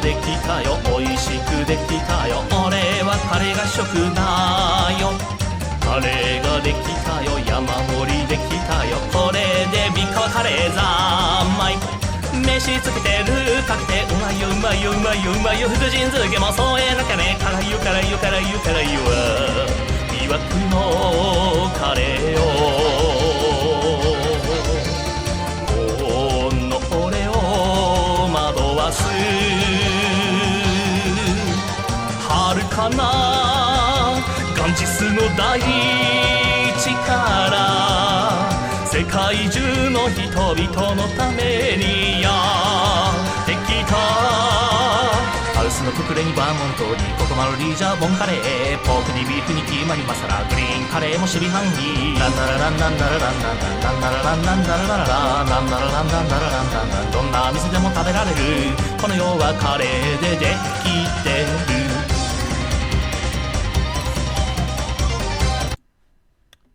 できたよ美味しくできたよ俺はカレーが食だよカレーができたよ山盛りできたよこれで三河カレー三昧飯つけてるかけてうまいようまいようまいようまいよ福神漬けも添えなきゃね辛いよ辛いよ辛いよ辛いよ魅惑のカレーをこの俺を惑わす遥かなガンジスの大地から世界中の人々のためにやってきたハウスのククレにバーモントにココマロリージャーボンカレーポークにビーフにキーマにマサラグリーンカレーも守備範囲ランナラランランナラランランランナラランランナラララランランナラランランナラランランランどんな店でも食べられるこの世はカレーでできてる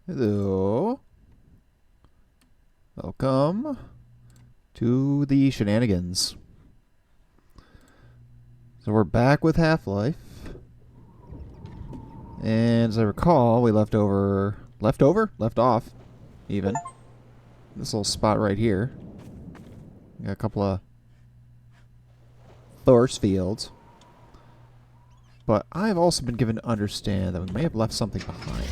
Hello. Welcome to the shenanigans. So we're back with Half-Life. And as I recall, we left off, even. This little spot right here. Got a couple of force fields. But I've also been given to understand that we may have left something behind.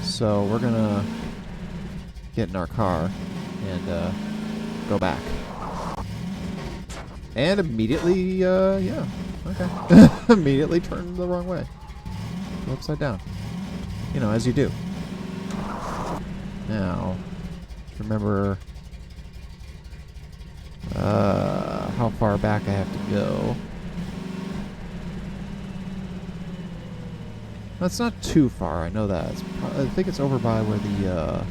So we're gonna get in our car and go back. And immediately, yeah, okay. Immediately turn the wrong way. Go upside down. You know, as you do. Now, remember how far back I have to go. That's not too far, I know that. I think it's over by where the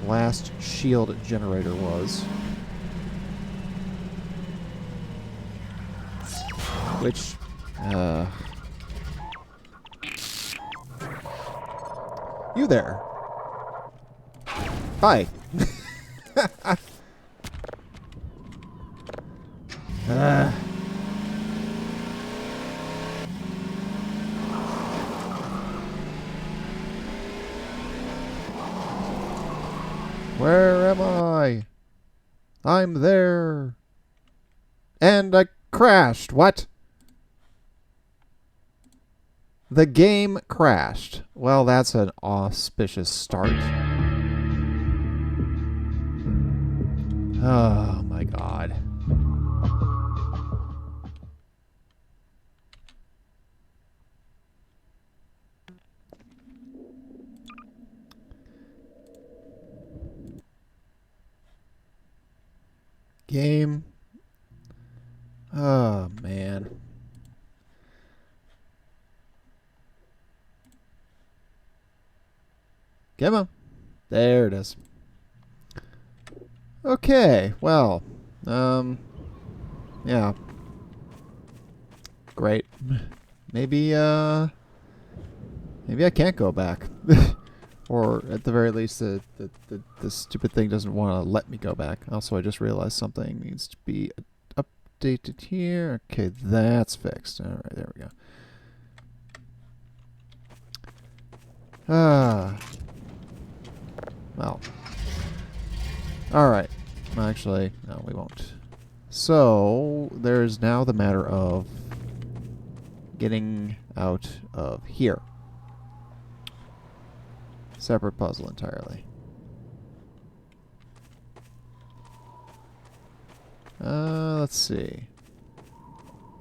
last shield generator was. Which, you there. Hi. Where am I? I'm there. And I crashed. What? The game crashed. Well, that's an auspicious start. Oh my god. Game. Oh, man. Come on. There it is. Okay, well, yeah. Great. Maybe I can't go back. Or at the very least, the stupid thing doesn't want to let me go back. Also, I just realized something needs to be updated here. Okay, that's fixed. All right, there we go. Well. All right. Actually, no, we won't. So, there's now the matter of getting out of here. Separate puzzle entirely. Let's see.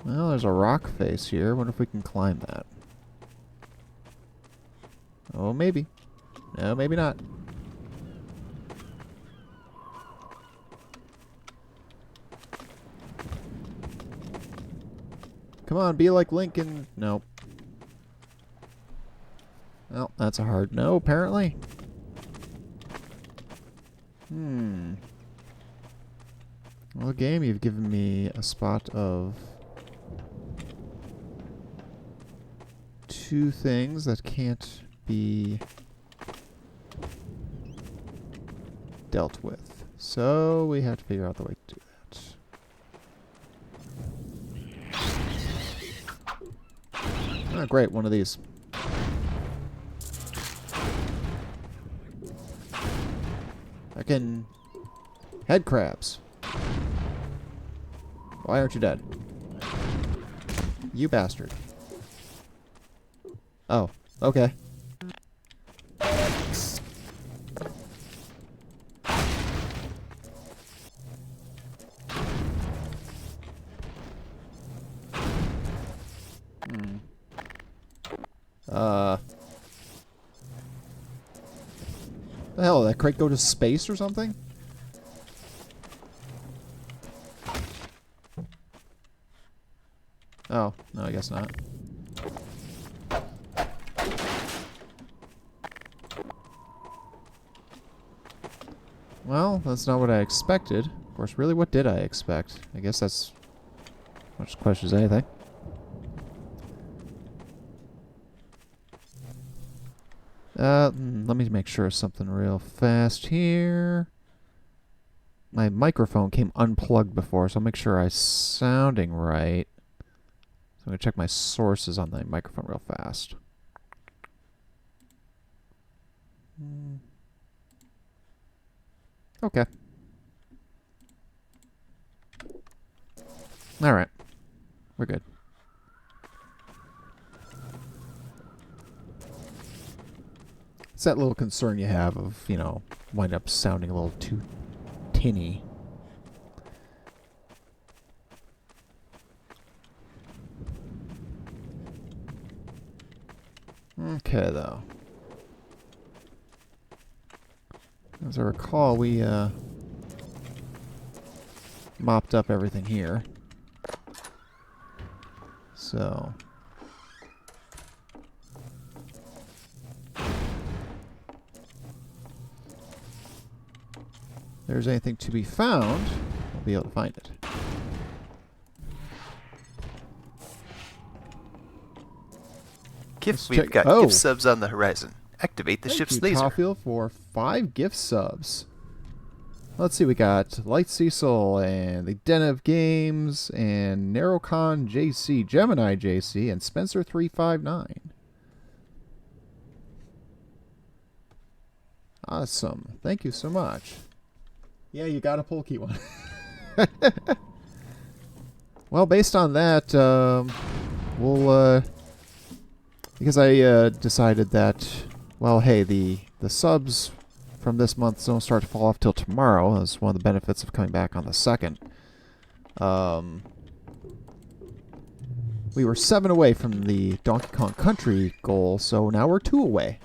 Well, there's a rock face here. Wonder if we can climb that. Oh, maybe. No, maybe not. Come on, be like Lincoln. Nope. Well, that's a hard no, apparently. Well, game, you've given me a spot of two things that can't be dealt with. So we have to figure out the way to do that. Oh, great, one of these. I can... Head crabs. Why aren't you dead? You bastard. Oh, okay. The hell, did that crate go to space or something? Oh, no, I guess not. Well, that's not what I expected. Of course, really, what did I expect? I guess that's as much a question as anything. Let me make sure of something real fast here. My microphone came unplugged before, so I'll make sure I'm sounding right. So I'm going to check my sources on the microphone real fast. Okay. Alright. We're good. It's that little concern you have of, you know, wind up sounding a little too tinny. Okay, though. As I recall, we mopped up everything here. So... if there's anything to be found, we'll be able to find it. We've got gift subs on the horizon. Activate the ship's Thank you, laser. Tawfield, for 5 gift subs. Let's see, we got Light Cecil and the Den of Games and Narrowcon JC, Gemini JC, and Spencer359. Awesome. Thank you so much. Yeah, you got a Polkey one. Well, based on that, we'll, because I decided that, well, hey, the subs from this month don't start to fall off till tomorrow. That's one of the benefits of coming back on the 2nd. We were 7 away from the Donkey Kong Country goal, so now we're 2 away.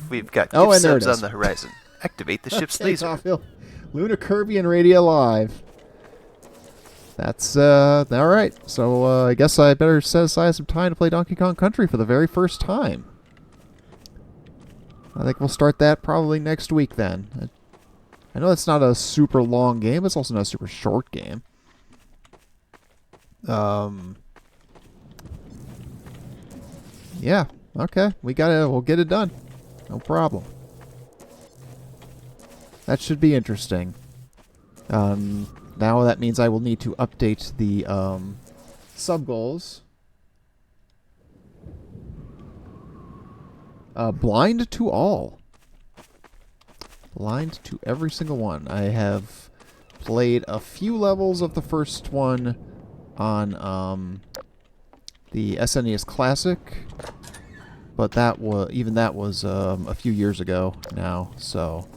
We've got gift subs on the horizon. Activate the ship's laser. Tawfield. Luna Kirby and Radio Live. That's, alright. So, I guess I better set aside some time to play Donkey Kong Country for the very first time. I think we'll start that probably next week then. I know it's not a super long game, but it's also not a super short game. Yeah, okay. We'll get it done. No problem. That should be interesting. Now that means I will need to update the sub goals. Blind to all. Blind to every single one. I have played a few levels of the first one on the SNES Classic, but that was a few years ago now. So.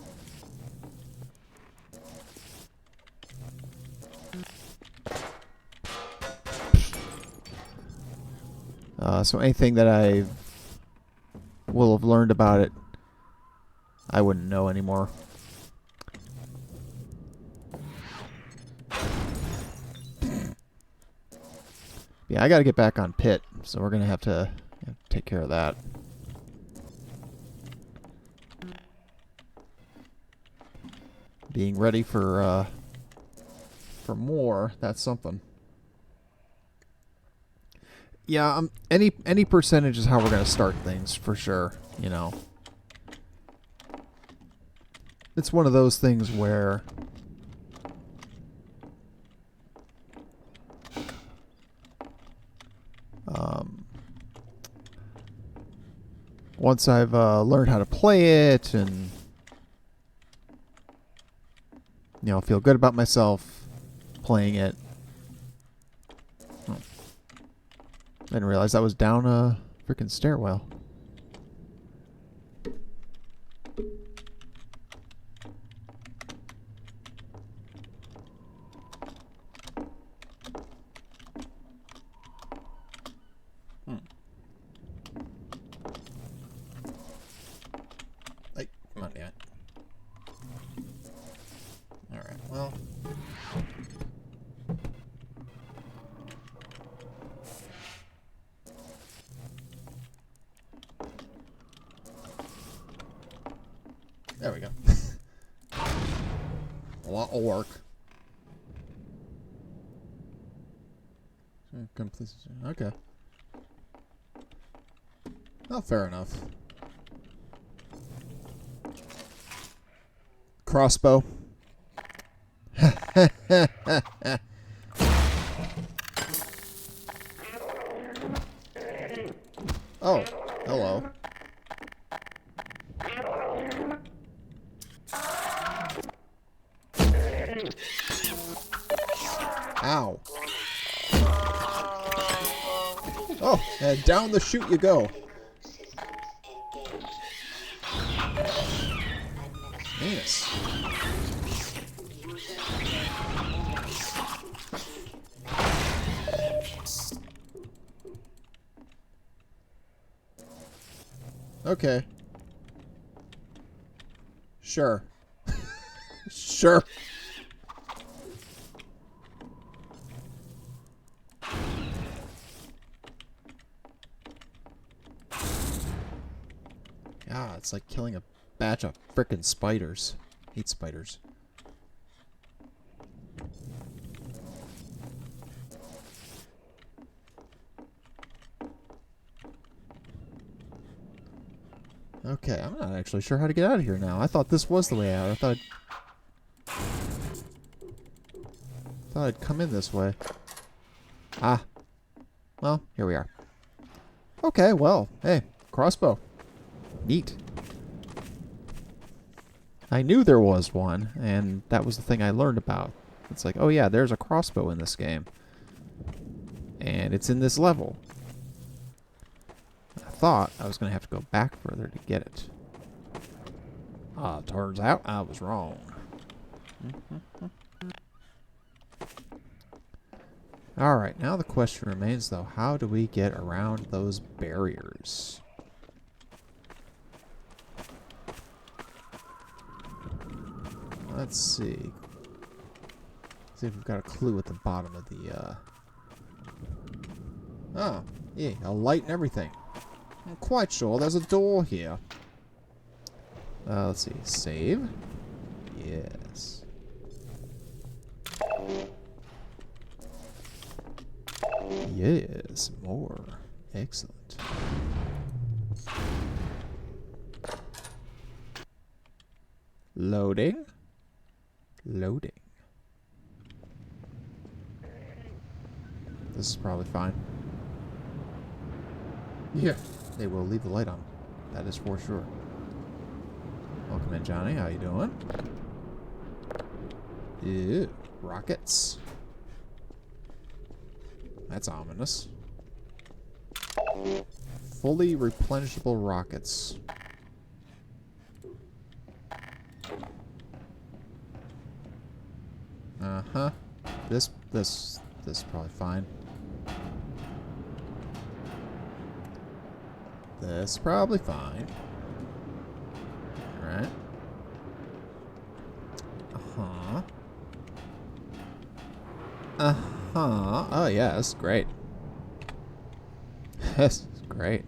So anything that I will have learned about it, I wouldn't know anymore. Yeah, I gotta get back on Pit, so we're gonna have to take care of that. Being ready for more, that's something. Yeah, any percentage is how we're gonna start things for sure. You know. it's one of those things where once I've learned how to play it and feel good about myself playing it. Oh. I didn't realize that was down a freaking stairwell. Hey, come on, damn it. Alright, well. There we go. A lot of work. Okay. Oh, fair enough. Crossbow. Oh, hello. Ow. Oh, and down the chute you go. Yes. Okay. Sure. Sure. God, it's like killing a batch of frickin' spiders. Hate spiders. Okay, I'm not actually sure how to get out of here now. I thought this was the way out. I thought I'd come in this way. Ah. Well, here we are. Okay, well, hey, crossbow. Neat. I knew there was one, and that was the thing I learned about. It's like, oh yeah, there's a crossbow in this game. And it's in this level. I thought I was going to have to go back further to get it. Turns out I was wrong. Alright, now the question remains, though, how do we get around those barriers? Let's see. See if we've got a clue at the bottom of the, Oh, yeah, a light and everything. I'm quite sure there's a door here. Let's see. Save. Yes. Yes, more. Excellent. Loading. Loading. This is probably fine. Yeah, they will leave the light on. That is for sure. Welcome in, Johnny. How you doing? Ew, rockets. That's ominous. Fully replenishable rockets. Uh-huh. This is probably fine. This is probably fine. Alright. Uh-huh. Uh-huh. Oh, yeah, this is great. This is great.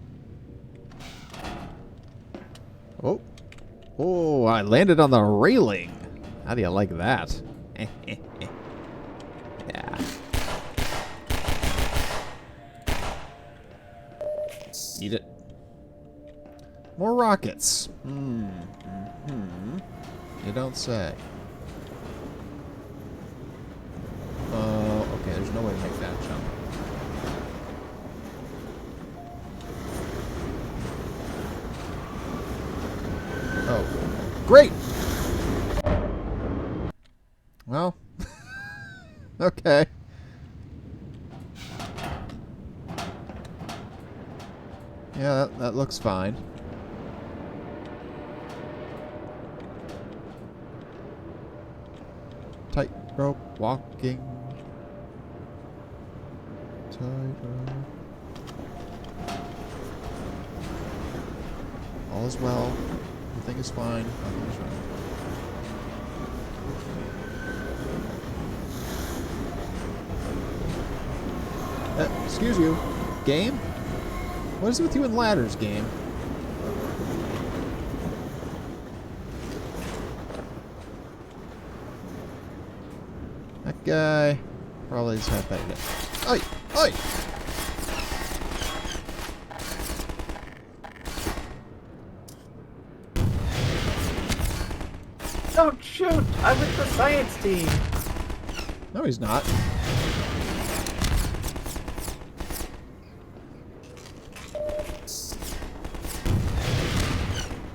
Oh. Oh, I landed on the railing. How do you like that? Yeah. Eat it. More rockets. You don't say. Okay, there's no way to make that jump. Oh, great! Well, okay. Yeah, that looks fine. Tightrope walking. Tightrope. All is well. Everything is fine. Nothing is wrong. Excuse you. Game? What is it with you and ladders, game? That guy probably just had that yet. Oi! Oi! Don't shoot! I'm with the science team! No, he's not.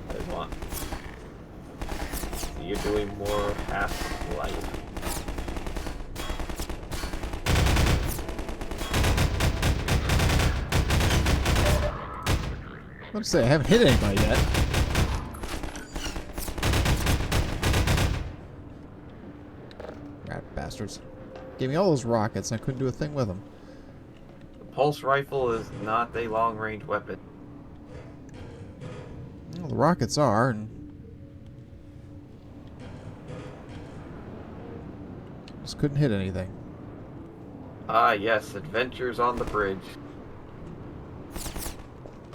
There's one. So you're doing more Half-Life. Let's say I haven't hit anybody yet. Rat bastards. Gave me all those rockets and I couldn't do a thing with them. The pulse rifle is not a long-range weapon. Well, the rockets are, and just couldn't hit anything. Ah, yes, Adventures on the Bridge.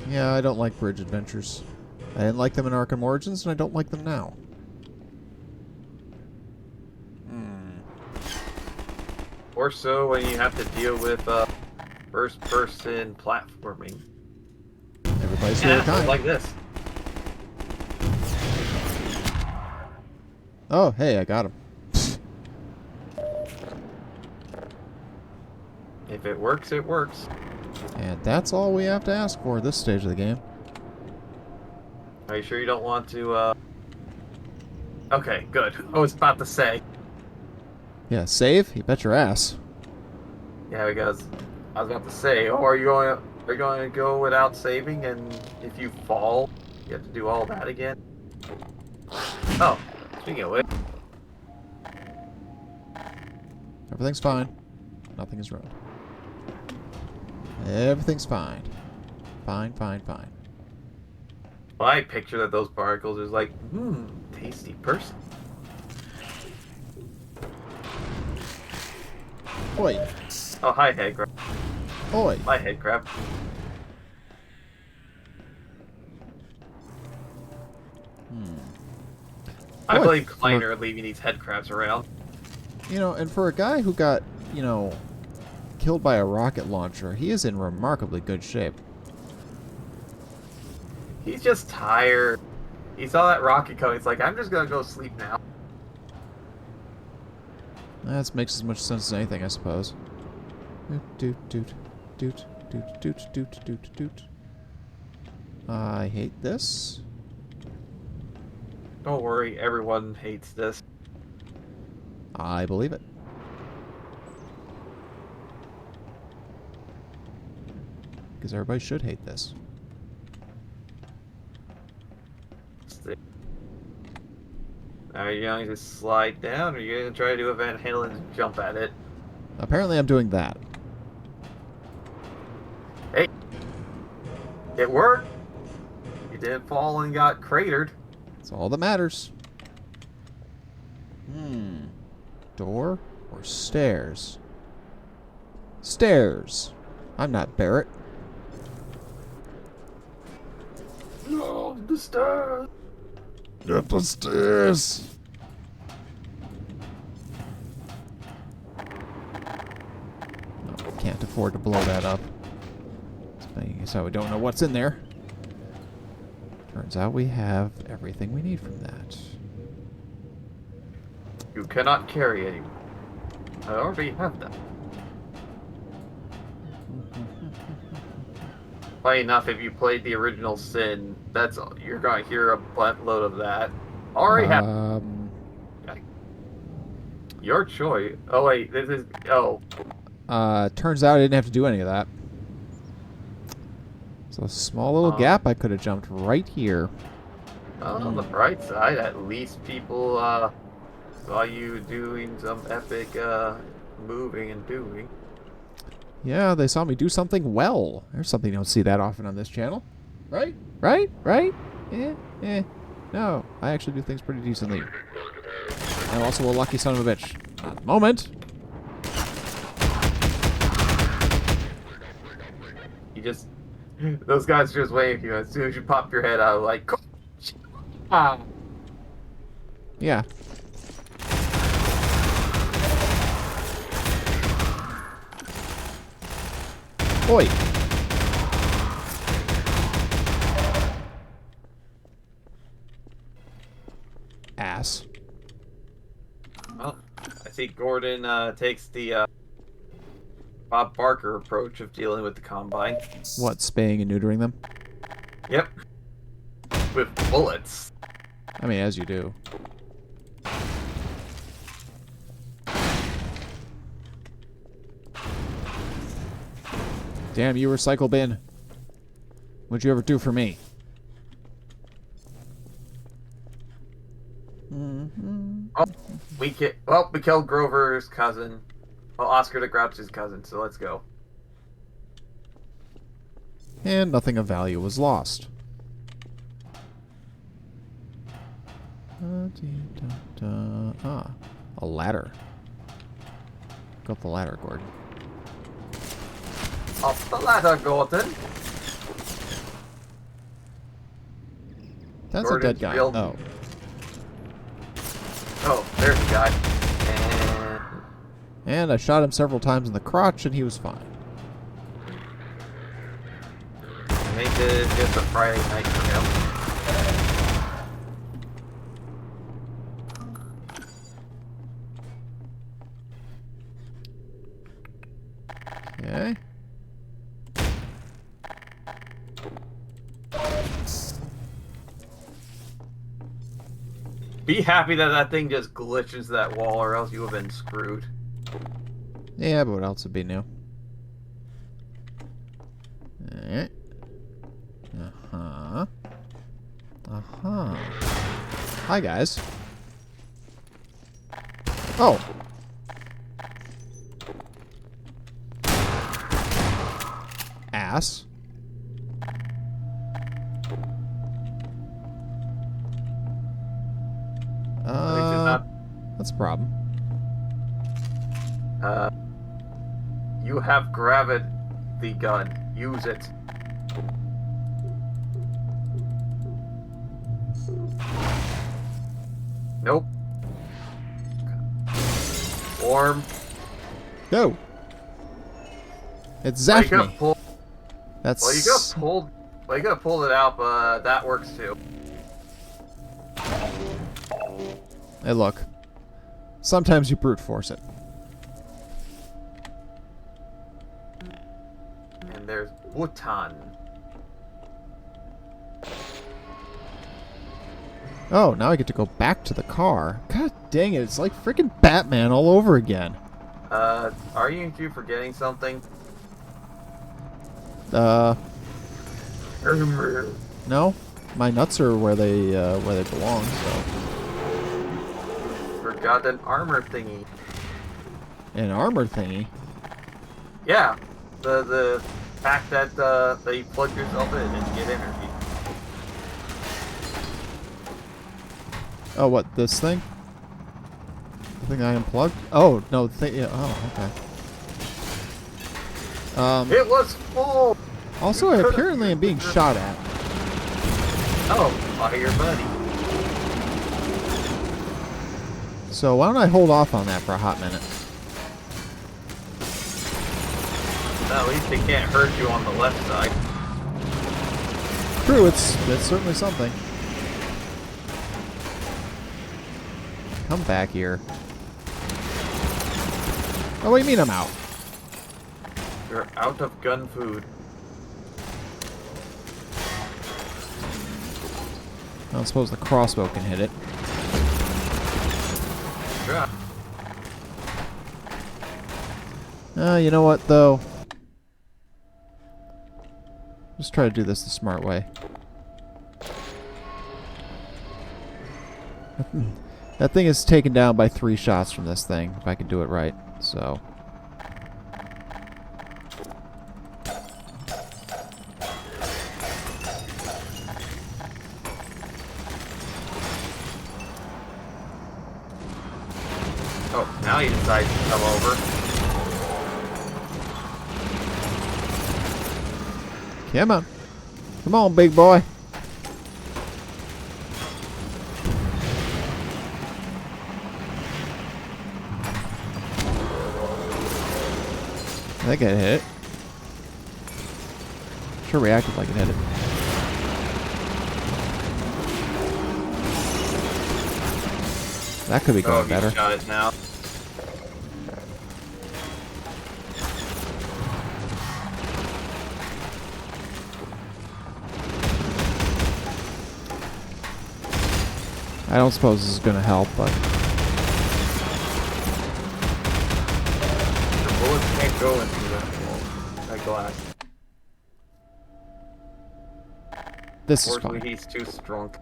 Yeah, I don't like bridge adventures. I didn't like them in Arkham Origins, and I don't like them now. Or so when you have to deal with first-person platforming. Everybody's favorite kind. Like this. Oh, hey, I got him. If it works, it works. And that's all we have to ask for at this stage of the game. Are you sure you don't want to, Okay, good. I was about to say. Yeah, save? You bet your ass. Yeah, because I was about to say, are you going to go without saving, and if you fall, you have to do all that again? Oh, speaking of which, Everything's fine. Nothing is wrong. Everything's fine. Fine, fine, fine. my picture of those particles is like, tasty person. Oi. Oh, hi, head crab. Oi. My head crab. I Boy, blame Kleiner leaving these head crabs around. You know, and for a guy who got, you know, killed by a rocket launcher, he is in remarkably good shape. He's just tired. He saw that rocket coming. He's like, I'm just gonna go sleep now. That makes as much sense as anything, I suppose. Doot, doot, doot, doot, doot, doot, doot, doot. I hate this. Don't worry, everyone hates this. I believe it. Because everybody should hate this. Are you going to slide down, or are you going to try to do a Van Halen and jump at it? Apparently I'm doing that. Hey! It worked! You didn't fall and got cratered. That's all that matters. Door or stairs? Stairs. I'm not Barrett. No, the stairs! Up the stairs. No, we can't afford to blow that up. So we don't know what's in there. Turns out we have everything we need from that. You cannot carry anymore. I already have that. Funny enough, if you played the original Sin, you're going to hear a buttload of that. Already have. Your choice. Oh wait, this is. Oh. Turns out I didn't have to do any of that. So a small little gap, I could have jumped right here. On the bright side, at least people saw you doing some epic moving and doing. Yeah, they saw me do something well. There's something you don't see that often on this channel. Right? Right? Right? No, I actually do things pretty decently. I'm also a lucky son of a bitch. Not at the moment. You just... Those guys are just waiting for you. As soon as you pop your head out, like... Ah. Yeah. Oi. Ass. Well, I see Gordon takes the Bob Barker approach of dealing with the Combine. What, spaying and neutering them? Yep. With bullets. I mean, as you do. Damn you, recycle bin. What'd you ever do for me? Oh, we killed Grover's cousin. Well, Oscar the Grouch's cousin, so let's go. And nothing of value was lost. Ah, a ladder. Go up the ladder, Gordon. Up the ladder, Gordon. That's Gordon's a dead guy. real- Oh. Oh, there's the guy. And I shot him several times in the crotch, and he was fine. And they did just a Friday night for him. Okay. Be happy that that thing just glitches that wall, or else you have been screwed. Yeah, but what else would be new? Alright. Uh-huh. Uh-huh. Hi, guys. Oh! Ass. That's a problem. You have grabbed the gun. Use it. Nope. Warm. Go! It zapped me. That's... Well, you could have pulled it out, but that works too. Hey, look. Sometimes you brute force it. And there's Bhutan. Oh, now I get to go back to the car. God dang it, it's like freaking Batman all over again. Are you two forgetting something? No? My nuts are where they belong, so... Forgot an armor thingy. An armor thingy? Yeah. The fact that you plug yourself in and get energy. Oh, what, this thing? The thing I unplugged? Oh, no, yeah, oh, okay. It was full! Also, I apparently am being shot at. Oh, by your buddy. So why don't I hold off on that for a hot minute? No, at least they can't hurt you on the left side. True, it's certainly something. Come back here. Oh, what do you mean I'm out? You're out of gun food. I don't suppose the crossbow can hit it. Yeah. You know what, though? Just try to do this the smart way. That thing is taken down by 3 shots from this thing, if I can do it right. So... Oh, now he decides to come over. Come on. Come on, big boy. That got hit. Sure reacted like it hit it. That could be going better. Shot it now. I don't suppose this is going to help, but... The bullets can't go into that glass. This is Unfortunately, fine. he's too strong.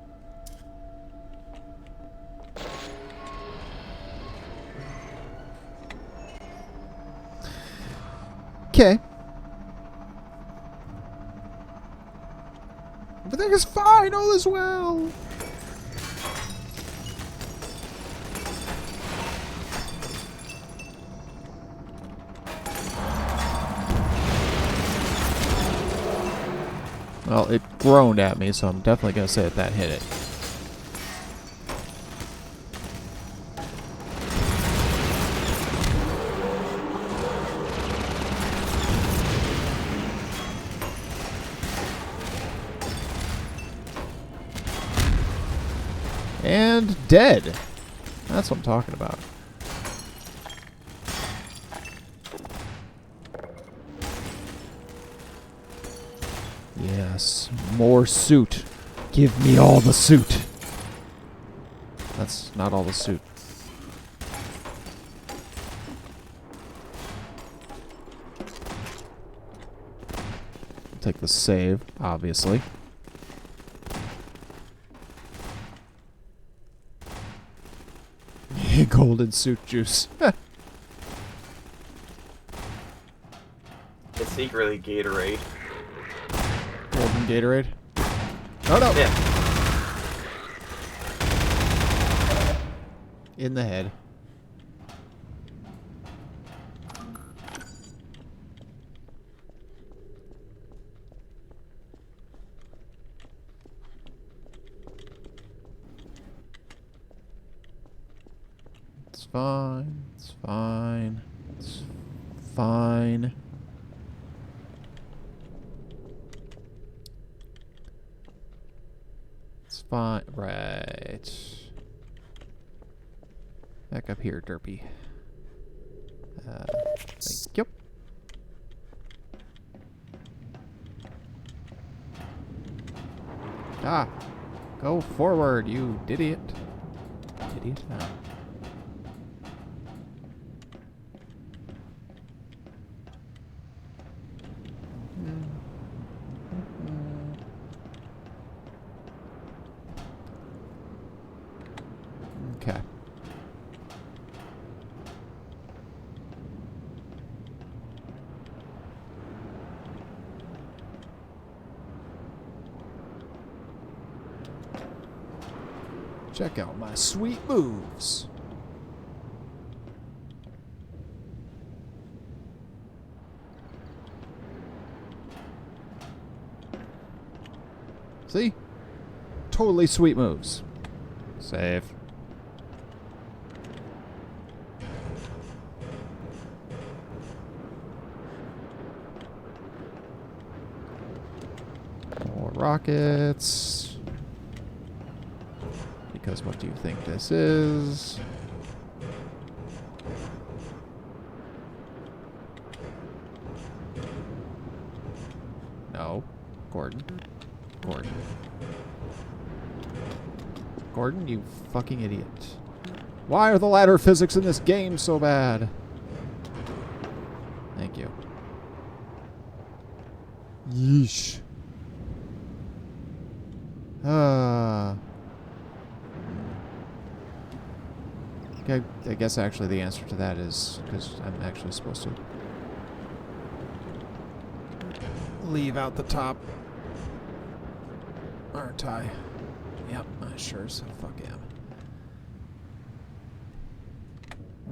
Okay. Everything is fine, all is well. Well, it groaned at me, so I'm definitely going to say that hit it. And dead. That's what I'm talking about. Yes, more suit. Give me all the suit. That's not all the suit. Take the save, obviously. Golden suit juice. It's secretly Gatorade. Golden Gatorade. Oh no! Yeah. In the head. It's fine. It's fine. It's fine. It's fine. Right. Back up here, Derpy. Thank you. Ah! Go forward, you idiot. Idiot. Ah. Okay. Check out my sweet moves. See? Totally sweet moves. Save. More rockets. Because what do you think this is? Gordon. Gordon. Gordon, you fucking idiot. Why are the ladder physics in this game so bad? Thank you. Yeesh. Okay, I guess actually the answer to that is because I'm actually supposed to leave out the top. Aren't I? Yep, I sure as fuck am.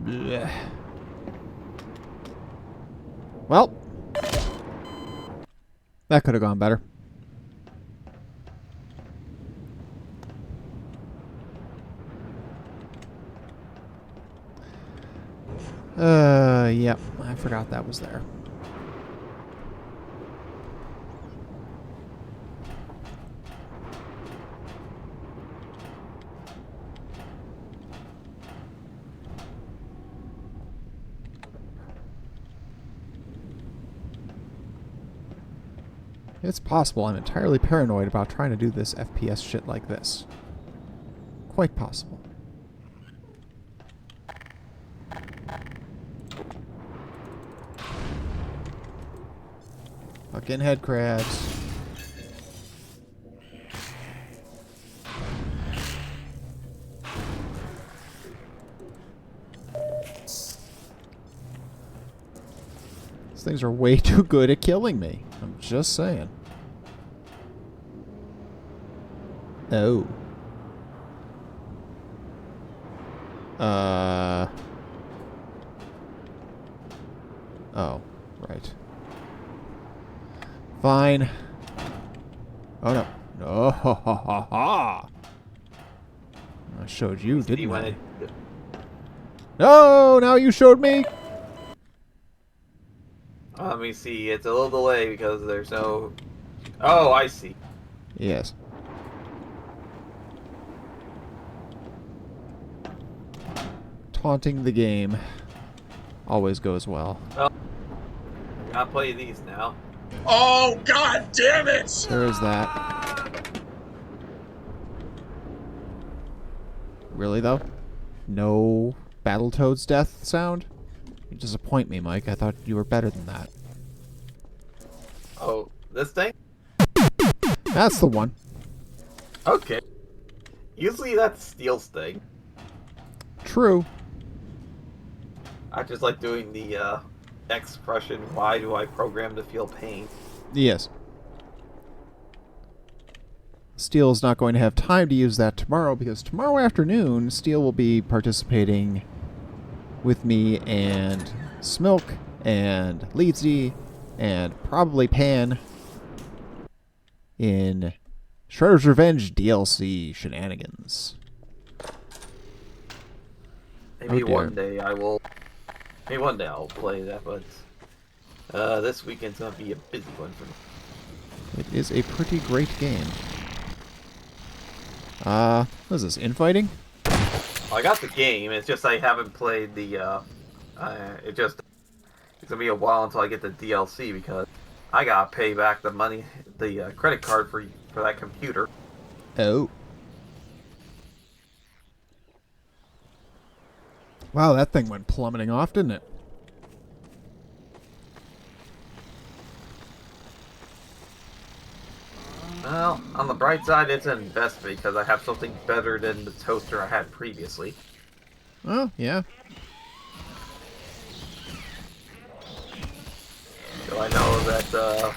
Blech. Well, that could have gone better. Yep, I forgot that was there. It's possible I'm entirely paranoid about trying to do this FPS shit like this. Quite possible. Fucking head crabs. These things are way too good at killing me. I'm just saying. Oh. Oh, right. Fine. Oh no. No, ha ha ha ha. I showed you, didn't I? No, now you showed me. Let me see. It's a little delay because there's no... Oh, I see. Yes. Taunting the game always goes well. Oh, I gotta play these now. Oh, god damn it! There is that. Really, though? No Battletoads death sound? You disappoint me, Mike. I thought you were better than that. Oh, this thing? That's the one. Okay. Usually that's Steel's thing. True. I just like doing the expression, why do I program to feel pain? Yes. Steel is not going to have time to use that tomorrow because tomorrow afternoon, Steel will be participating with me and Smilk and Leedsy and probably Pan in Shredder's Revenge DLC shenanigans. Maybe Oh, dear. one day I will. Maybe one day I'll play that, but this weekend's gonna be a busy one for me. It is a pretty great game. What is this, infighting? I got the game. It's just I haven't played the. It's gonna be a while until I get the DLC because I gotta pay back the money, the credit card for that computer. Oh. Wow, that thing went plummeting off, didn't it? Well, on the bright side, it's an investment because I have something better than the toaster I had previously. Oh, yeah. So I know that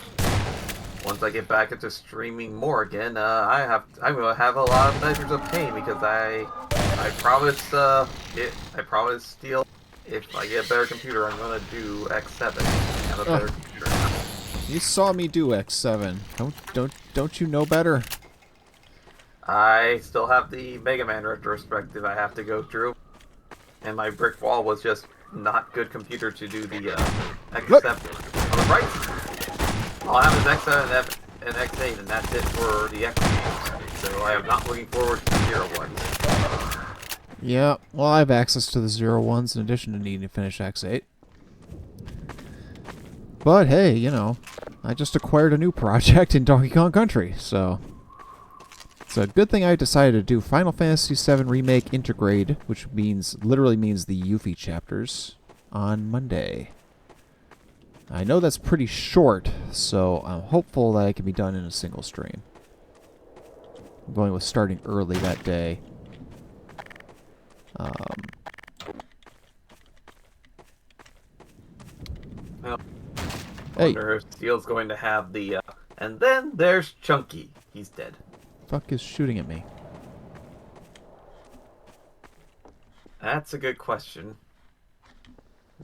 once I get back into streaming more again, I'm gonna have a lot of measures of pain because I promised Steel if I get a better computer, I'm gonna do X7. Have a better computer now. You saw me do X7. Don't you know better? I still have the Mega Man retrospective I have to go through, and my brick wall was just not good computer to do the X7. Look. On the right, I'll have an X7 and X8, and that's it for the X games. So I am not looking forward to the 01s. Yeah, well, I have access to the 01s in addition to needing to finish X8. But hey, you know, I just acquired a new project in Donkey Kong Country, so it's a good thing I decided to do Final Fantasy VII Remake Intergrade, which literally means the Yuffie chapters, on Monday. I know that's pretty short, so I'm hopeful that it can be done in a single stream. I'm going with starting early that day. Well, I Hey, wonder if Steel's going to have the, and then there's Chunky. He's dead. fuck is shooting at me? That's a good question.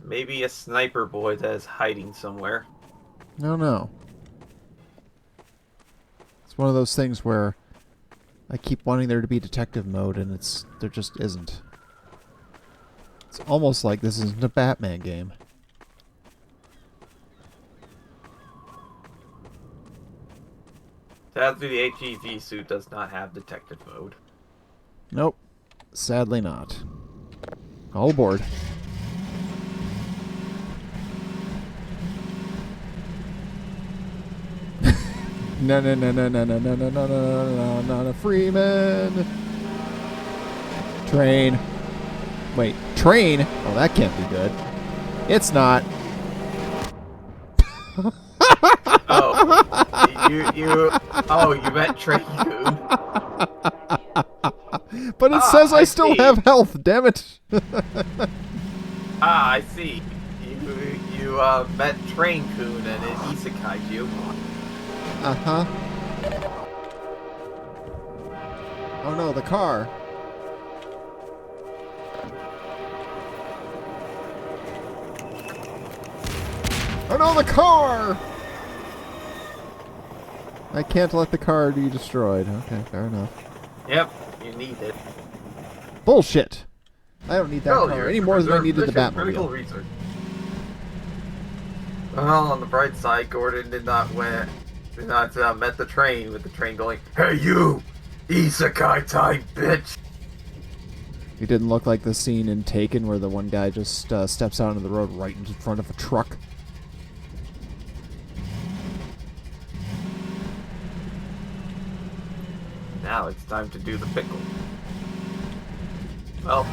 Maybe a sniper boy that is hiding somewhere. No. It's one of those things where I keep wanting there to be detective mode, and there just isn't. It's almost like this isn't a Batman game. Sadly, the HEV suit does not have detective mode. Nope. Sadly not. All aboard. No, Freeman. Train. Wait, train? Oh, that can't be good. It's not. Oh, you meant Train Coon. But it says I still see. have health, damn it. I see. You met Train Coon and it isekai'd you. Uh-huh. Oh no, the car. Oh no, the car! I can't let the car be destroyed. Okay, fair enough. Yep, you need it. Bullshit! I don't need that car you're any more than I needed the critical Batmobile. research. Well, on the bright side, Gordon did not met the train with the train going, "Hey you, isekai time, bitch!" It didn't look like the scene in Taken where the one guy just steps out onto the road right in front of a truck. Now it's time to do the pickle. Well,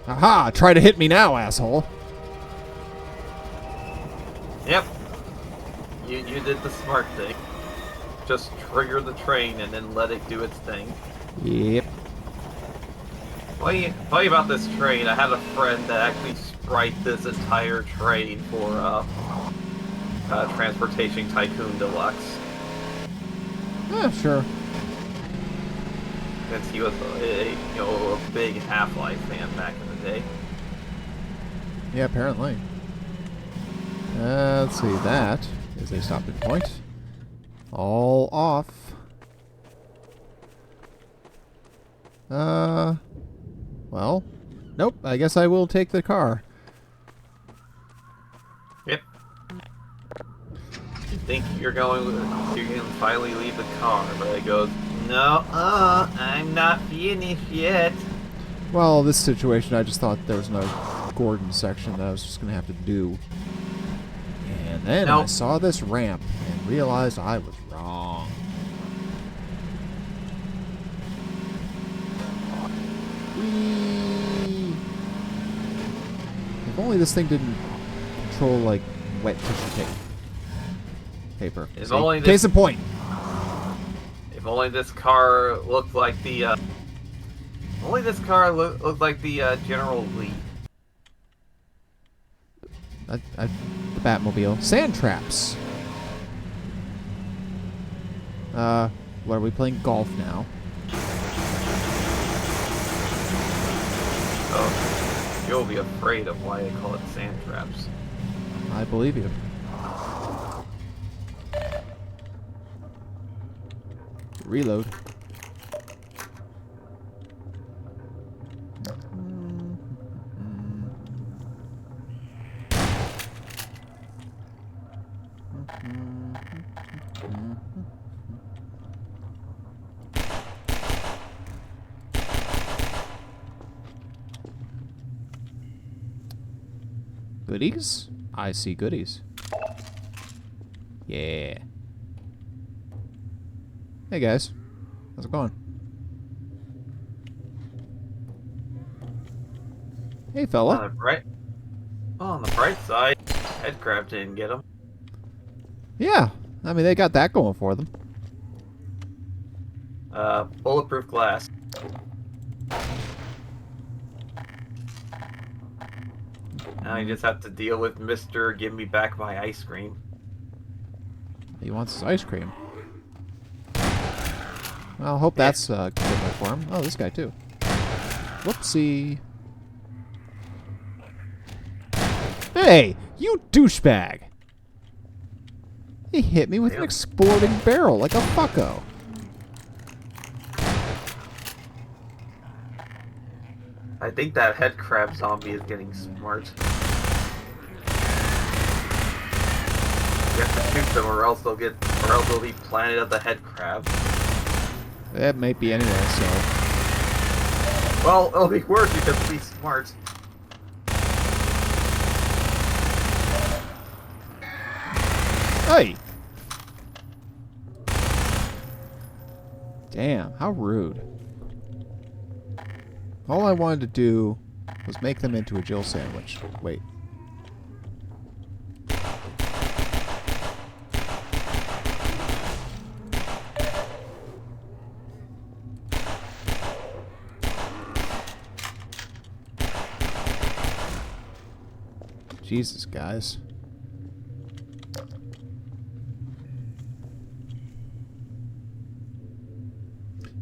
Aha! Try to hit me now, asshole! yep. You did the smart thing. Just trigger the train and then let it do its thing. Yep. Funny about this train, I had a friend that actually sprite this entire train for Transportation Tycoon Deluxe. Yeah, sure. Since he was a big Half-Life fan back in the day. Yeah, apparently. Let's see, that is a stopping point. All off. Well, nope, I guess I will take the car. Yep. You think you can finally leave the car, but it goes, "No, I'm not finished yet." Well, this situation, I just thought there was no Gordon section that I was just going to have to do. And then I Nope. saw this ramp and realized I was wrong. Whee! If only this thing didn't control, like, wet tissue paper. If See? only Case in point. If only this car looked like the, looked like the General Lee. The Batmobile. Sand traps. What are we playing golf now? Oh, you'll be afraid of why they call it sand traps. I believe you. Reload. Goodies? I see goodies. Yeah. Hey guys. How's it going? Hey fella. On the bright side, Headcrab didn't get him. Yeah. I mean, they got that going for them. Bulletproof glass. Now you just have to deal with Mr. Give Me Back My Ice Cream. He wants his ice cream. Well, I hope that's good for him. Oh, this guy too. Whoopsie. Hey, you douchebag! He hit me with an exploding barrel like a fucko. I think that Headcrab zombie is getting smart. You have to shoot them, or else they'll be Planet of the Headcrab. That might be anyway, so. Well, it'll be worse because he's smart. Hey! Damn, how rude. All I wanted to do was make them into a Jill sandwich. Wait. Jesus, guys.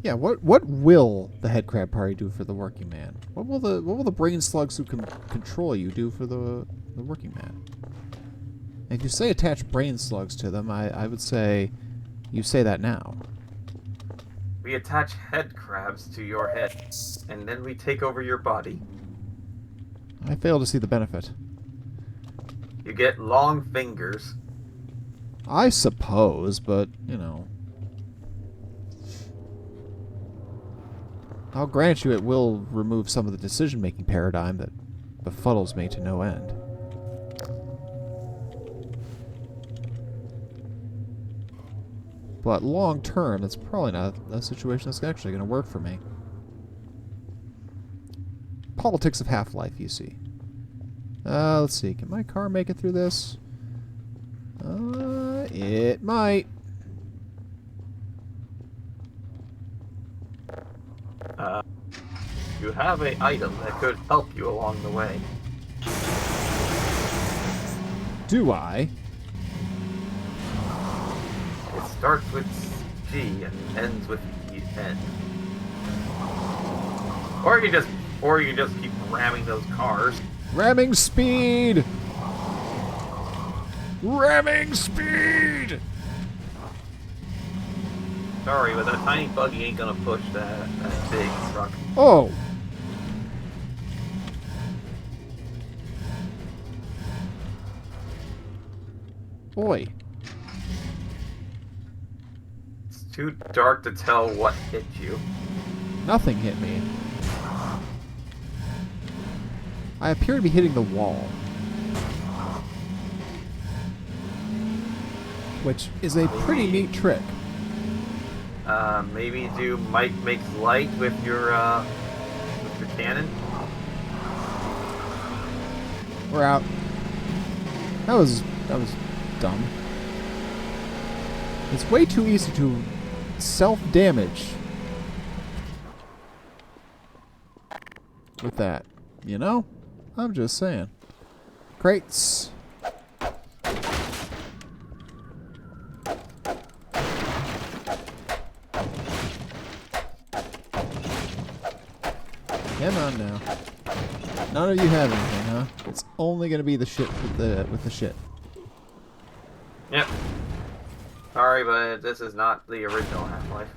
Yeah, what will the Headcrab Party do for the working man? What will the brain slugs who can control you do for the working man? And if you say attach brain slugs to them, I would say you say that now. We attach Headcrabs to your head, and then we take over your body. I fail to see the benefit. You get long fingers. I suppose, but, you know. I'll grant you it will remove some of the decision-making paradigm that befuddles me to no end. But long term, that's probably not a situation that's actually going to work for me. Politics of Half-Life, you see. Let's see. Can my car make it through this? It might. You have an item that could help you along the way. Do I? It starts with G and ends with N. Or you can just keep ramming those cars. Ramming speed! Ramming speed! Sorry, but that tiny buggy ain't gonna push that big truck. Oh! Boy. It's too dark to tell what hit you. Nothing hit me. I appear to be hitting the wall. Which is a pretty neat trick. Maybe do Mike Makes Light with your cannon. We're out. That was dumb. It's way too easy to self-damage with that, you know? I'm just saying. Crates. Come on now. None of you have anything, huh? It's only gonna be the shit with the shit. Yep. Sorry, but this is not the original Half-Life.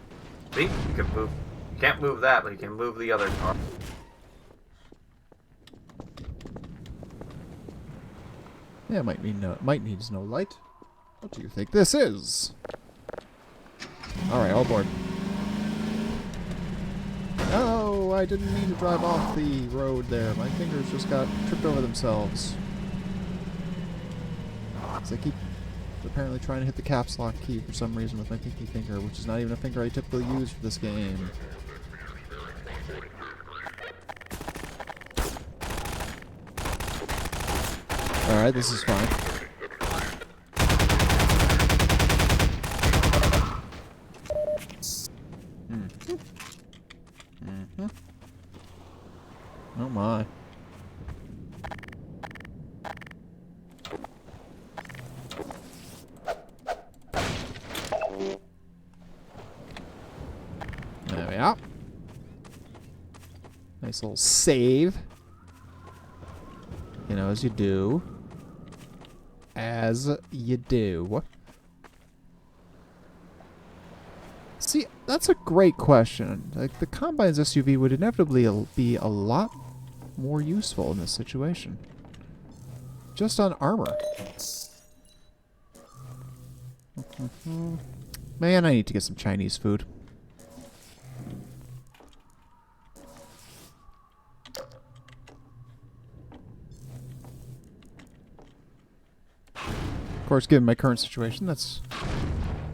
See, you can move. You can't move that, but you can move the other car. Yeah, might needs no light. What do you think this is? Alright, all aboard. Oh, I didn't mean to drive off the road there. My fingers just got tripped over themselves. 'Cause I keep apparently trying to hit the caps lock key for some reason with my pinky finger, which is not even a finger I typically use for this game. Alright, this is fine. Oh my. There we are. Nice little save. You know, as you do. As you do. See, that's a great question. Like, the Combine's SUV would inevitably be a lot more useful in this situation. Just on armor. Man, I need to get some Chinese food. Of course, given my current situation, that's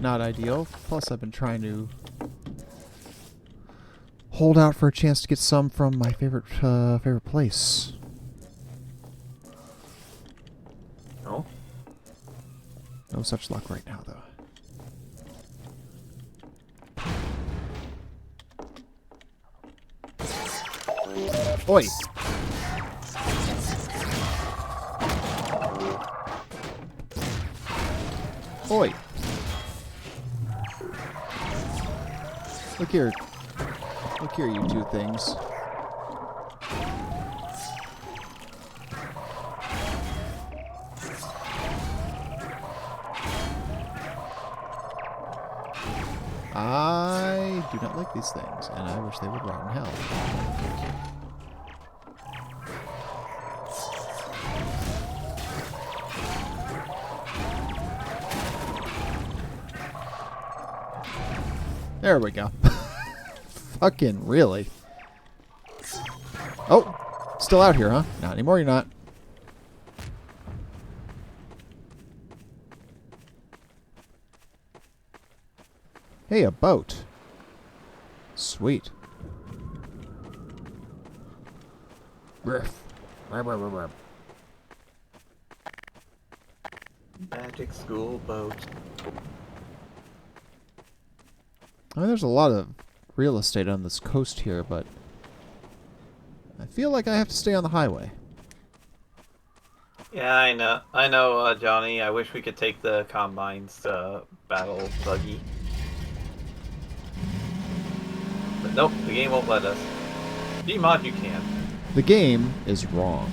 not ideal. Plus, I've been trying to hold out for a chance to get some from my favorite place. No? No such luck right now, though. Oi! Oi! Look here. Look here, you two things. I do not like these things, and I wish they would rot in hell. There we go. Fucking really. Oh! Still out here, huh? Not anymore, you're not. Hey, a boat. Sweet. Riff. Magic school boat. I mean, there's a lot of real estate on this coast here, but I feel like I have to stay on the highway. Yeah, I know, Johnny. I wish we could take the Combine's battle buggy. But nope, the game won't let us. Gmod, you can. The game is wrong.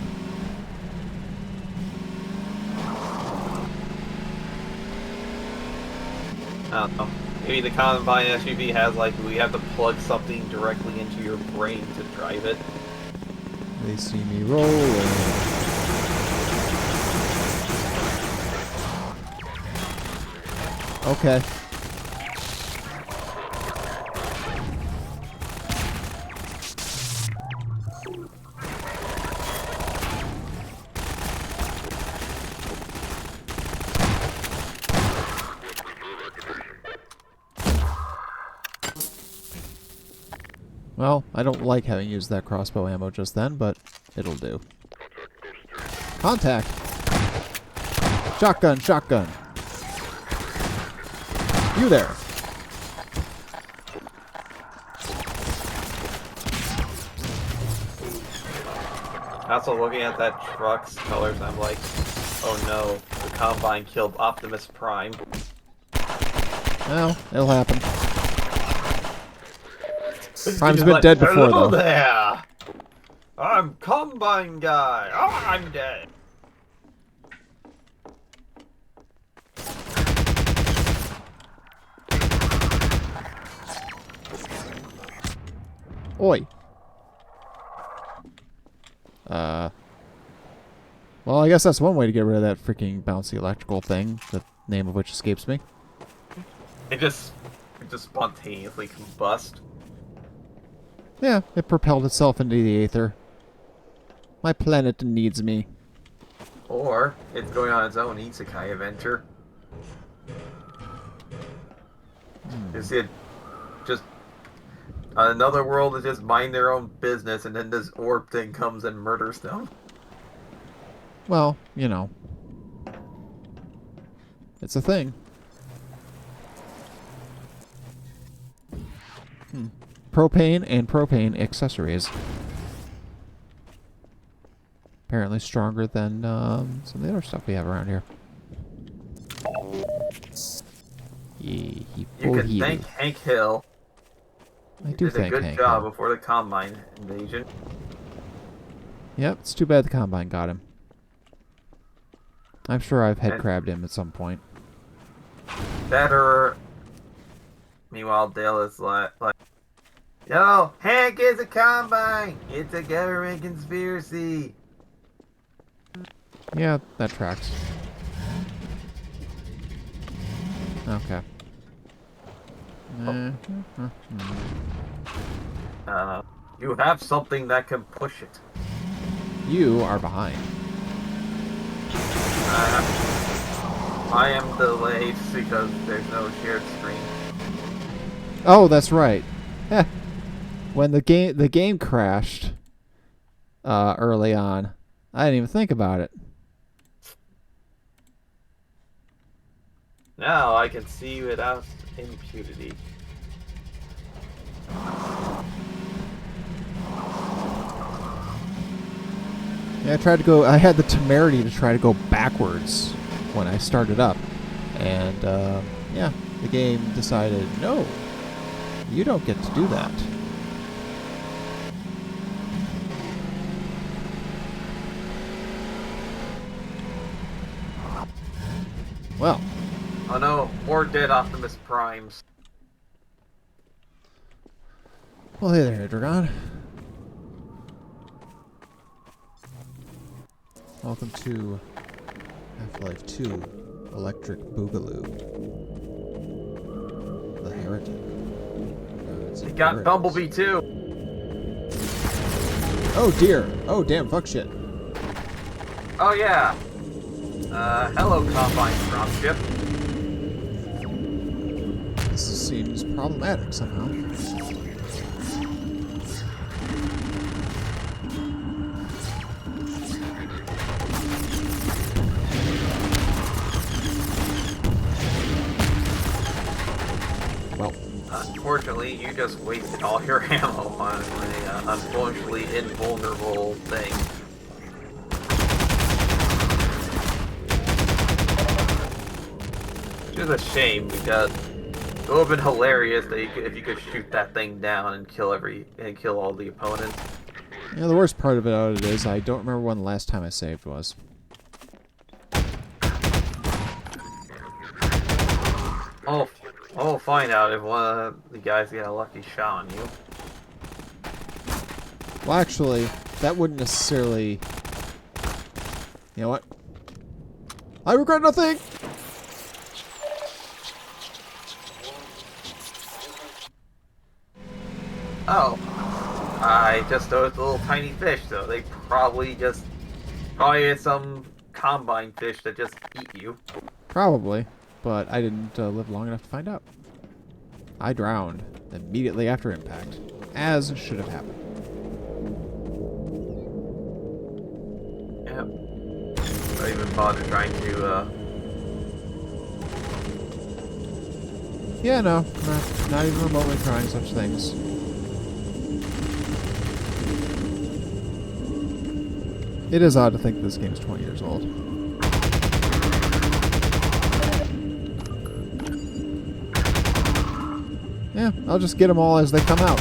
I don't know. Maybe the Combine SUV has, like, we have to plug something directly into your brain to drive it. They see me rolling. Okay. Well, I don't like having used that crossbow ammo just then, but it'll do. Contact! Shotgun, shotgun! You there! Also, looking at that truck's colors, I'm like, oh no, the Combine killed Optimus Prime. Well, it'll happen. Prime's been dead before, Hello though. there! I'm Combine Guy! Oh, I'm dead! Oi. Well, I guess that's one way to get rid of that freaking bouncy electrical thing, the name of which escapes me. It just spontaneously combust. Yeah, it propelled itself into the aether. My planet needs me. Or it's going on its own isekai adventure. You see it just another world that just mind their own business, and then this orb thing comes and murders them. Well, you know. It's a thing. Propane and propane accessories. Apparently stronger than some of the other stuff we have around here. You can thank Hank Hill. I do did a thank good Hank job Hill. before the Combine invasion. Yep, it's too bad the Combine got him. I'm sure I've head crabbed him at some point. Better. Meanwhile, Dale is like, yo, Hank is a Combine. It's a government conspiracy. Yeah, that tracks. Okay. You have something that can push it. You are behind. I am delayed because there's no shared screen. Oh, that's right. Heh. When the game crashed early on, I didn't even think about it. Now I can see without impunity. Yeah, I had the temerity to try to go backwards when I started up. And, yeah, the game decided, no, you don't get to do that. Well. Oh no, more dead Optimus Primes. Well, hey there, Dragon. Welcome to Half-Life 2 Electric Boogaloo. The Heretic. You got Bumblebee too. Oh dear. Oh damn, fuck shit. Oh yeah. Hello Combine dropship. This seems problematic somehow. Well, unfortunately, you just wasted all your ammo on an unfortunately invulnerable thing. Which is a shame because it would have been hilarious that if you could shoot that thing down and kill all the opponents. yeah, the worst part about it is I don't remember when the last time I saved was. I'll find out if one of the guys got a lucky shot on you. Well, actually, that wouldn't necessarily... You know what? I regret nothing! Oh. I just noticed a little tiny fish, though. They probably had some Combine fish that just eat you. Probably, but I didn't live long enough to find out. I drowned immediately after impact, as should have happened. Yep. Don't even bother trying to, Yeah, no, not even remotely trying such things. It is odd to think this game's 20 years old. Yeah, I'll just get them all as they come out.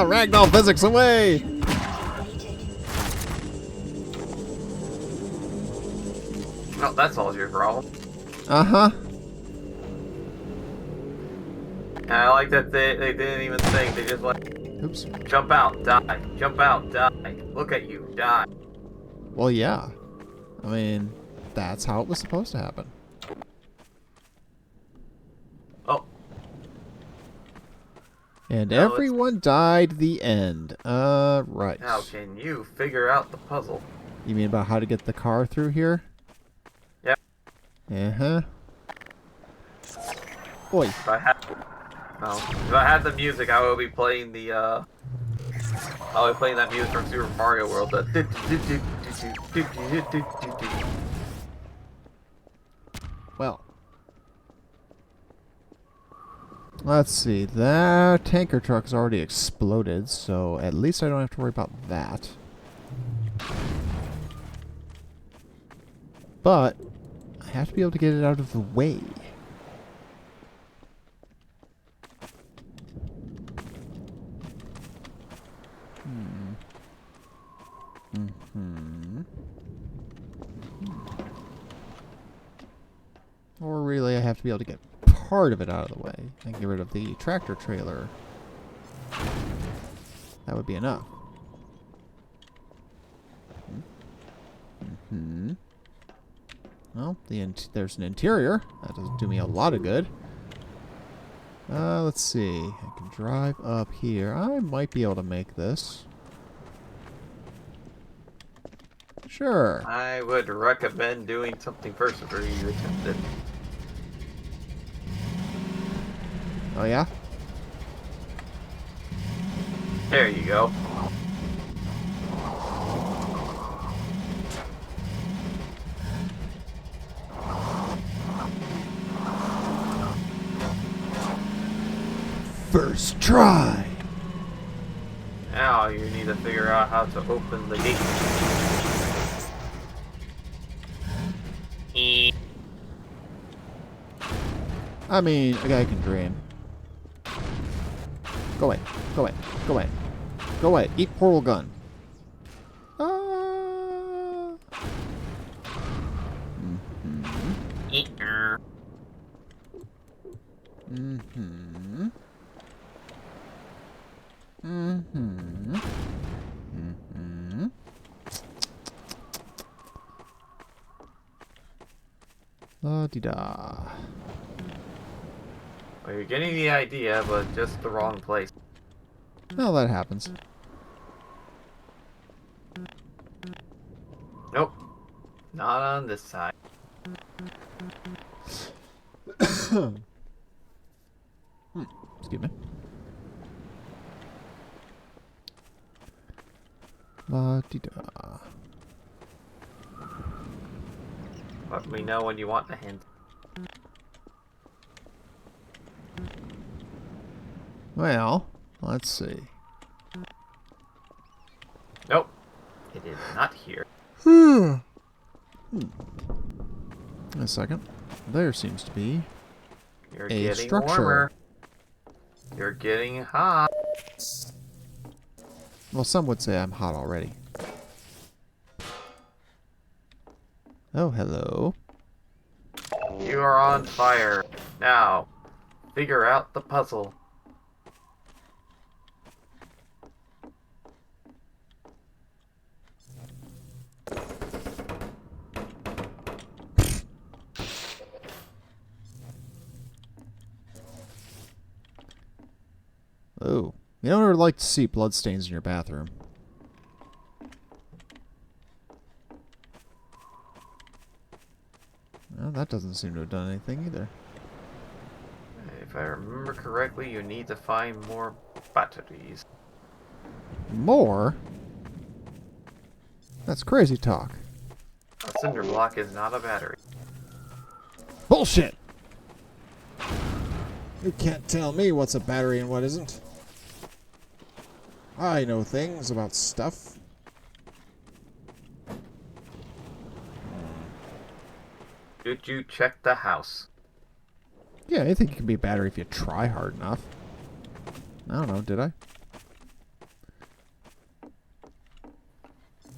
Ragdoll physics away! Oh, that solves your problem. Uh-huh. And I like that they didn't even think. They just like, Oops. jump out, die. Jump out, die. Look at you, die. Well, yeah. I mean, that's how it was supposed to happen. Oh. And Now everyone died the end. Right. Now, can you figure out the puzzle? You mean about how to get the car through here? Yep. Uh-huh. Oi. If I had the music, I would be playing the I'll be playing that music from Super Mario World. Well. Let's see. That tanker truck's already exploded, so at least I don't have to worry about that. But I have to be able to get it out of the way. Or really, I have to be able to get part of it out of the way and get rid of the tractor trailer. That would be enough. Well, there's an interior. That doesn't do me a lot of good. Let's see. I can drive up here. I might be able to make this. Sure. I would recommend doing something first before you attempt it. Oh, yeah? There you go. First try. Now you need to figure out how to open the gate. I mean, a guy can dream. Go away. Go away. Go away. Go away. Eat portal gun. La-di-da. Well, you're getting the idea, but just the wrong place. Well, that happens. Nope. Not on this side. Excuse me. La-di-da. Let me know when you want the hint. Well, let's see. Nope. It is not here. A second. There seems to be You're a getting structure. warmer. You're getting hot. Well, some would say I'm hot already. Oh, hello. You are on fire. Now, figure out the puzzle. Oh. You don't ever like to see bloodstains in your bathroom. Well, that doesn't seem to have done anything either. If I remember correctly, you need to find more batteries. More? That's crazy talk. A cinder block is not a battery. Bullshit! You can't tell me what's a battery and what isn't. I know things about stuff. Did you check the house? Yeah, I think it can be a battery if you try hard enough. I don't know, did I?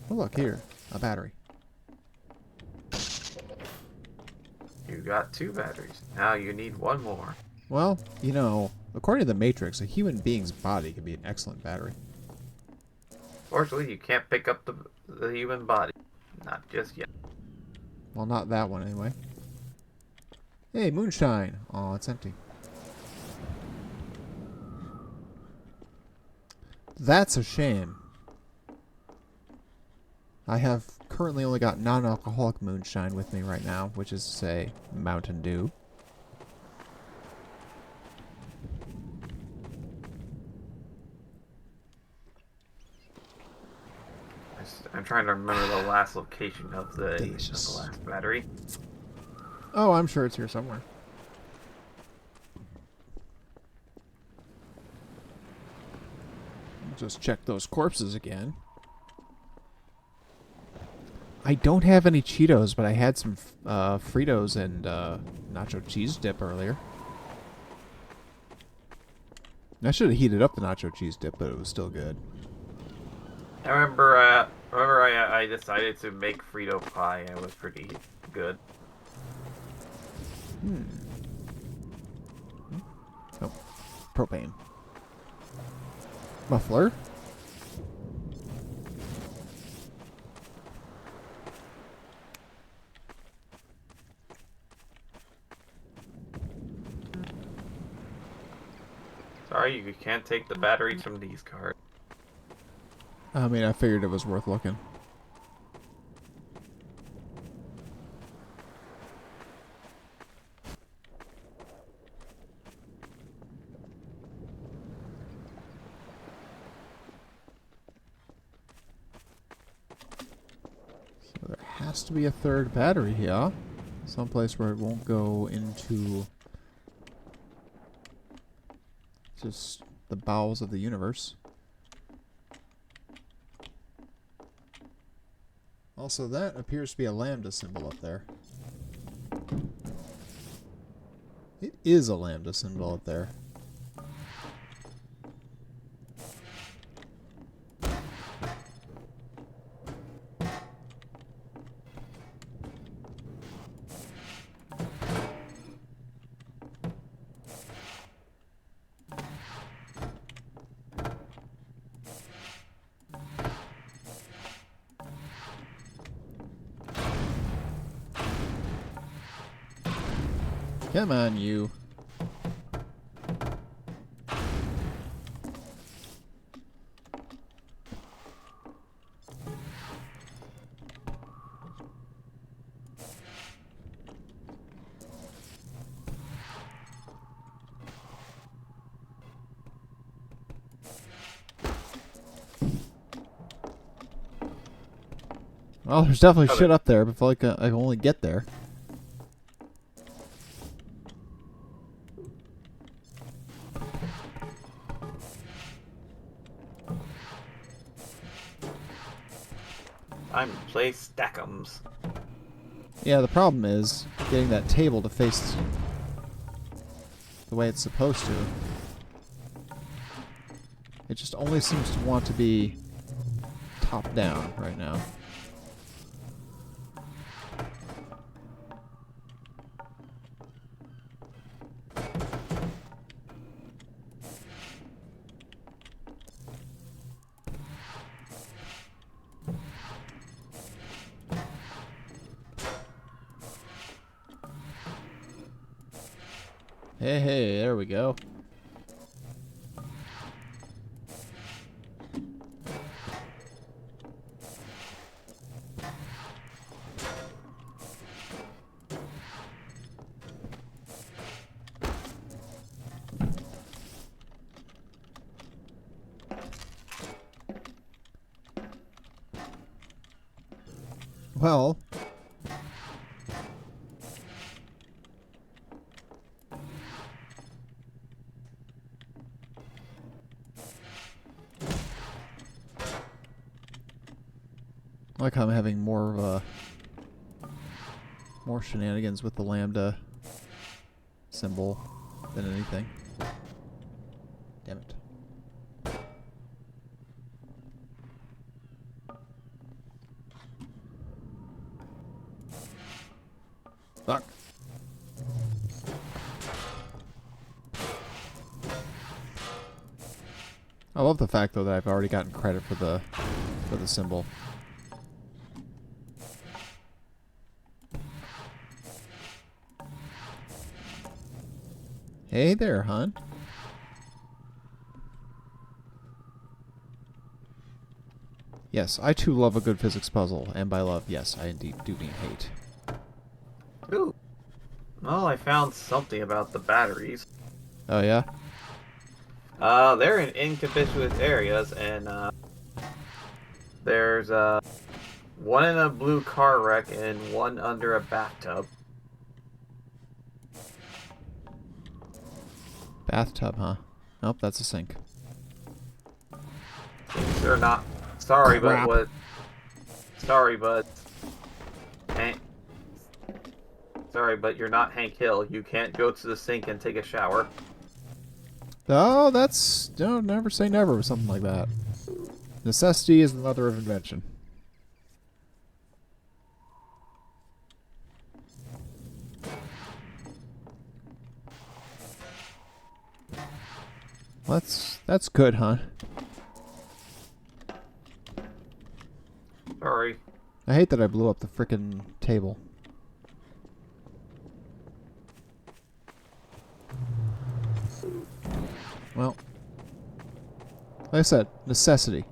Oh, look, here. A battery. You got 2 batteries. Now you need 1 more. Well, you know, according to the Matrix, a human being's body can be an excellent battery. Fortunately, you can't pick up the human body. Not just yet. Well, not that one, anyway. Hey, moonshine! Oh, it's empty. That's a shame. I have currently only got non-alcoholic moonshine with me right now, which is to say Mountain Dew. I'm trying to remember the last location of the Delicious. last battery. Oh, I'm sure it's here somewhere. Just check those corpses again. I don't have any Cheetos, but I had some Fritos and nacho cheese dip earlier. I should have heated up the nacho cheese dip, but it was still good. I remember I decided to make Frito pie, and it was pretty good. Oh, propane. Muffler. Sorry, you can't take the batteries from these cars. I mean, I figured it was worth looking. So there has to be a third battery here. Someplace where it won't go into just the bowels of the universe. Also, that appears to be a lambda symbol up there. It is a lambda symbol up there. Come on, you. Well, there's definitely shit up there, but I feel like I can only get there. I'm play Stack'ems. Yeah, the problem is getting that table to face the way it's supposed to. It just only seems to want to be top down right now. Hey, there we go. Well, like I'm having more of a more shenanigans with the lambda symbol than anything. Damn it. Fuck. I love the fact though that I've already gotten credit for the symbol. Hey there, hon. Yes, I too love a good physics puzzle, and by love, yes, I indeed do mean hate. Ooh. Well, I found something about the batteries. Oh yeah? They're in inconspicuous areas, and there's one in a blue car wreck and one under a bathtub. Bathtub, huh? Nope, that's a sink. They're not. Sorry, Crap. but what? Sorry, but Hank. Sorry, but you're not Hank Hill. You can't go to the sink and take a shower. Oh, that's... No, never say never with something like that. Necessity is the mother of invention. That's good, huh? Sorry. I hate that I blew up the frickin' table. Well, like I said, necessity.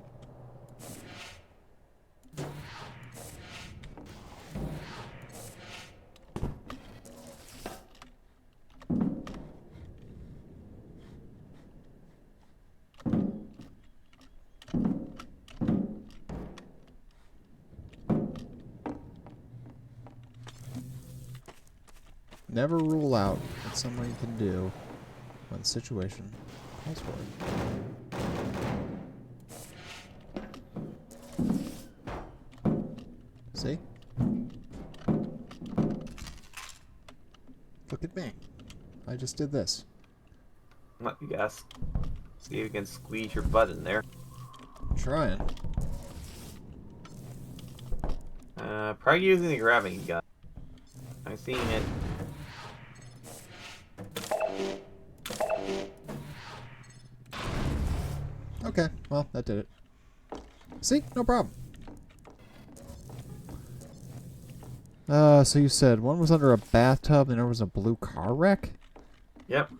Never rule out what someone can do when the situation calls for it. See? Look at me. I just did this. Let you guess. See if you can squeeze your butt in there. I'm trying. Probably using the gravity gun. I've seen it. Okay, well, that did it. See? No problem. So you said one was under a bathtub and there was a blue car wreck? Yep.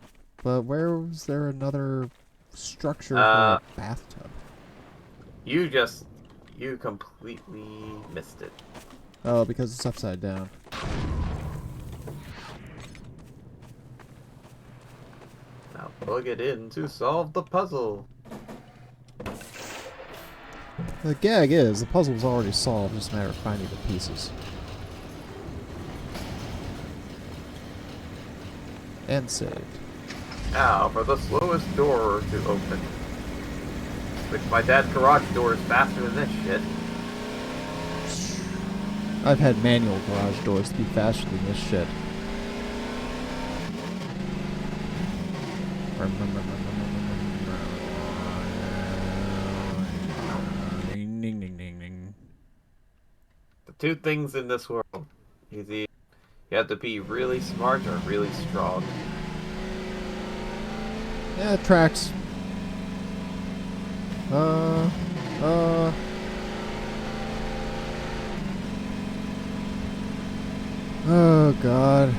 But where was there another structure for a bathtub? You completely missed it. Oh, because it's upside down. Now plug it in to solve the puzzle. The gag is, the puzzle was already solved, just a matter of finding the pieces. And saved. Now for the slowest door to open. Which my dad's garage door is faster than this shit. I've had manual garage doors to be faster than this shit. Ding, ding, ding, ding, ding. The two things in this world. You have to be really smart or really strong. Yeah, it tracks. Oh, God.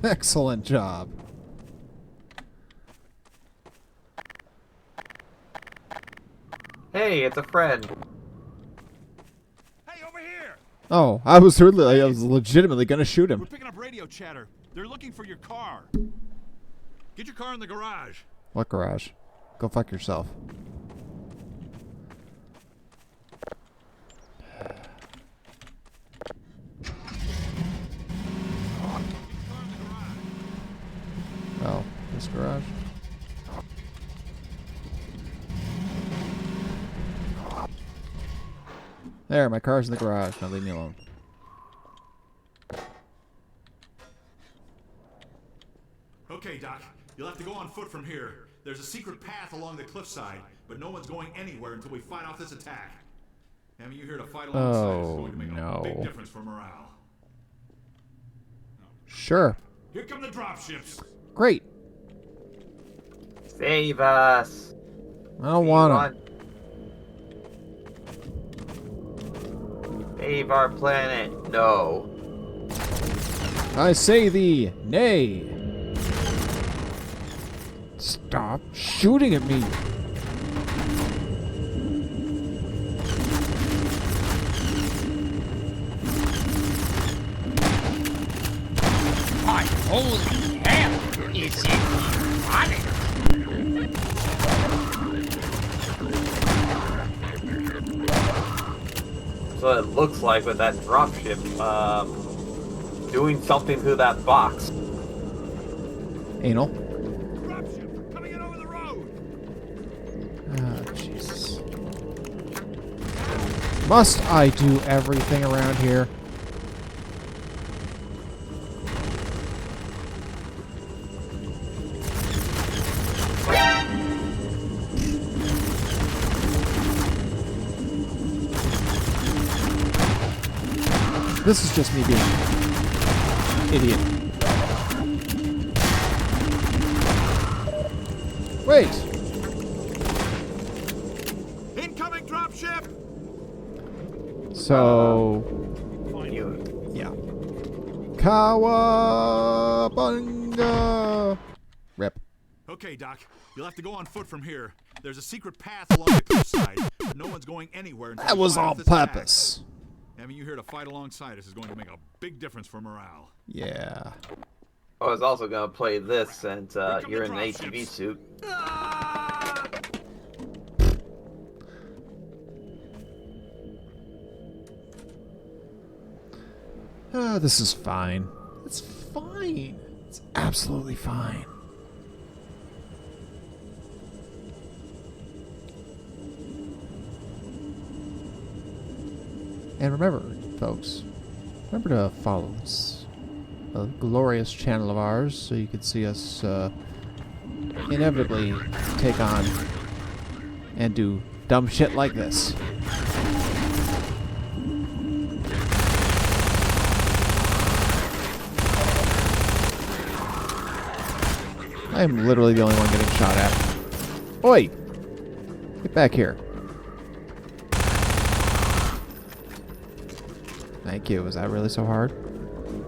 Excellent job. Hey, it's a friend. Hey, over here! Oh, I was legitimately gonna shoot We're him. picking up radio chatter. They're looking for your car. Get your car in the garage. What garage? Go fuck yourself. Oh, this garage? There, my car's in the garage. Now leave me alone. Okay, Doc. You'll have to go on foot from here. There's a secret path along the cliffside, but no one's going anywhere until we fight off this attack. Having you here to fight alongside is going to make a big difference for morale. Sure. Here come the dropships. Great. Save us. I don't want him. Save our planet. No. I say thee, nay. Stop shooting at me. Holy hell, is it funny? So it looks like with that dropship, doing something to that box. Anal. Dropship coming in over the road. Oh, Jesus. Must I do everything around here? This is just me being an idiot. Wait! Incoming dropship. So... You, yeah. Cowabunga! Rip. Okay, Doc. You'll have to go on foot from here. There's a secret path along the cliffside, but no one's going anywhere until That we was find out on this attack. purpose. Having you here to fight alongside us is going to make a big difference for morale. Yeah. I was also gonna play this, and come you're the in an dropships. ATV suit. This is fine. It's fine. It's absolutely fine. And remember, folks, remember to follow this glorious channel of ours so you can see us inevitably take on and do dumb shit like this. I am literally the only one getting shot at. Oi! Get back here. Thank you. Was that really so hard?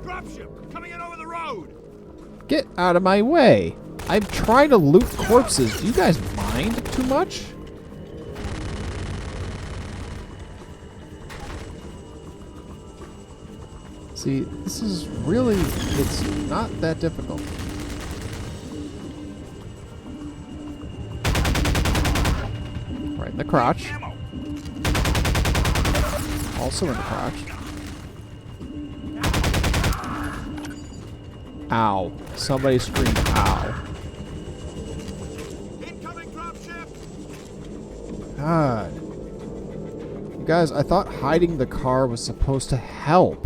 Dropship coming in over the road. Get out of my way! I'm trying to loot corpses. Do you guys mind too much? See, this is really, it's not that difficult. Right in the crotch. Also in the crotch. Ow. Somebody screamed ow. Incoming dropship. God. You guys, I thought hiding the car was supposed to help.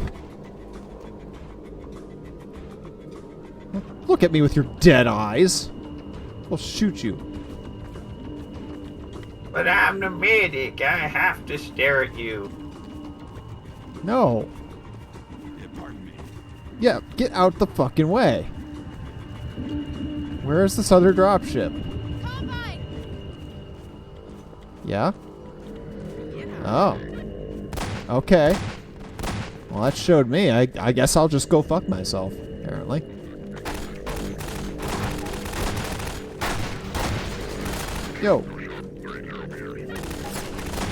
Look at me with your dead eyes. I'll shoot you. But I'm the medic. I have to stare at you. No. Yeah, pardon me. Yeah, get out the fucking way. Where's this other dropship? Yeah? Oh. Okay. Well, that showed me. I guess I'll just go fuck myself, apparently. Yo.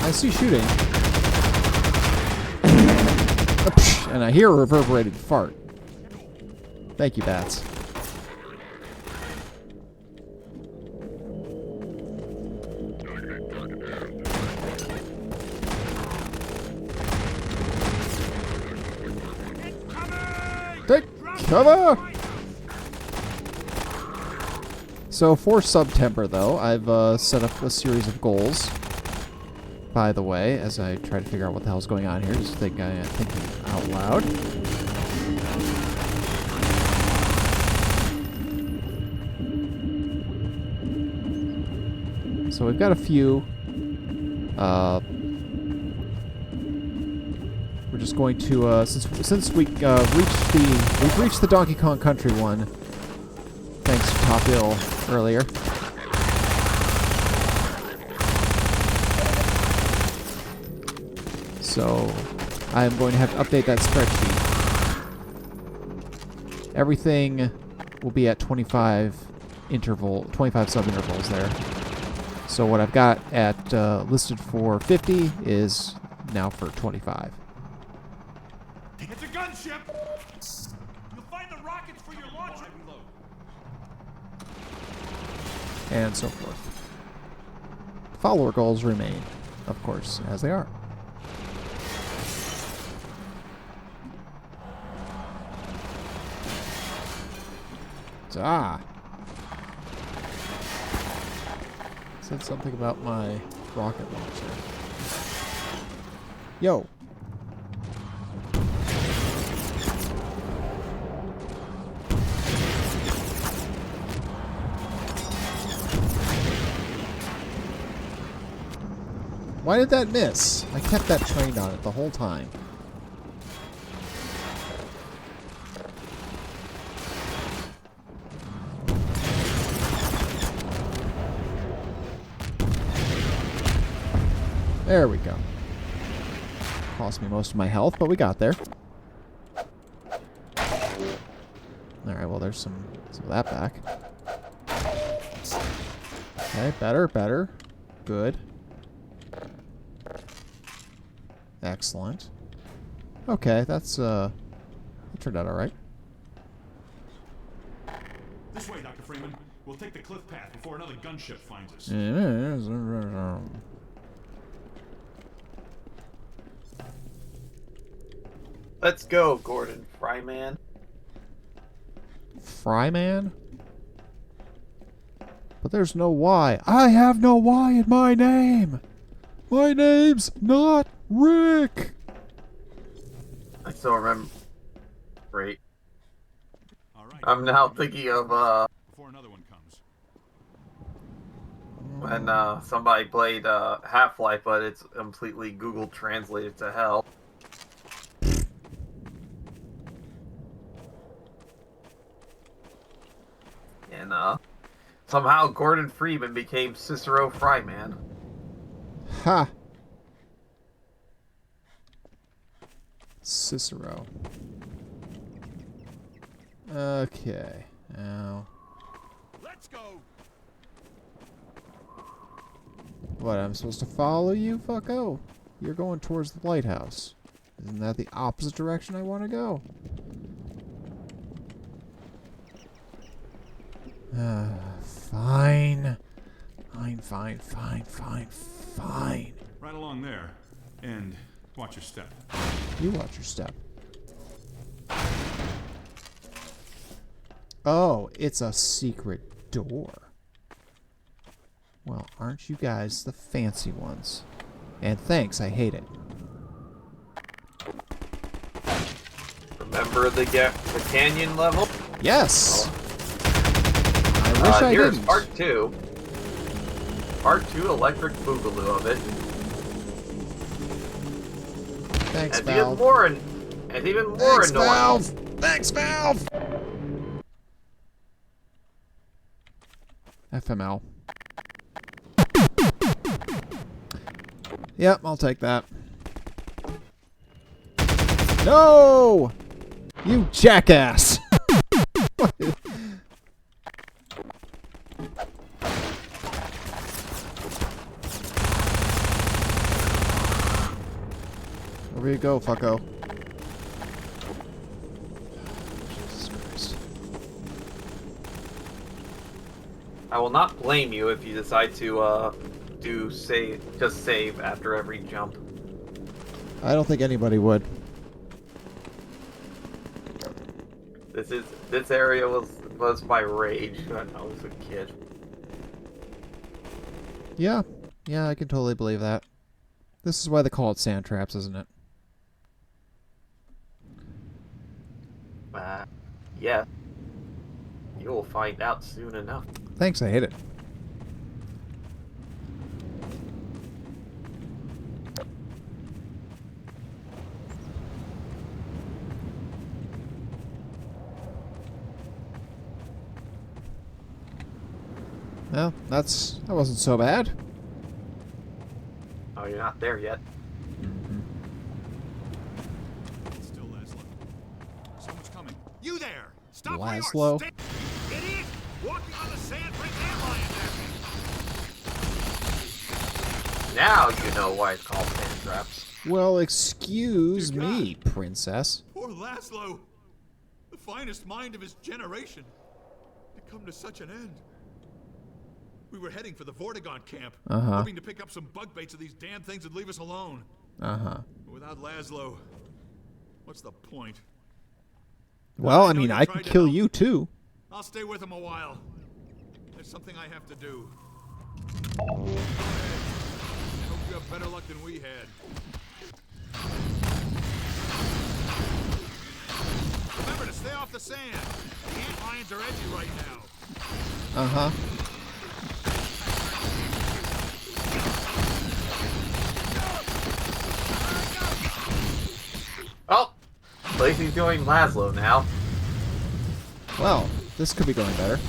I see shooting. And I hear a reverberated fart. Thank you, bats. Take cover! So for September, though, I've set up a series of goals. By the way, as I try to figure out what the hell's going on here, just thinking out loud. So we've got a few. We're just going to since we've reached the Donkey Kong Country one, thanks to Top Ill earlier. So I'm going to have to update that spreadsheet. Everything will be at 25 sub-intervals there. So what I've got at listed for 50 is now for 25. It's a gunship. You'll Find the rockets for your launcher. Reload. And so forth. Follower goals remain, of course, as they are. Ah. Said something about my rocket launcher. Yo. Why did that miss? I kept that trained on it the whole time. There we go. Cost me most of my health, but we got there. Alright, well there's some of that back. Okay, better. Good. Excellent. Okay, that's that turned out alright. This way, Dr. Freeman. We'll take the cliff path before another gunship finds us. Let's go, Gordon Fryman. Fryman? But there's no Y. I have no Y in my name! My name's not Rick! I still remember. Great. All right. I'm now thinking of Before another one comes. when somebody played Half-Life, but it's completely Google translated to hell. And somehow Gordon Freeman became Cicero Fryman. Ha! Cicero. Okay. Now. Let's go. What, I'm supposed to follow you, fucko? You're going towards the lighthouse. Isn't that the opposite direction I want to go? Fine. Fine. Right along there. And watch your step. You watch your step. Oh, it's a secret door. Well, aren't you guys the fancy ones? And thanks, I hate it. Remember the canyon level? Yes! I wish I here's didn't. part 2. Part 2 electric boogaloo of it. Thanks, It's Valve. even more Thanks, annoying. Valve! Thanks, Valve! FML. Yep, I'll take that. No! You jackass! Where you go, fucko? Jesus Christ. I will not blame you if you decide to just save after every jump. I don't think anybody would. This area was my rage when I was a kid. Yeah, I can totally believe that. This is why they call it sand traps, isn't it? Yeah. You will find out soon enough. Thanks, I hate it. Well, that wasn't so bad. Oh, you're not there yet. It's still Laszlo. Someone's coming. You there! Stop Laszlo? Idiot! Walking on the sand, bring landmines at me! Now you know why it's called sand traps. Well, excuse me, princess. Poor Laszlo! The finest mind of his generation, to come to such an end. We were heading for the Vortigaunt camp, hoping to pick up some bug baits of these damn things and leave us alone. But without Laszlo, what's the point? Well, I mean, I can kill you too. I'll stay with him a while. There's something I have to do. I hope you have better luck than we had. Remember to stay off the sand. The ant lions are edgy right now. Oh, Lacey's doing Laszlo now. Well, this could be going better.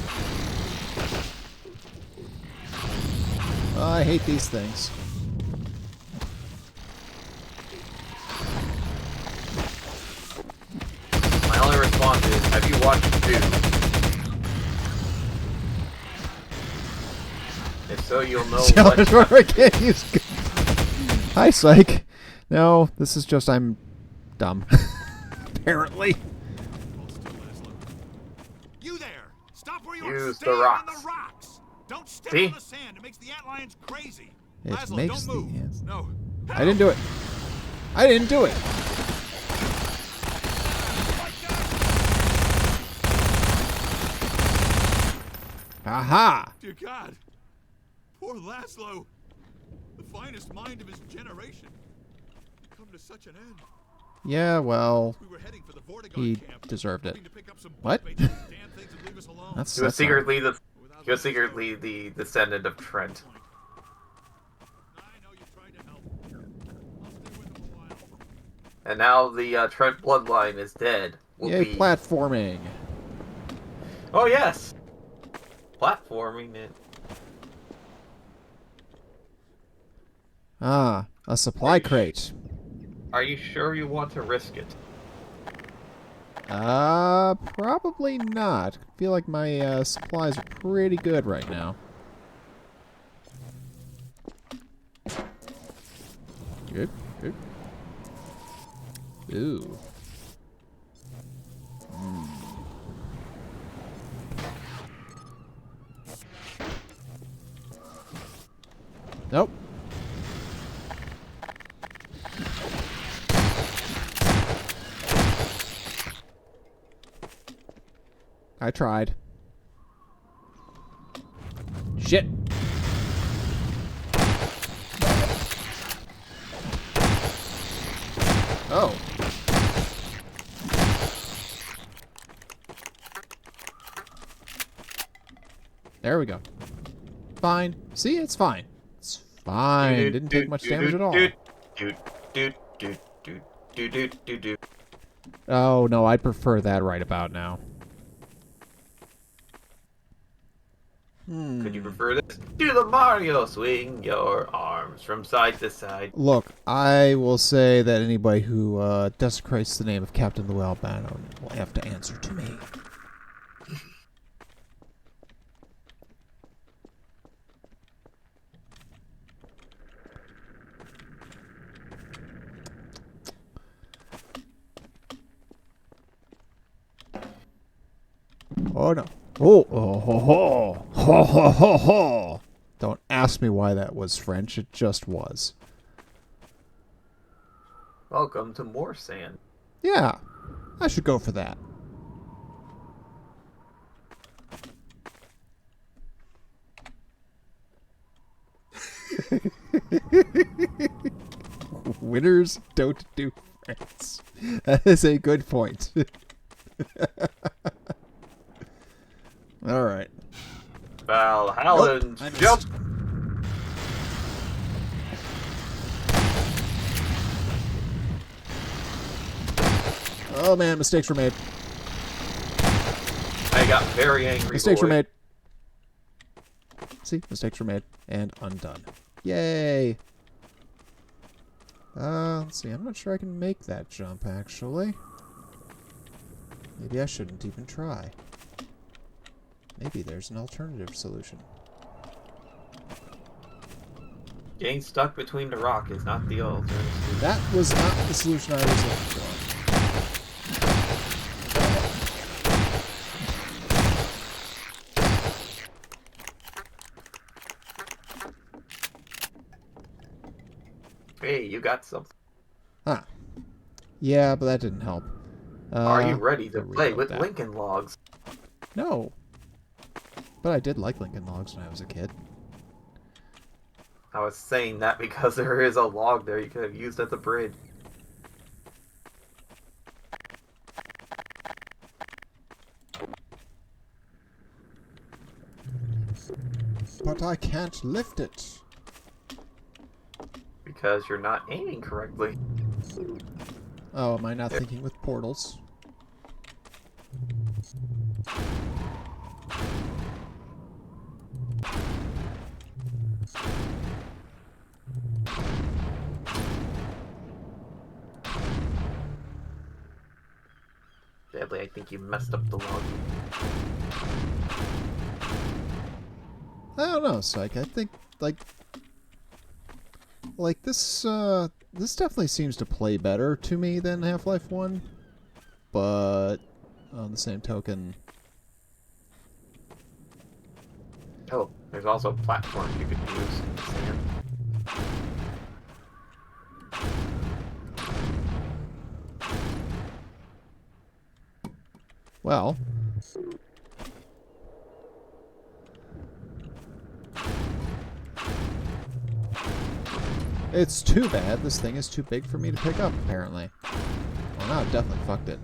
I hate these things. My only response is, have you watched Dune? If so, you'll know what... I can't use... Hi, Psych. No, this is just I'm dumb. Apparently. You there! Stop where you are! Use Stay the on rocks. the rocks! Don't step See? on the sand. It makes the antlions crazy. It Laszlo, makes don't move. the ants. No. I didn't do it. I didn't do it. Aha! Dear God. Poor Laszlo. The finest mind of his generation. Come to such an end. Yeah, well, We were heading for the Vortigaunt he camp, deserved it. hoping to pick up some What? bug baits of these damn things and leave us alone. That's He was not- secretly the descendant of Trent. I know you tried to help. I'll stay with him a while. And now the Trent bloodline is dead. Yay, platforming. Oh yes! Platforming it. Ah, a supply crate. Are you sure you want to risk it? Probably not. I feel like my supplies are pretty good right now. Good, good. Ooh. Nope. I tried. Shit. Oh. There we go. Fine. See, it's fine. It's fine. Didn't take much damage at all. Oh, no, I'd prefer that right about now. Could you prefer this? Do the Mario swing your arms from side to side. Look, I will say that anybody who desecrates the name of Captain Lou Albano will have to answer to me. Oh no. Oh, oh, ho, ho. Ho, ho, ho, ho. Don't ask me why that was French. It just was. Welcome to more sand. Yeah, I should go for that. Winners don't do friends. That is a good point. All right. Valhalla, Nope, I missed. jump! Oh man, mistakes were made. I got very angry. Mistakes boy. were made. See, mistakes were made and undone. Yay! Let's see. I'm not sure I can make that jump actually. Maybe I shouldn't even try. Maybe there's an alternative solution. Getting stuck between the rock is not the alternative. That was not the solution I was looking for. Hey, you got something. Huh. Yeah, but that didn't help. Are you ready to I'll play reload with that. Lincoln Logs? No. But I did like Lincoln Logs when I was a kid. I was saying that because there is a log there you could have used at the bridge. But I can't lift it. Because you're not aiming correctly. Oh, am I not thinking with portals? Sadly, I think you messed up the log. I don't know, Psych. I think, like this, this definitely seems to play better to me than Half-Life 1. But, on the same token... Oh, there's also platforms you could use in the sand. Well... It's too bad this thing is too big for me to pick up, apparently. Well, now I've definitely fucked it.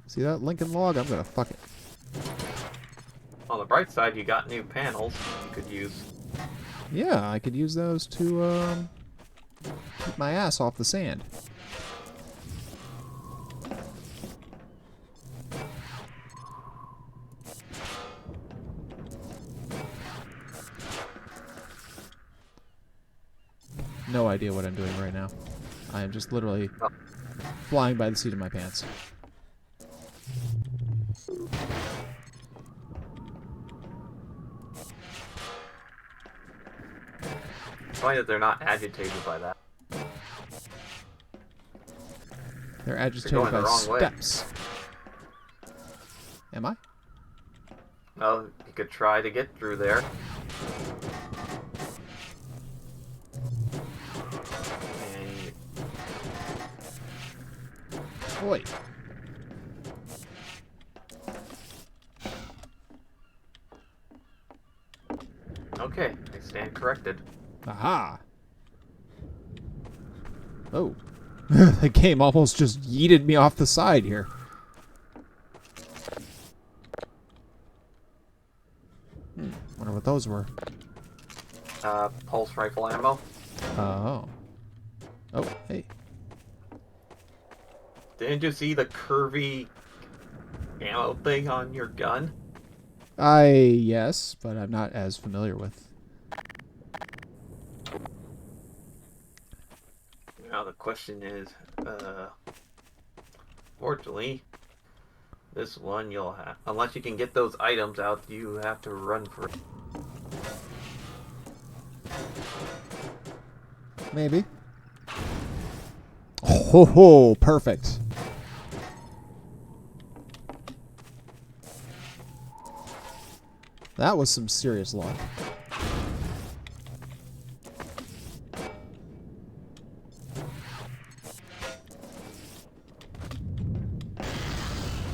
See that Lincoln Log? I'm gonna fuck it. On the bright side, you got new panels you could use. Yeah, I could use those to, keep my ass off the sand. No idea what I'm doing right now. I am just literally flying by the seat of my pants. It's funny that they're not agitated by that. They're agitated going the by wrong way. steps. Am I? No, you could try to get through there. And Oi. okay, I stand corrected. Aha! Oh. The game almost just yeeted me off the side here. Wonder what those were. Pulse rifle ammo. Oh. Oh, hey. Didn't you see the curvy ammo thing on your gun? Yes, but I'm not as familiar with. Now the question is, fortunately, this one you'll have, unless you can get those items out, you have to run for it. Maybe. Ho ho, perfect. That was some serious luck.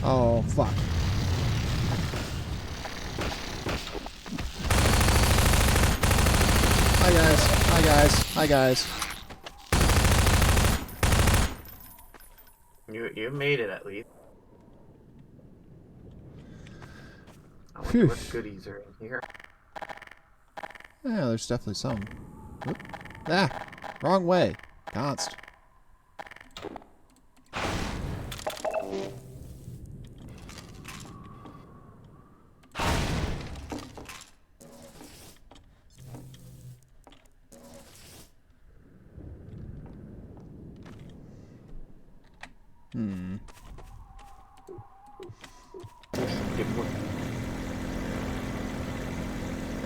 Oh, fuck. Hi, guys. Hi, guys. Hi, guys. You made it at least. I wonder Phew. what goodies are in here. Yeah, there's definitely some. Oop. Ah, wrong way. Const.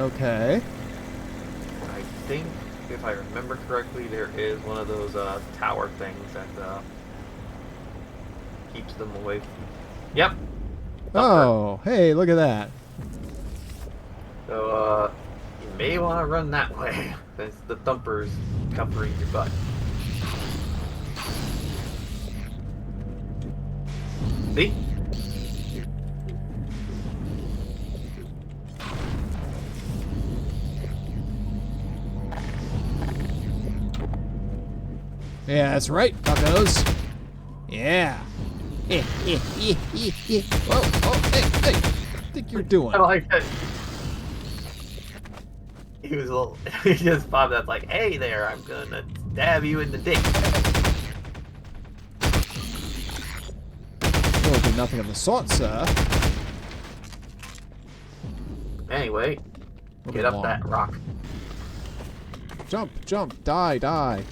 Okay. I think, if I remember correctly, there is one of those tower things that keeps them away from... Yep. Oh, hey, look at that. So, you may want to run that way, since the thumper's covering your butt. See? Yeah, that's right, buckos. Yeah. Whoa, oh, hey, what do you think you're doing? I like that. He was a little. He just popped up like, "Hey there, I'm gonna stab you in the dick." Will do nothing of the sort, sir. Anyway, get up that rock. Jump, jump, die, die.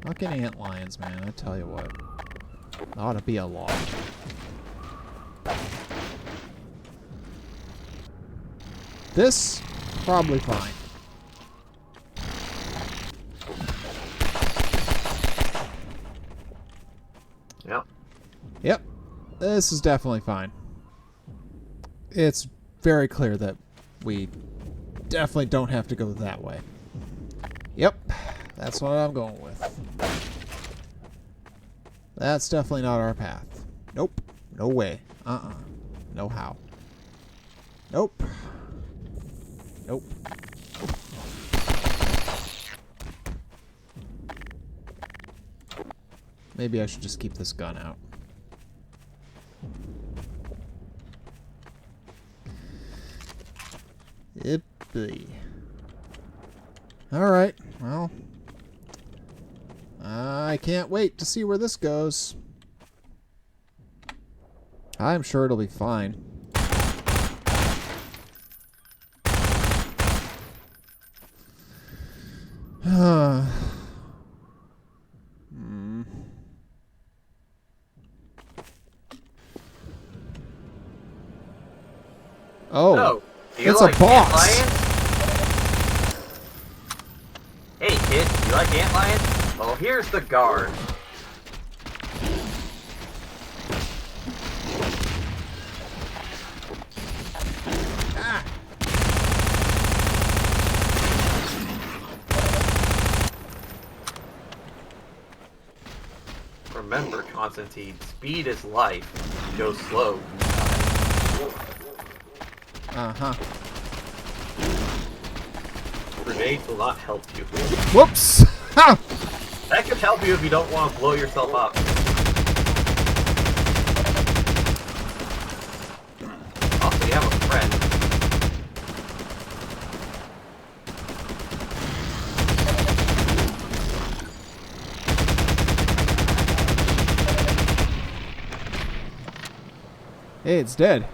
Fucking antlions, man, I tell you what. Ought to be a law. This, probably fine. Yep. Yep, this is definitely fine. It's very clear that we definitely don't have to go that way. Yep, that's what I'm going with. That's definitely not our path. Nope, no way. No how. Nope. Nope. Maybe I should just keep this gun out. Yippee. Alright, well. I can't wait to see where this goes. I'm sure it'll be fine. Oh, do you it's like a boss. Antlions? Hey kid, you like antlions? Well, here's the guard. Remember, Constantine, speed is life. Go slow. Uh-huh. Grenades will not help you. Whoops! Ha! That could help you if you don't want to blow yourself up. Also, you have a friend. Hey, it's dead.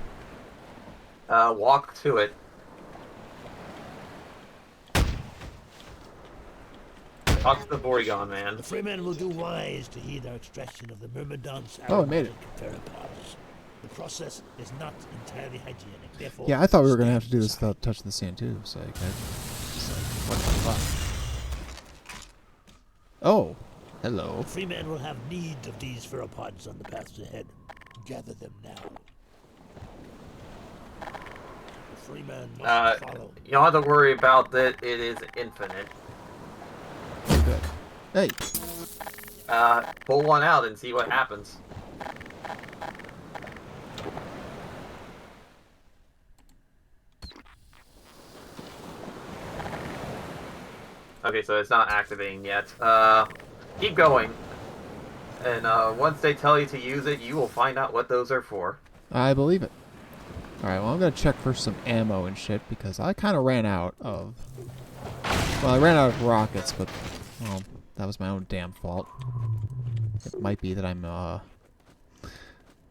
Walk to it. Talk to the Porygon man. The Freemen will do wise to heed our extraction of the Myrmidon's Oh, it made it. theropods. The process is not entirely hygienic, therefore... Yeah, I thought we were going to have to do this without touching the sand, too. So, like, what the fuck? Oh, hello. The Freemen will have need of these theropods on the paths ahead. Gather them now. The Freemen must follow. You don't have to worry about that. It is infinite. Good. Hey. Pull one out and see what happens. Okay, so it's not activating yet. Keep going. And once they tell you to use it, you will find out what those are for. I believe it. Alright, well, I'm going to check for some ammo and shit, because I kind of ran out of... Well, I ran out of rockets, but, well, that was my own damn fault. It might be that I'm, a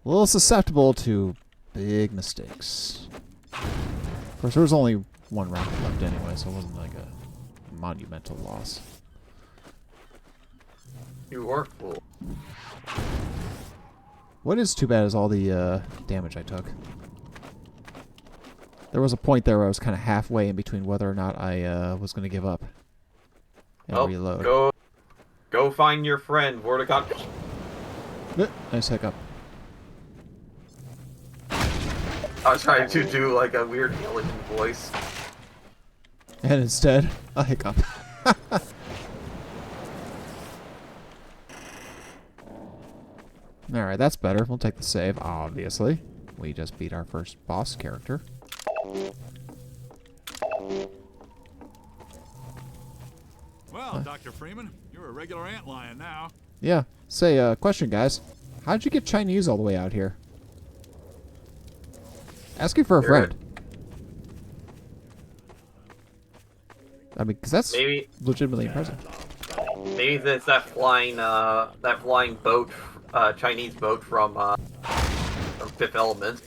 little susceptible to big mistakes. Of course, there was only one rocket left anyway, so it wasn't like a monumental loss. You are full. What is too bad is all the, damage I took. There was a point there where I was kind of halfway in between whether or not I was going to give up and reload. Go find your friend, Vortigaunt. Nice hiccup. I was trying to do like a weird alien voice. And instead, a hiccup. Alright, that's better. We'll take the save, obviously. We just beat our first boss character. Well, Dr. Freeman, you're a regular antlion now. Yeah. Say, question, guys. How'd you get Chinese all the way out here? Asking for a friend. I mean, because that's Maybe legitimately impressive. maybe it's that flying boat, Chinese boat from Fifth Element.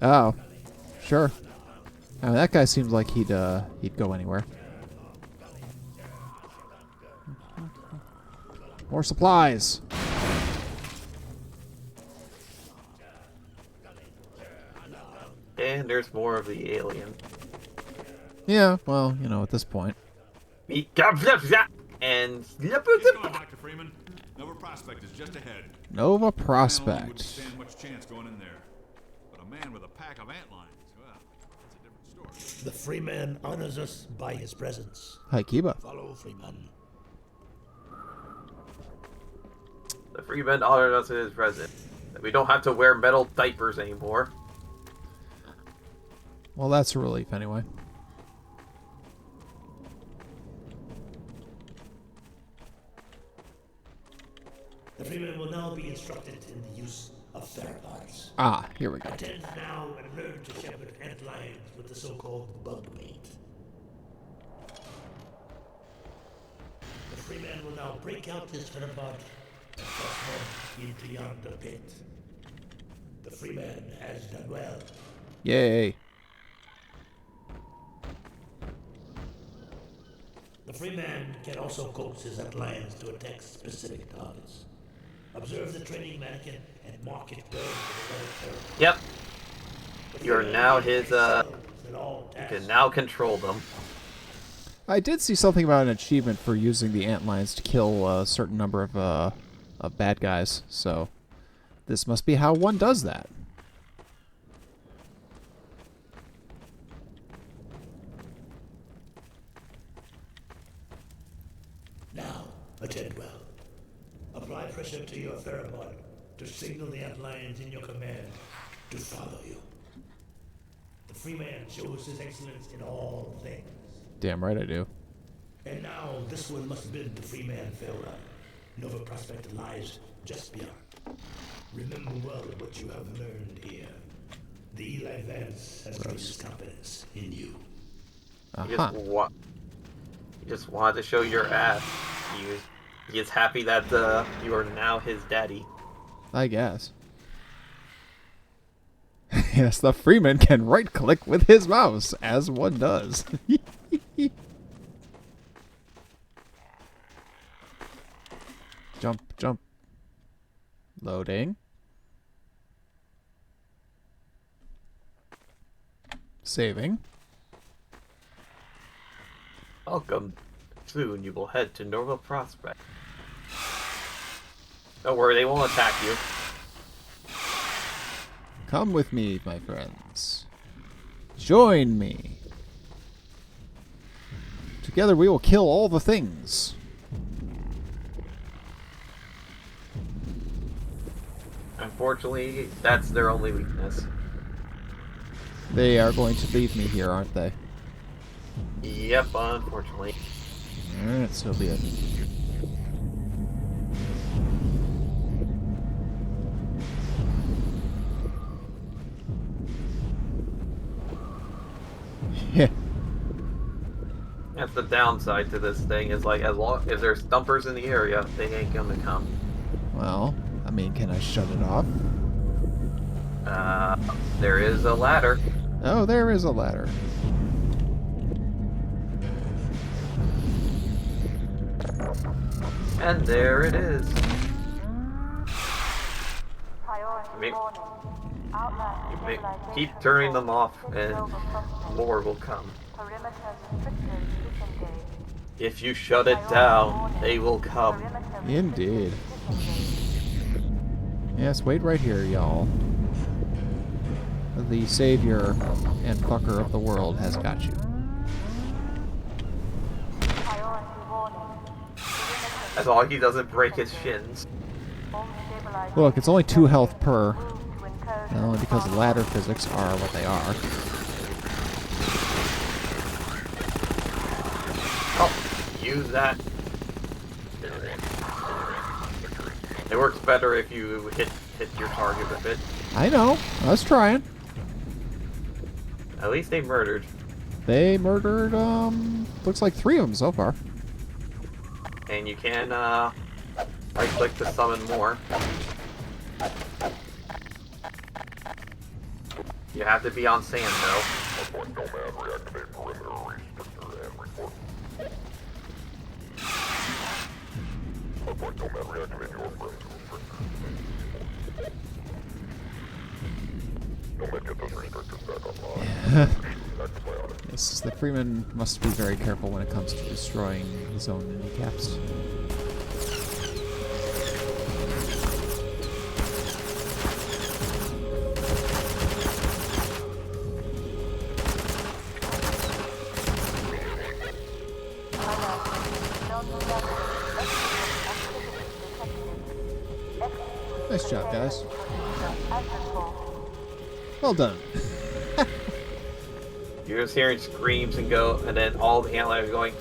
Oh, sure. I mean, that guy seems like he'd go anywhere. More supplies. And there's more of the alien. Yeah, well, you know, at this point. And Let's go, Dr. Freeman. Nova Prospect is just ahead. Nova Man alone Prospect. wouldn't stand much chance going in there. But a man with a pack of antlions, well, that's a different story. The Freeman honors us by his presence. Hi, Kiba. Follow Freeman. the Freeman honored us in his presence. We don't have to wear metal diapers anymore. Well, that's a relief anyway. The Freeman will now be instructed in the use of theropods. Ah, here we go. Attend now and learn to shepherd antlions with the so-called bug bait. The Freeman will now break out his theropod and transform into yonder pit. The Freeman has done well. Yay. The Freeman can also coax his antlions to attack specific targets. Observe the training mannequin and mark it where the Yep. You're now his, you can now control them. I did see something about an achievement for using the antlions to kill a certain number of bad guys, so this must be how one does that. Now, attend well. Apply pressure to your theropod to signal the antlions in your command to follow you. The Freeman shows his excellence in all things. Damn right I do. And now this one must bid the Freeman farewell. Nova Prospect lies just beyond. Remember well what you have learned here. The Eli Vance has placed confidence in you. You Uh-huh. just wanted to show your ass. He is happy that you are now his daddy. I guess. Yes, the Freeman can right-click with his mouse, as one does. Jump, jump. Loading. Saving. Welcome. Soon you will head to Nova Prospect. Don't worry, they won't attack you. Come with me, my friends. Join me. Together we will kill all the things. Unfortunately, that's their only weakness. They are going to leave me here, aren't they? Yep, unfortunately. Alright, so be it. Yeah. That's the downside to this thing, is like, as long as there's stumpers in the area, they ain't gonna come. Well, I mean, can I shut it off? There is a ladder. Oh, there is a ladder. And there it is. May- keep turning them off and more will come. If you shut it down, they will come. Indeed. Yes, wait right here, y'all. the savior and fucker of the world has got you. As long as he doesn't break his shins. Look, it's only 2 health per, and only because the ladder physics are what they are. Oh, use that. It works better if you hit your target a bit. I know. I was trying. At least they murdered. They murdered, looks like 3 of them so far. And you can, right-click to summon more. You have to be on sand, though. Yes, the Freeman must be very careful when it comes to destroying his own kneecaps. Nice job, guys. Well done. You're just hearing screams and then all the antlers are going.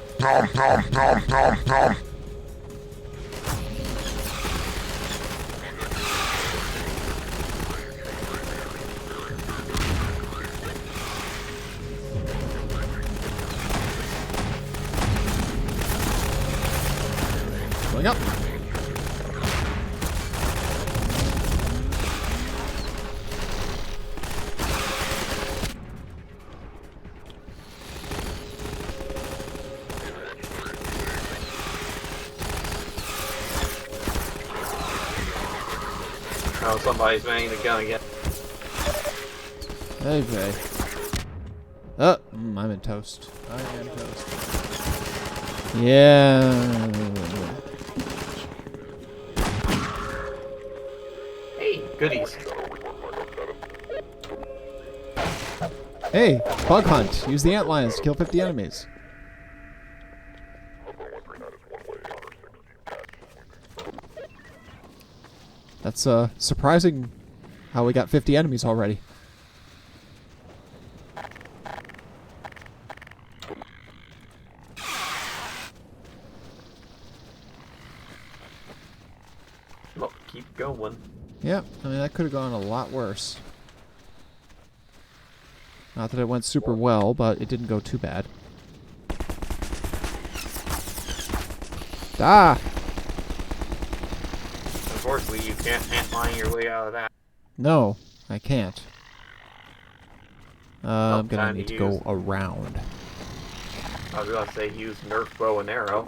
Going up. Oh, somebody's manning the gun again. Okay. Oh, I'm in toast. I am toast. Yeah. Hey, goodies. Hey, bug hunt. Use the antlions to kill 50 enemies. That's surprising how we got 50 enemies already. Well, keep going. Yeah, I mean, that could have gone a lot worse. Not that it went super well, but it didn't go too bad. Ah! Unfortunately, you can't antline your way out of that. No, I can't. I'm gonna time need to to go use- around. I was gonna say use Nerf bow and arrow.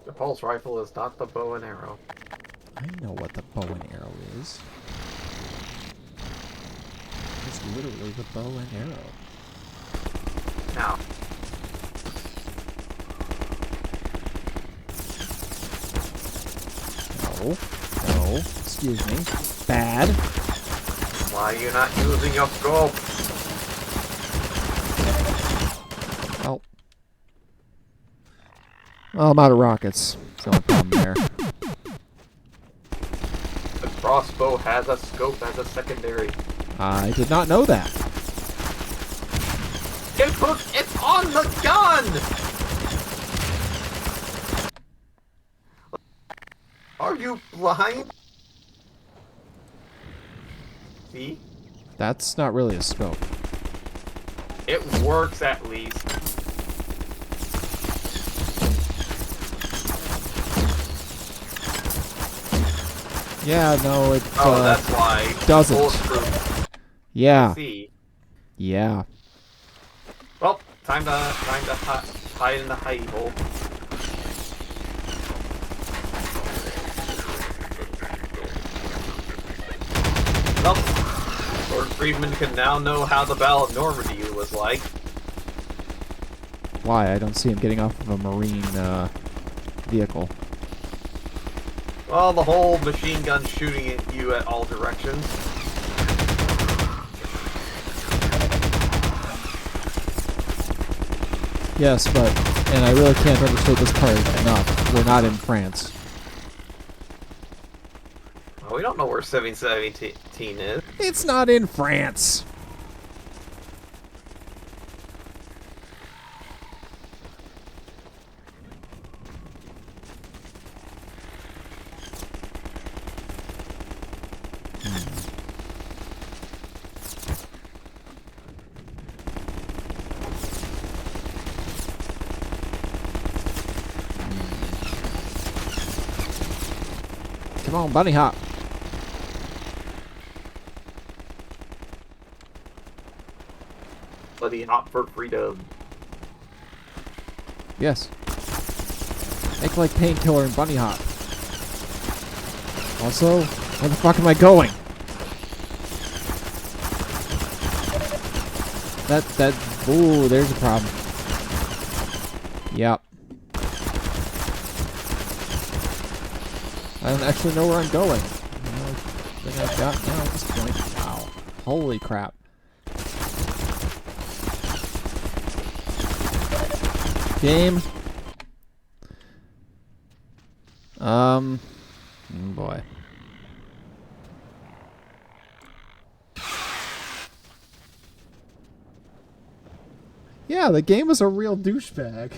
The pulse rifle is not the bow and arrow. I know what the bow and arrow is. It's literally the bow and arrow. Now, No. No. Excuse me. Bad. why are you not using your scope? Oh. Well, I'm out of rockets. That's the only problem there. The crossbow has a scope as a secondary. I did not know that. It's on the gun! Are you blind? See? That's not really a scope. It works at least. Yeah, no, it That's why. doesn't. Bulletproof. Yeah. See. Yeah. Well, time to hide in the hidey hole. Well, Lord Friedman can now know how the Battle of Normandy was like. Why? I don't see him getting off of a marine vehicle. Well, the whole machine gun shooting at you at all directions. Yes, but, and I really can't understate this part enough, we're not in France. Well, we don't know where 717 is. It's not in France! Come on, bunny hop. Buddy hop for freedom. Yes. Make like Painkiller and bunny hop. Also, where the fuck am I going? Ooh, there's a problem. Yep. I don't actually know where I'm going. The only thing I've got now at this point. Wow. Holy crap. Game. Boy. Yeah, the game is a real douchebag.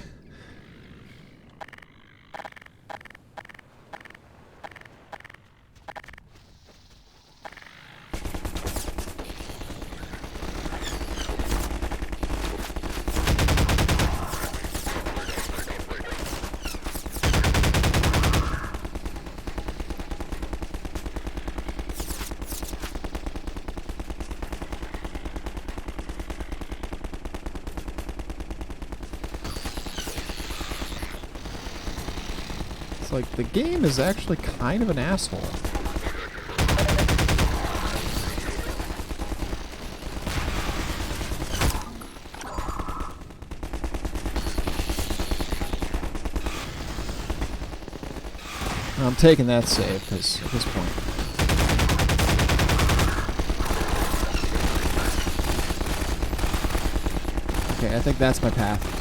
It's like the game is actually kind of an asshole. I'm taking that save because at this point. Okay, I think that's my path.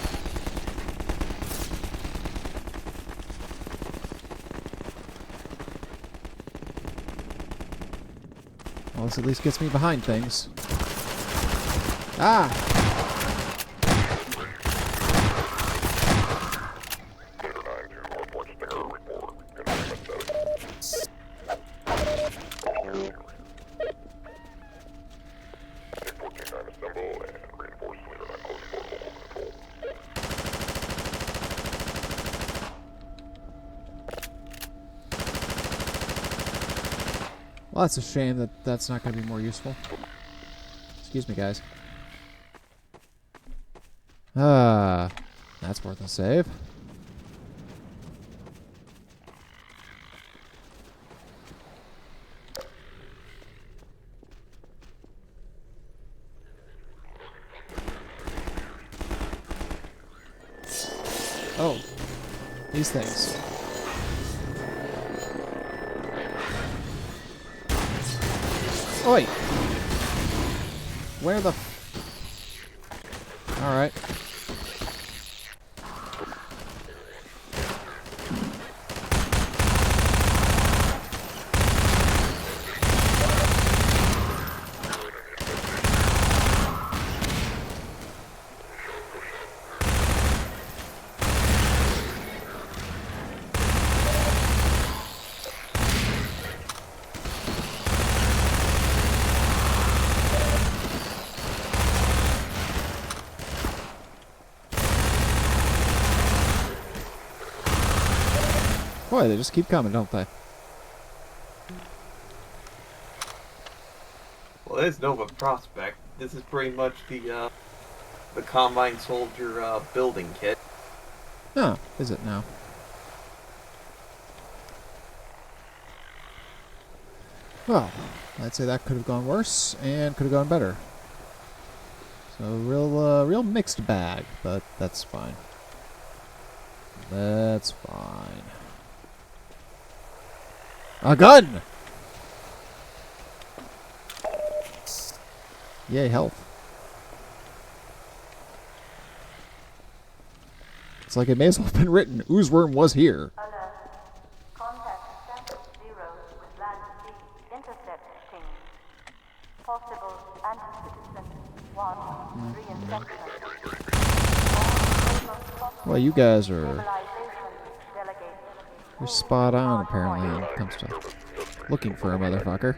Well, this at least gets me behind things. Ah! Well, that's a shame that that's not going to be more useful. Excuse me, guys. That's worth a save. Oh, these things. Oi! Where the... Alright. Boy, they just keep coming, don't they? Well, it is Nova Prospect. This is pretty much the Combine Soldier building kit. Oh, is it now? Well, I'd say that could have gone worse and could have gone better. So real mixed bag, but that's fine. That's fine. A gun! Yay, health. It's like it may as well have been written, Oozeworm was here. Alert. Contact Status 0 with Land C intercept team. Possible anti-citizen 1 reinfection. Well, you guys are Mobilization delegate. you're spot on, apparently, when it comes to looking for a motherfucker.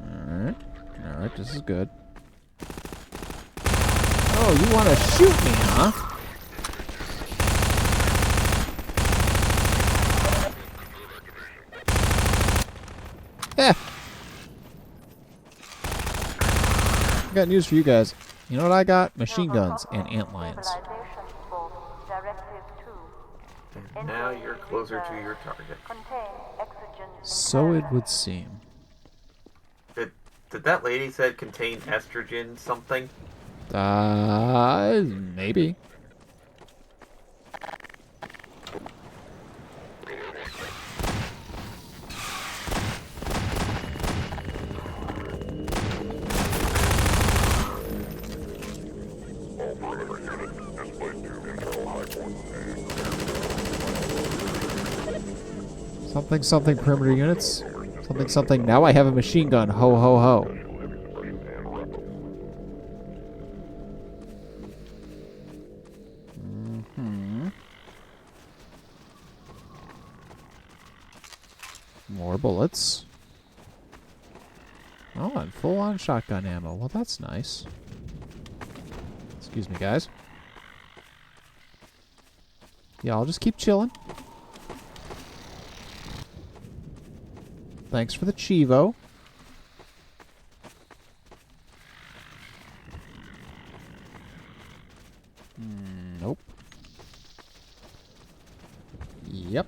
Alright. Alright, this is good. Oh, you want to shoot me, huh? Eh. Got news for you guys. You know what I got? Machine guns and antlions. Mobilization force directive 2. And now you're closer to your target. Contain exogen. So it would seem. Did that lady said contain estrogen something? Maybe. Something, something, perimeter units. Something, something. Now I have a machine gun. Ho, ho, ho. More bullets. Oh, and full-on shotgun ammo. Well, that's nice. Excuse me, guys. Yeah, I'll just keep chilling. Thanks for the Chivo. Nope. Yep.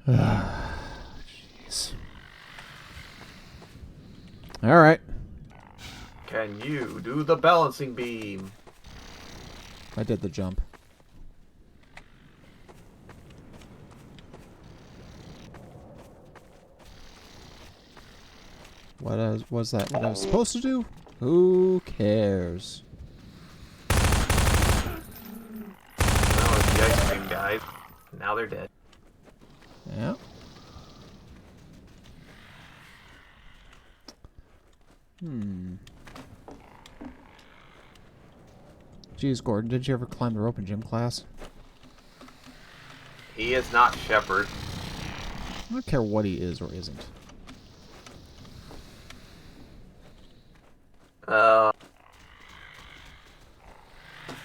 Jeez. All right. Can you do the balancing beam? I did the jump. Was that what I was supposed to do? Who cares? No, it's the ice cream guys. Now they're dead. Yeah. Geez, Gordon, did you ever climb the rope in gym class? He is not Shepard. I don't care what he is or isn't.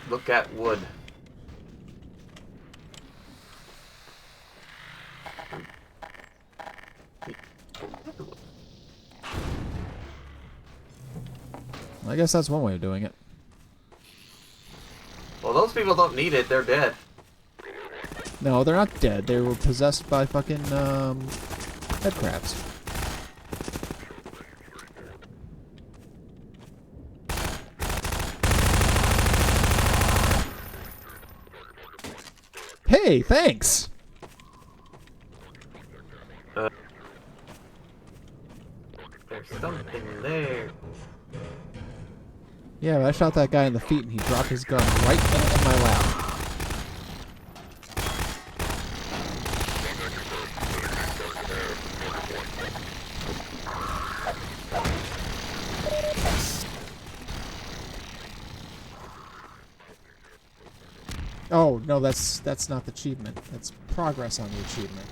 Look at wood. I guess that's one way of doing it. Well, those people don't need it. They're dead. No, they're not dead. They were possessed by fucking head crabs. Hey, thanks. There's something there. Yeah, but I shot that guy in the feet and he dropped his gun right into my lap. Oh, no, that's not the achievement. That's progress on the achievement.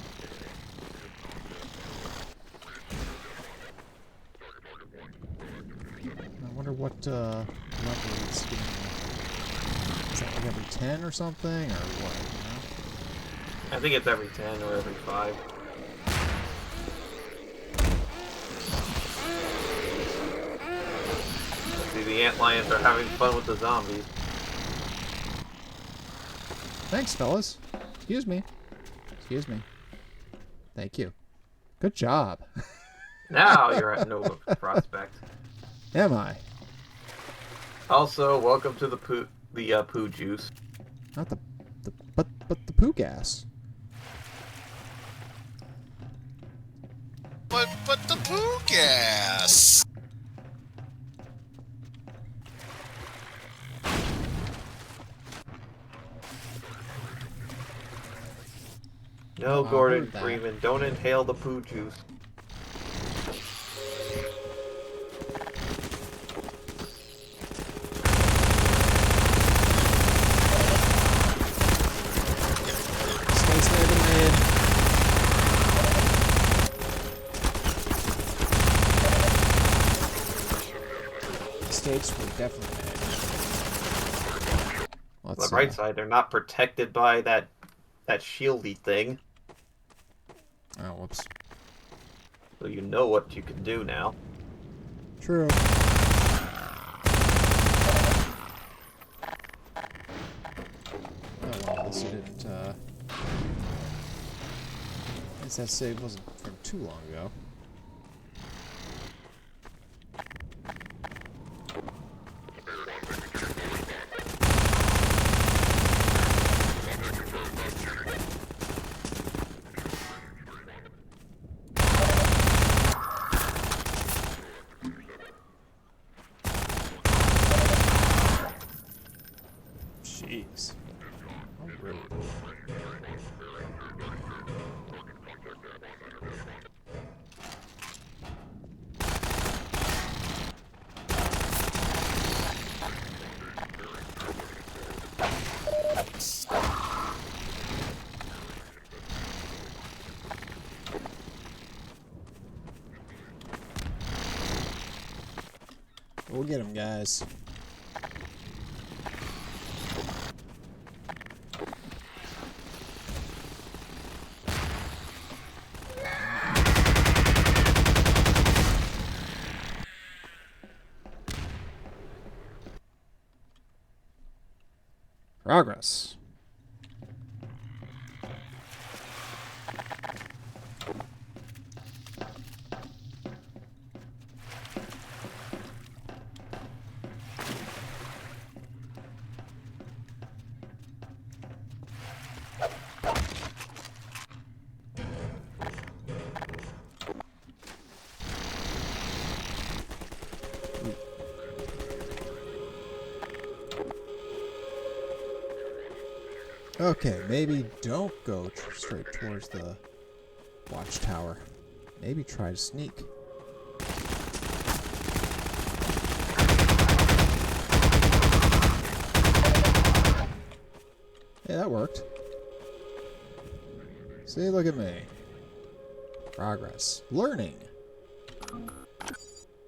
I wonder what level it's giving me. Is that like every 10 or something, or what? You know? I think it's every 10 or every 5. See, the antlions are having fun with the zombies. Thanks, fellas. Excuse me. Excuse me. Thank you. Good job. Now you're at Nova Prospect. Am I? Also, welcome to the poo juice. Not but the poo gas. But the poo gas. No, Oh, I Gordon heard that. Freeman, don't inhale the poo juice. States near the mid. States were definitely mid. On the right side, they're not protected by that shieldy thing. Oh, whoops. So you know what you can do now. True. Oh well, at least you didn't, at least that save wasn't from too long ago. Jeez. How rude. We'll get him, guys. Progress. Okay, maybe don't go straight towards the watchtower. Maybe try to sneak. Hey, that worked. See, look at me. Progress. Learning.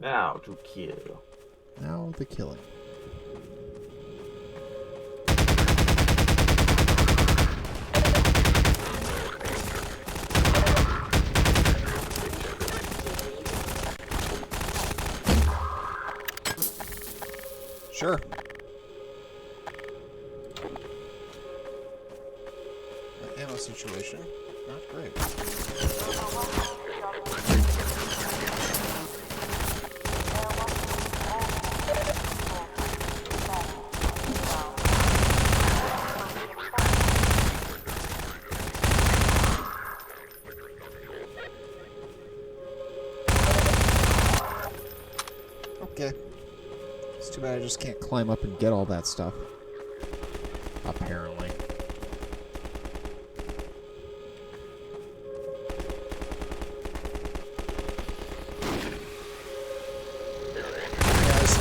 Now to kill. Now the killing. Sure. The ammo situation, not great. Okay. It's too bad I just can't climb up and get all that stuff. Apparently. Guys.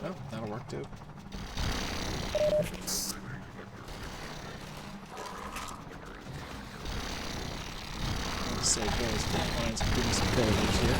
Oh, that'll work too. Save those front lines and give me some villagers here.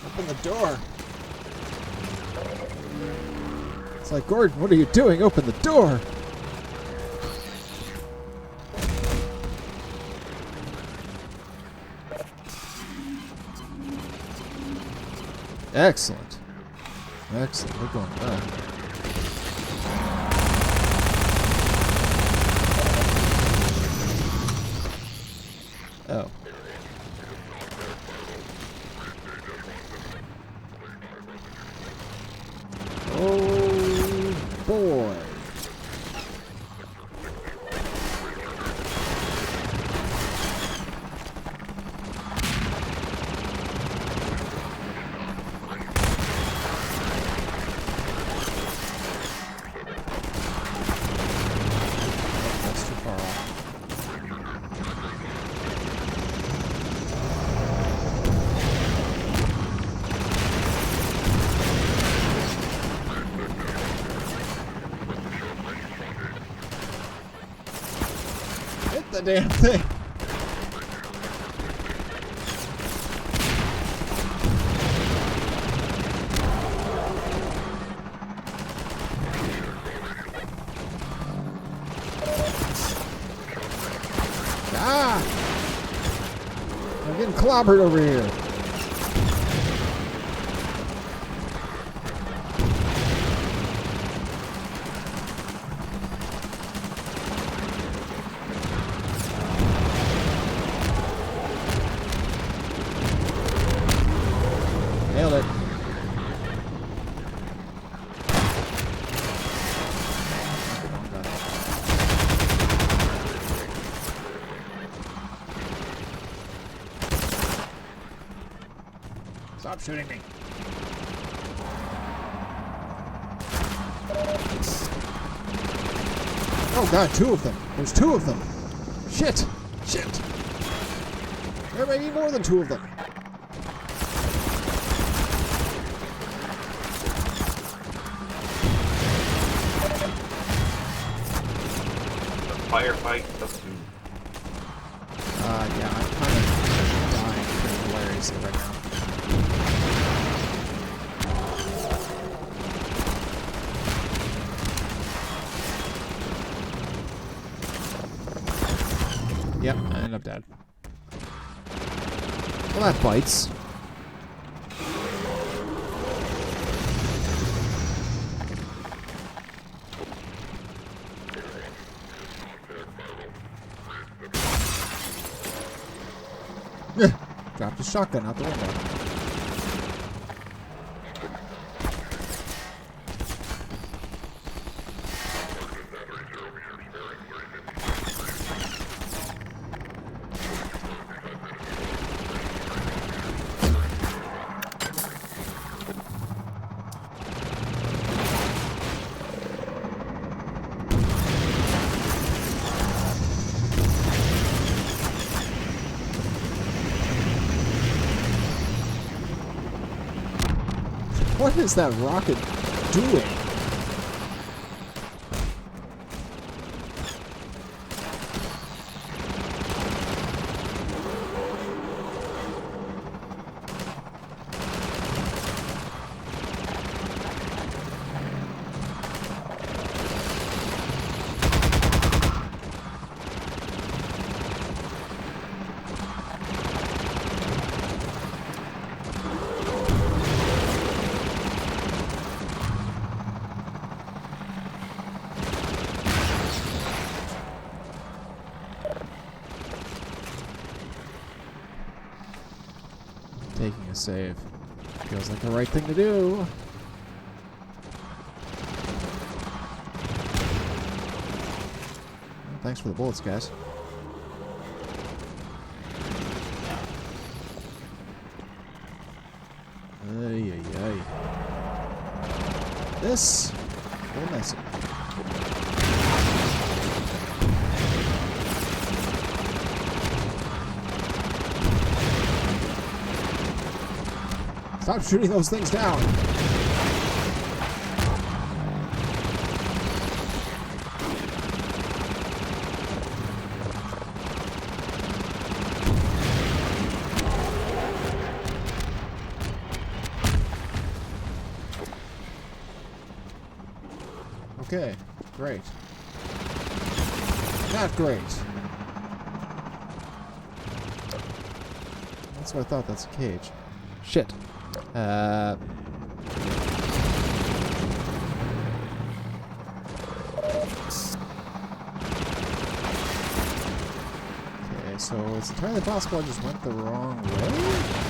Open the door. It's like, Gordon, what are you doing? Open the door. Excellent. Excellent. We're going back. Oh. Oh boy. That's too far off. Hit the damn thing. Ah! I'm getting clobbered over here. Nailed it. Stop shooting me. Oh god, two of them. There's two of them. Shit. Shit. There may be more than two of them. Firefight. Yeah, I'm kind of dying pretty hilariously right now. Yep, I end up dead. Well, that bites. Dropped the shotgun out the window. What is that rocket doing? Taking a save. Feels like the right thing to do. Well, thanks for the bullets, guys. Ay, ay, ay. This will mess it. Stop shooting those things down. Okay, great. Not great. That's what I thought. That's a cage. Shit. Okay, so it's entirely possible I just went the wrong way?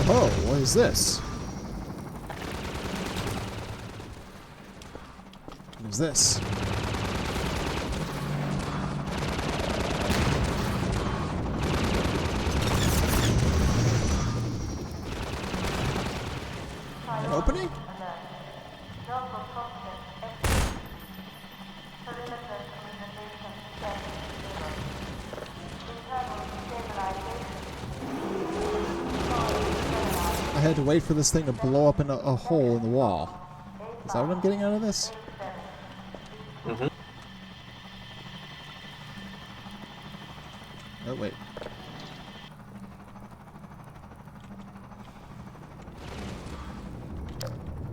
Oh, what is this? What is this? An opening? I had to wait for this thing to blow up in a hole in the wall. Is that what I'm getting out of this? Mm-hmm. Oh, wait.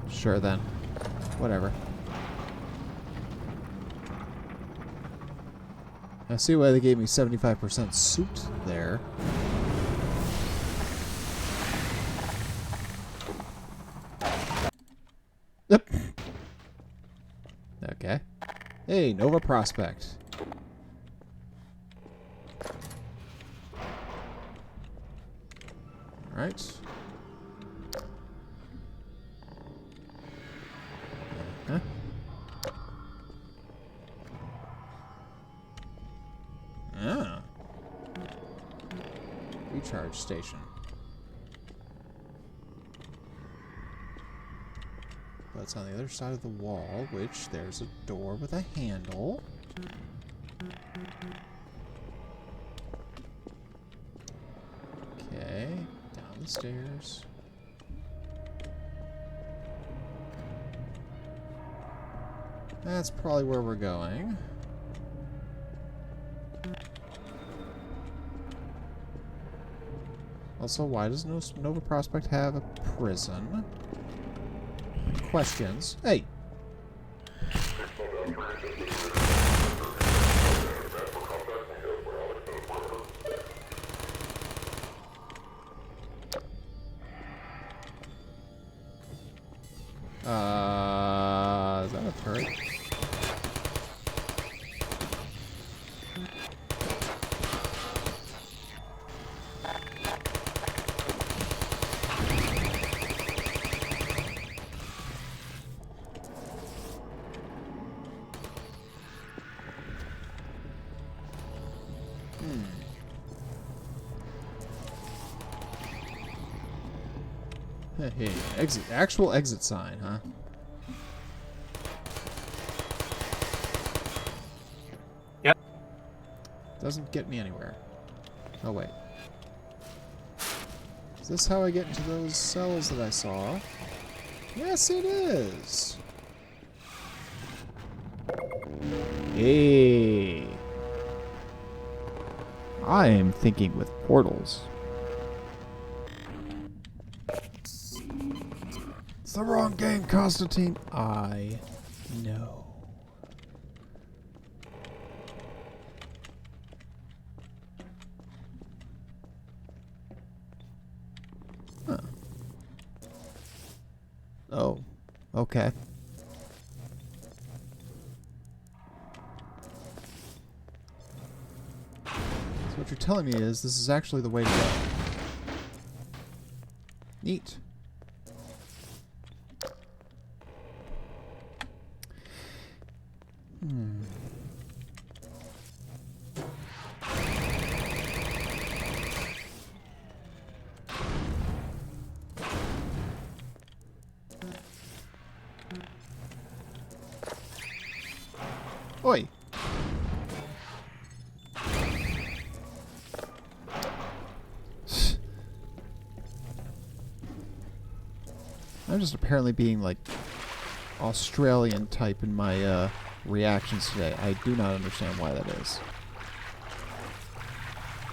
Sure then. Whatever. I see why they gave me 75% suit there. Yep. Okay. Hey, Nova Prospect. Alright. Huh? Ah. Recharge station. But it's on the other side of the wall, which there's a door with a handle. Okay, down the stairs. That's probably where we're going. Also, why does Nova Prospect have a prison? Questions. Hey! Is that a turret? Hey, exit, actual exit sign, huh? Yep. Doesn't get me anywhere. Oh, wait. Is this how I get into those cells that I saw? Yes, it is! Hey! I am thinking with portals. It's the wrong game, Constantine. I know. Huh. Oh, okay. So what you're telling me is this is actually the way to go. Neat. Oi! I'm just apparently being like Australian type in my reactions today. I do not understand why that is.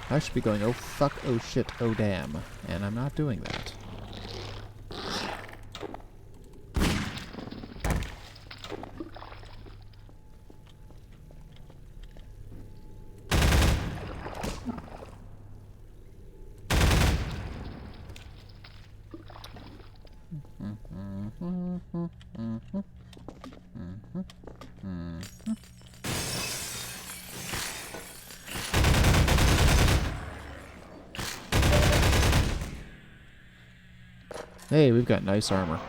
I should be going, oh fuck, oh shit, oh damn. And I'm not doing that. Hey, we've got nice armor.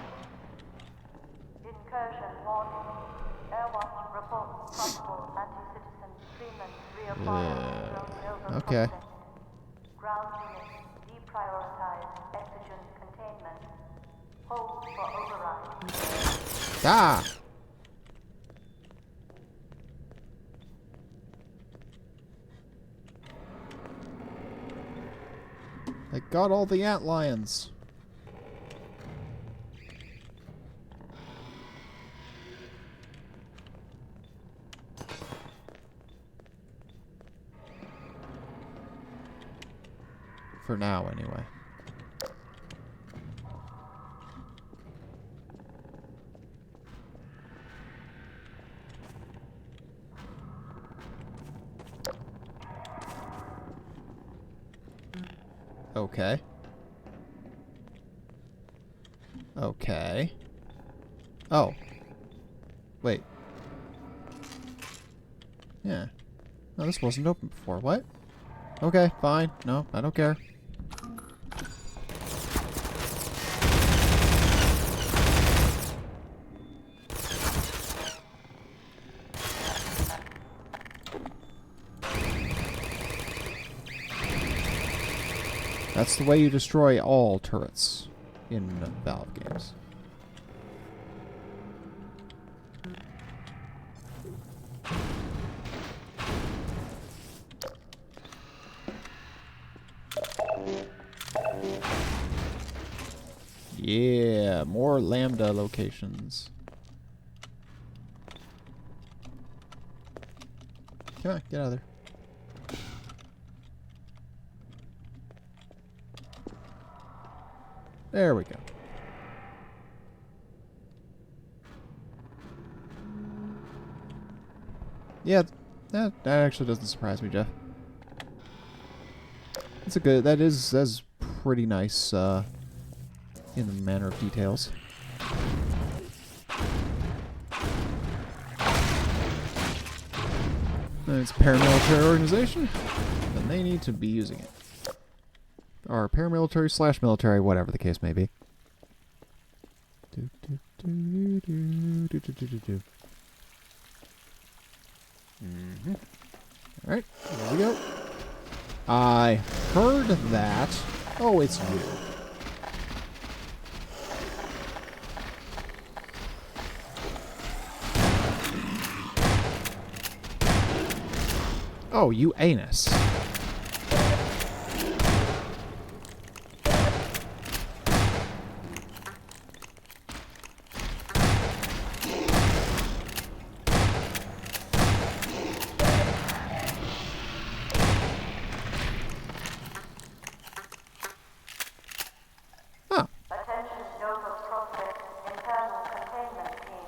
Incursion warning. Airwatch reports possible anti-citizen Freeman reapplying okay. Ground unit deprioritize exogen containment. Hold for override. Ah! I got all the antlions. For now, anyway. Okay. Okay. Oh. Wait. Yeah. No, this wasn't open before. What? Okay, fine. No, I don't care. That's the way you destroy all turrets in Valve games. Yeah, more Lambda locations. Come on, get out of there. There we go. Yeah, that actually doesn't surprise me, Jeff. That's a good. That's pretty nice in the manner of details. And it's a paramilitary organization, then they need to be using it. Or paramilitary / military, whatever the case may be. Alright, here we go. I heard that. Oh, it's you. Oh, you anus. Attention Nova Prospect internal containment team.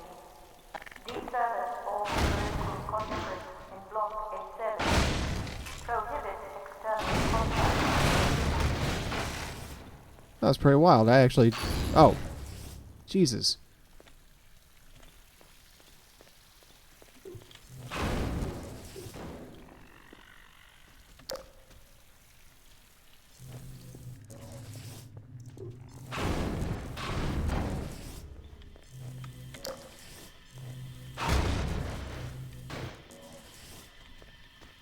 Deserve all political conflicts in Block A7. Prohibit external contact. That was pretty wild. I actually... Oh. Jesus.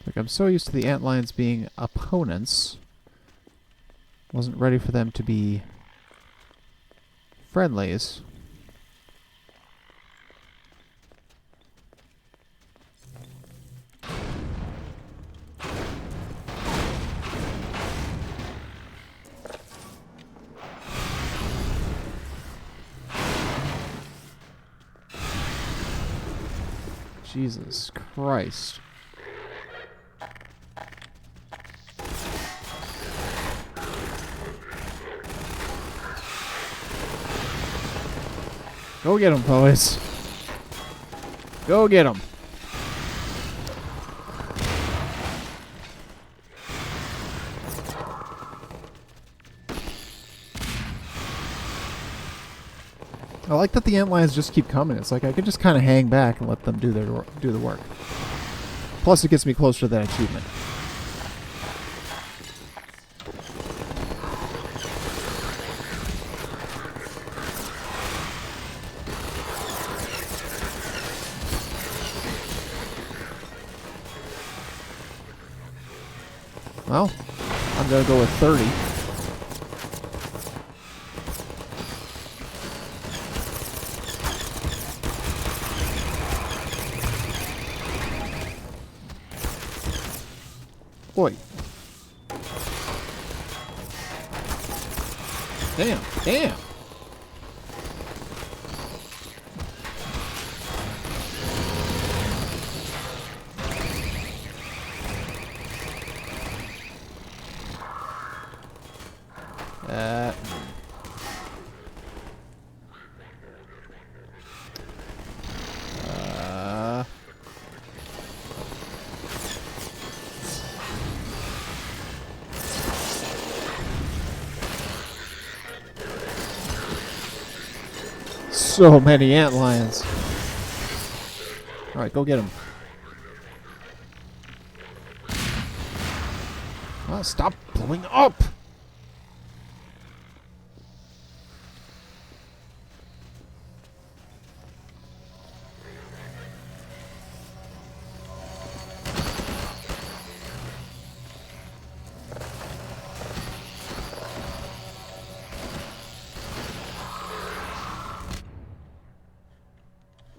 Like, I'm so used to the antlions being opponents. Wasn't ready for them to be friendlies. Jesus Christ. Go get him, boys. Go get him. I like that the antlions just keep coming. It's like I could just kind of hang back and let them do the work. Plus, it gets me closer to that achievement. Well, I'm gonna go with 30. Boy. Damn, damn. So many antlions. Alright, go get them. Oh, stop blowing up!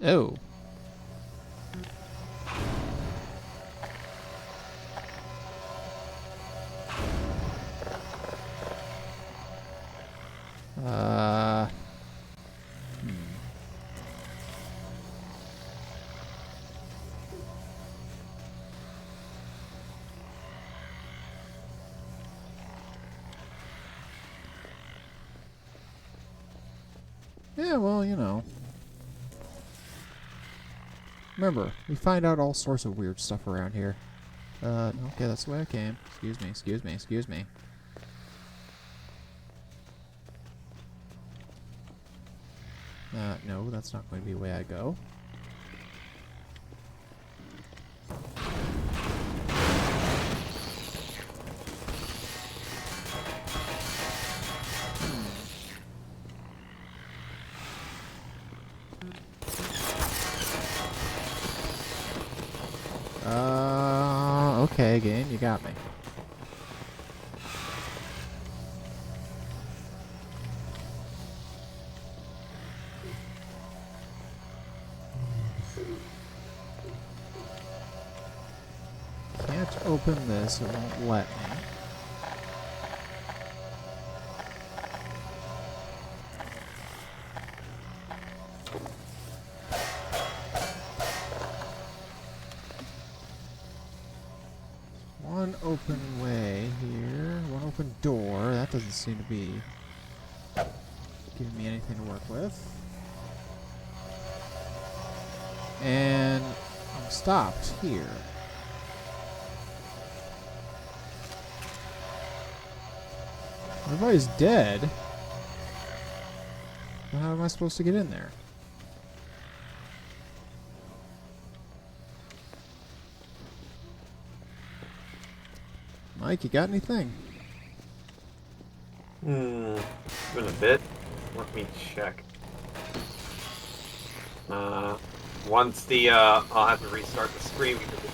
Oh. Yeah, well, you know. Remember, we find out all sorts of weird stuff around here. Okay, that's the way I came. Excuse me, excuse me, excuse me. No, that's not going to be the way I go. Okay, game, you got me. Can't open this, it won't let me. One open way here, one open door. That doesn't seem to be giving me anything to work with. And I'm stopped here. Everybody's dead. Then how am I supposed to get in there? Mike, you got anything? Been a bit. Let me check. Once the I'll have to restart the screen because it's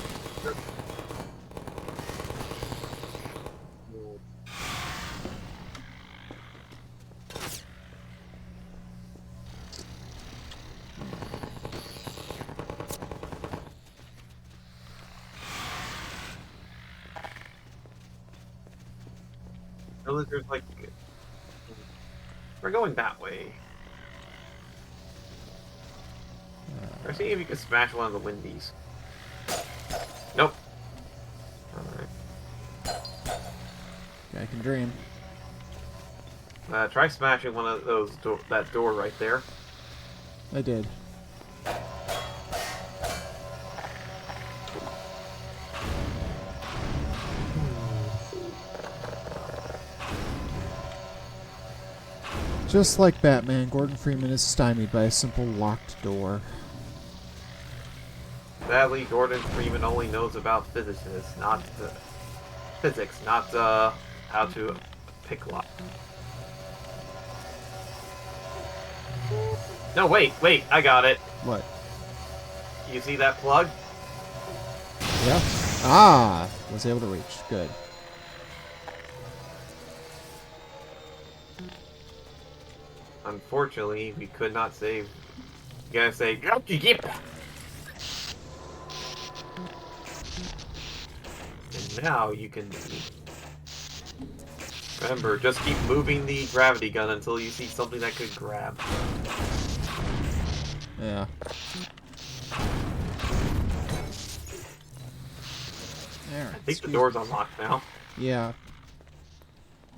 villagers like we're going that way. Or see if you can smash one of the windies. can dream. Try smashing one of those that door right there. I did. Just like Batman, Gordon Freeman is stymied by a simple locked door. Sadly, Gordon Freeman only knows about physics, not how to pick lock. No, wait, I got it. What? You see that plug? Yeah. Ah! Was able to reach. Good. Unfortunately, we could not save. You gotta say, and now you can. Remember, just keep moving the gravity gun until you see something that could grab. Yeah. There. I think the door's unlocked now. Yeah.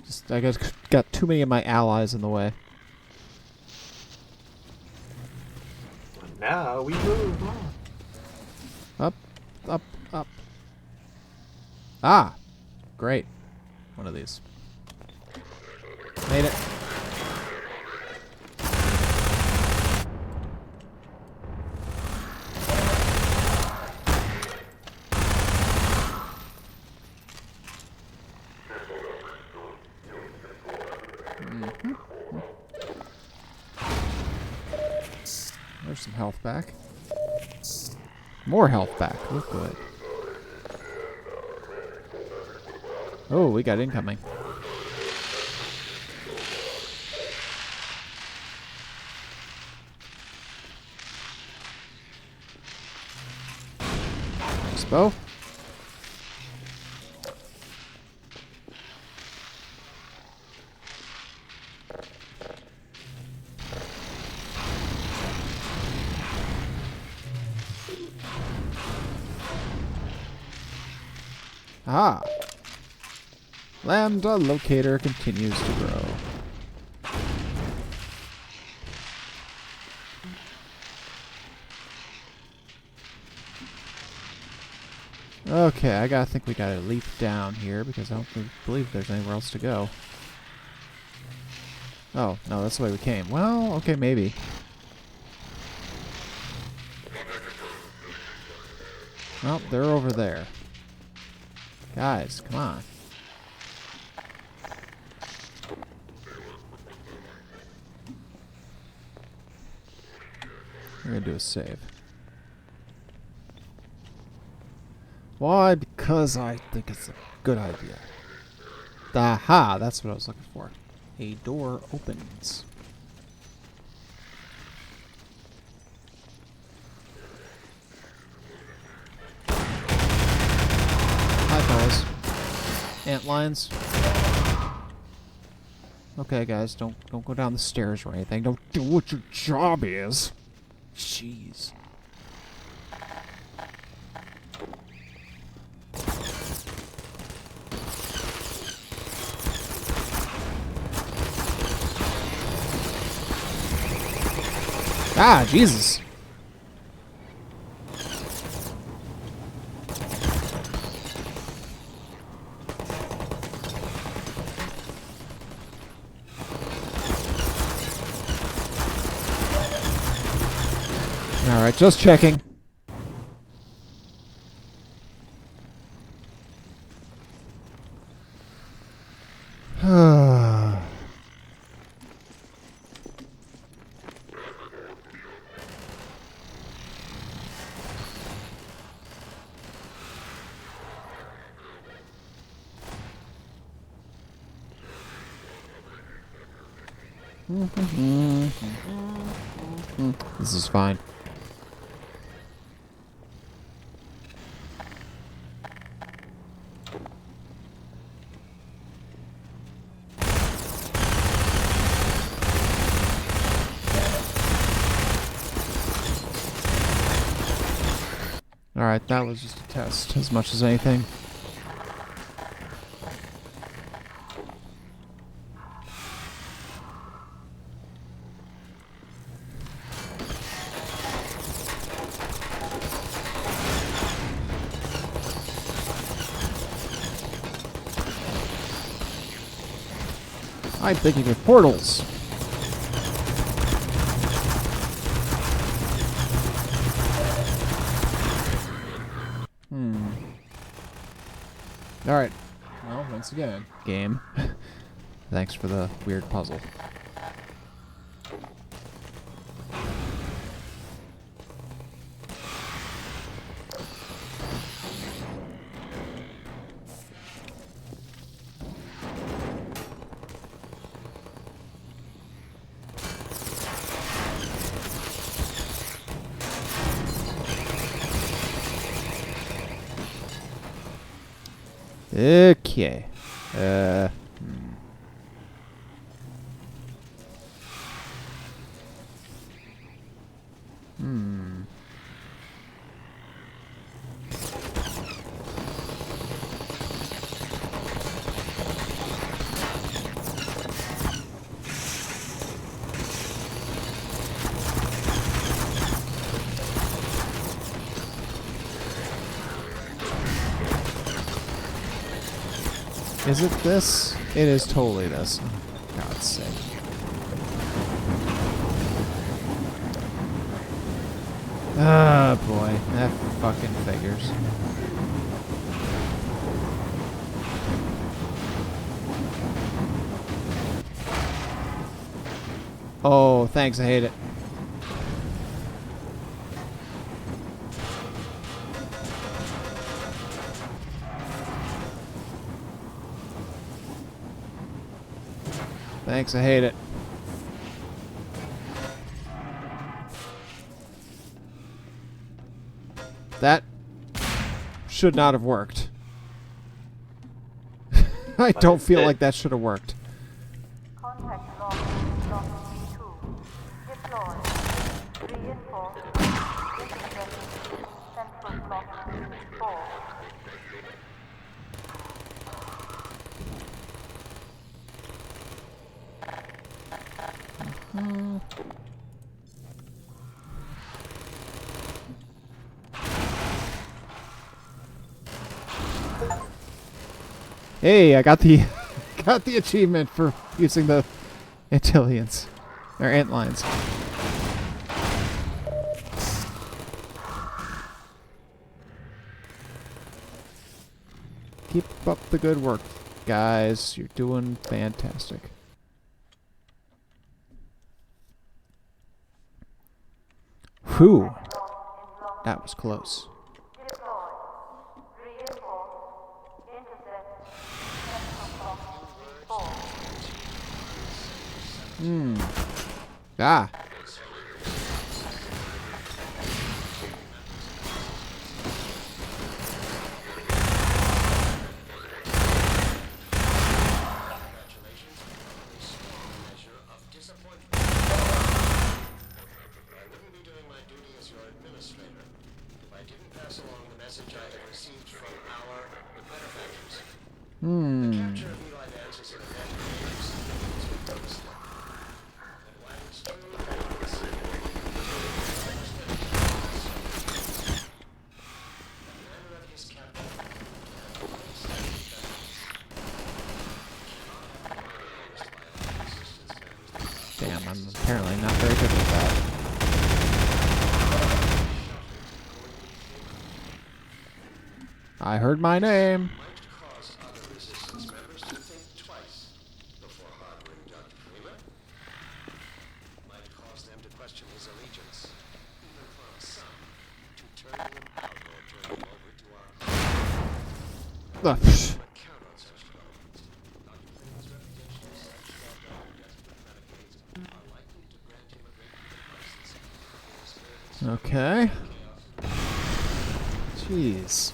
Just, I guess, got too many of my allies in the way. Now we move on. Up, up, up. Ah! Great. One of these. Made it. There's some health back. More health back. Oh, good. Oh, we got incoming. Nice bow. Ah. Lambda locator continues to grow. Okay, I gotta think we gotta leap down here because I don't believe there's anywhere else to go. Oh, no, that's the way we came. Well, okay, maybe. Well, they're over there. Guys, come on. We're gonna do a save. Why? Because I think it's a good idea. Aha! That's what I was looking for. A door opens. Hi, fellas. Antlions. Okay, guys, don't go down the stairs or anything. Don't do what your job is. Jeez. Ah, Jesus. Alright, just checking. This is fine. Alright, that was just a test as much as anything. I'm thinking of portals. Alright. Well, once again, game. Thanks for the weird puzzle. Okay. Is it this? It is totally this. Oh, God's sake. Ah, boy. That fucking figures. Oh, thanks. I hate it. Thanks, I hate it. That should not have worked. I don't feel like that should have worked. Contact log block B2. Deploy. Reinforce. Intercept. Central block B4. Hey, I got the got the achievement for using the Antillians or Antlines. Keep up the good work, guys. You're doing fantastic. Whew. That was close. Ah. Damn, I'm apparently not very good with that. I heard my name. Psh. Okay. Jeez.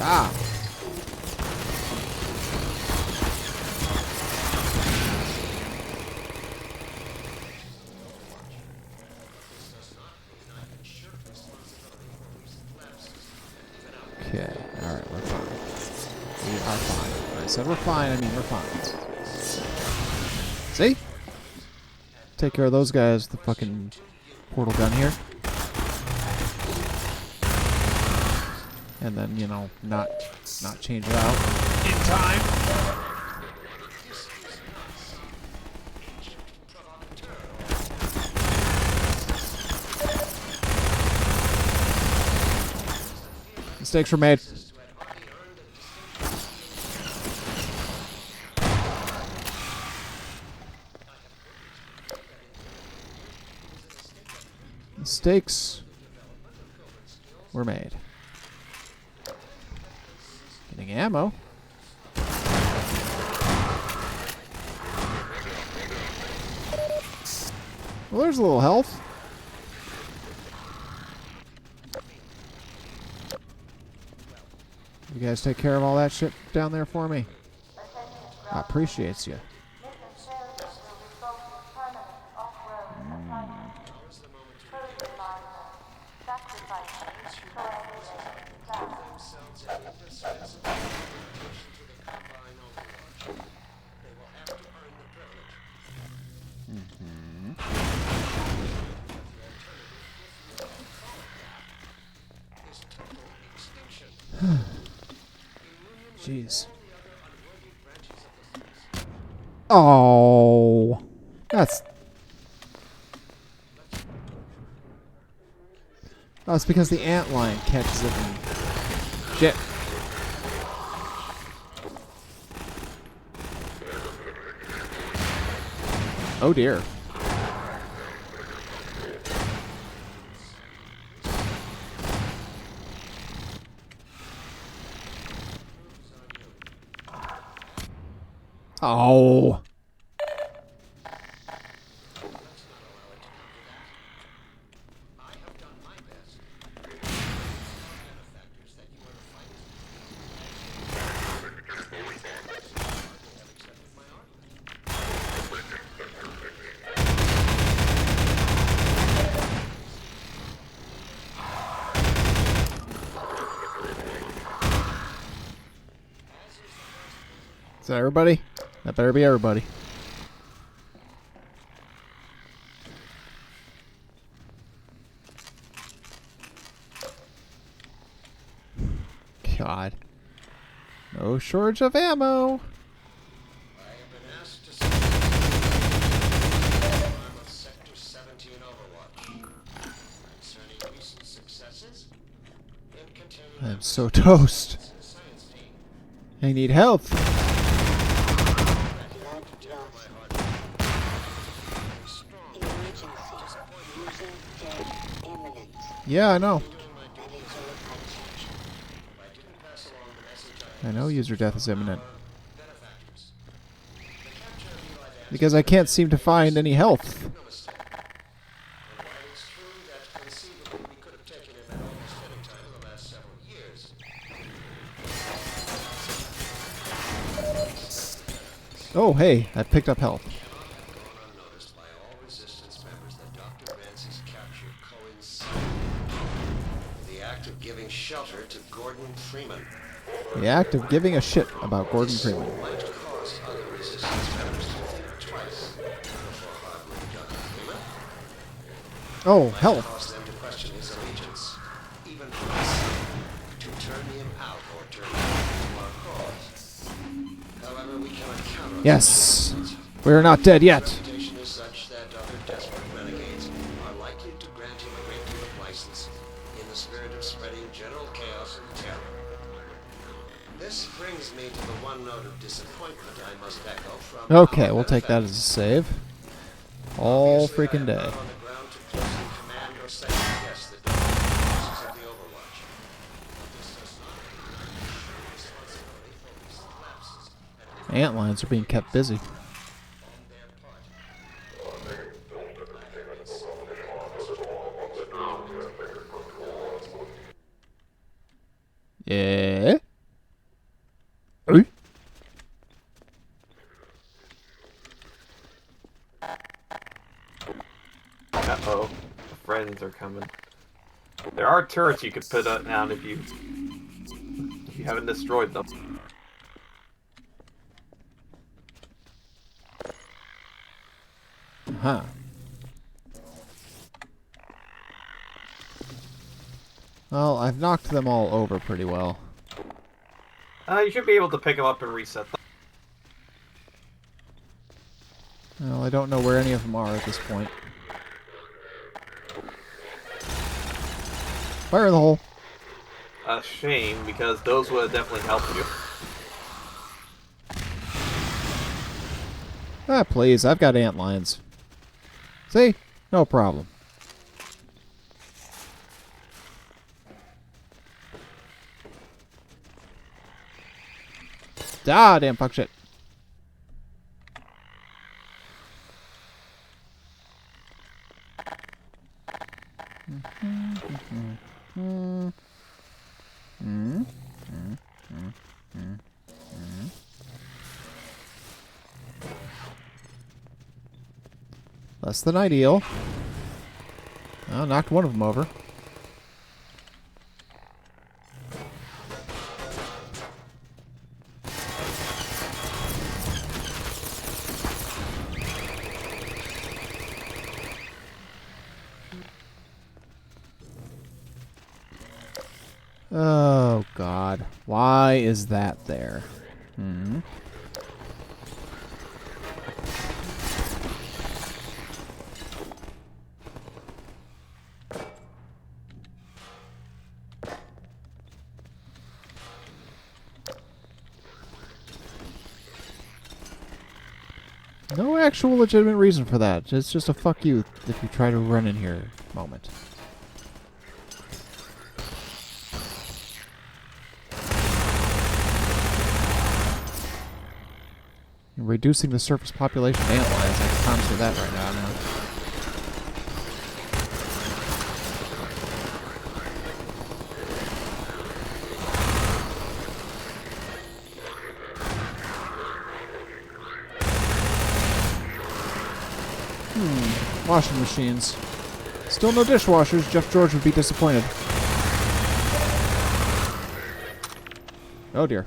Ah. Okay. Alright, we're fine. We are fine. When I said we're fine, I mean we're fine. See? Take care of those guys. The fucking portal gun here. and then, you know, not change it out. In time. Mistakes were made. Mistakes were made. Getting ammo. Well, there's a little health. You guys take care of all that shit down there for me. I appreciate you. Mission failure will result in permanent off-road assignment. Fertilizer, sacrifice, coagulation, plan. Jeez. Oh, that's because the ant lion catches it and shit. Oh dear. Oh. Is that everybody? That better be everybody. God. No shortage of ammo. I have been asked to say of Sector 17 Overwatch concerning recent successes in continuing I'm so toast. science team. I need help. Yeah, I know. I know user death is imminent. Because I can't seem to find any health. Oh, hey, I picked up health. The act of giving shelter to Gordon Freeman The act of giving a shit about Gordon Freeman. might cause other resistance members to think twice before harboring Dr. Freeman. Oh, Might health. cause them to question his allegiance, even us, to turn him out or turn him to our cause. However, we cannot count on Yes. We are not dead yet. His reputation is such that other desperate renegades are likely to grant him a great deal of license in the spirit of spreading general chaos and terror. This brings me to the one note of disappointment I must echo from Okay, our we'll take that as a save. All Obviously, I freaking am day. not on the ground to closely command or second guess the forces of the Overwatch. But this does not mean responsibility for recent lapses and Antlions are being kept busy. on their part. Yeah. Hey. Uh-oh. Friends are coming. There are turrets you could put up down if you haven't destroyed them. Huh. Well, I've knocked them all over pretty well. You should be able to pick them up and reset them. Well, I don't know where any of them are at this point. Fire in the hole. A shame, because those would have definitely helped you. Ah, please, I've got ant lions. See? No problem. Ah, damn fuck shit. Less than ideal. Oh, knocked one of them over. Oh, God. Why is that there? Hmm. No actual legitimate reason for that. It's just a fuck you if you try to run in here moment. You're reducing the surface population of ant lions. I can promise you that right now. Washing machines. Still no dishwashers. Jeff George would be disappointed. Oh dear.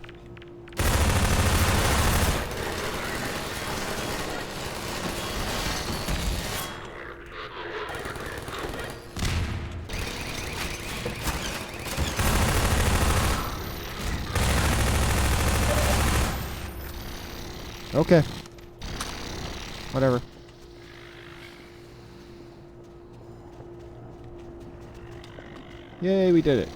Okay. Whatever. Yay, we did it.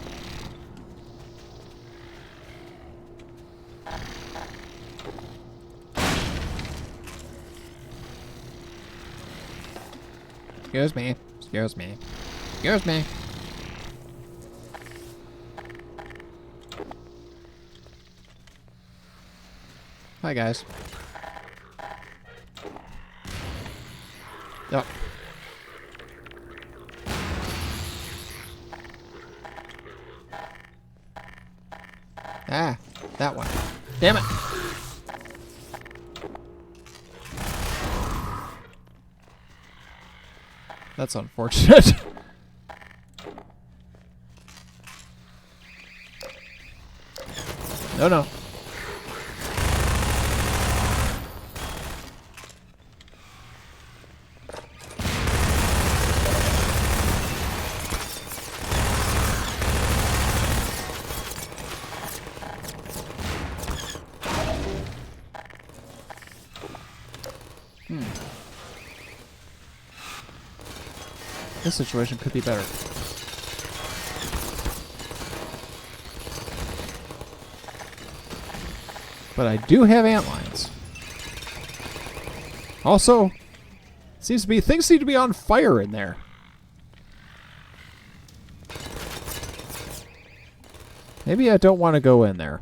Excuse me. Excuse me. Excuse me. Hi, guys. Yep. Ah, that one. Damn it. That's unfortunate. No, no. This situation could be better. But I do have antlions. Also, things seem to be on fire in there. Maybe I don't want to go in there.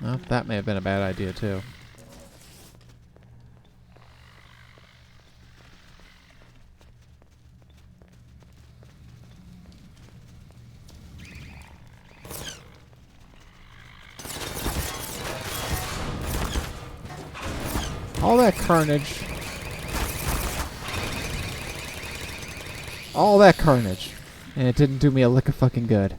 Well, that may have been a bad idea, too. All that carnage. All that carnage. And it didn't do me a lick of fucking good.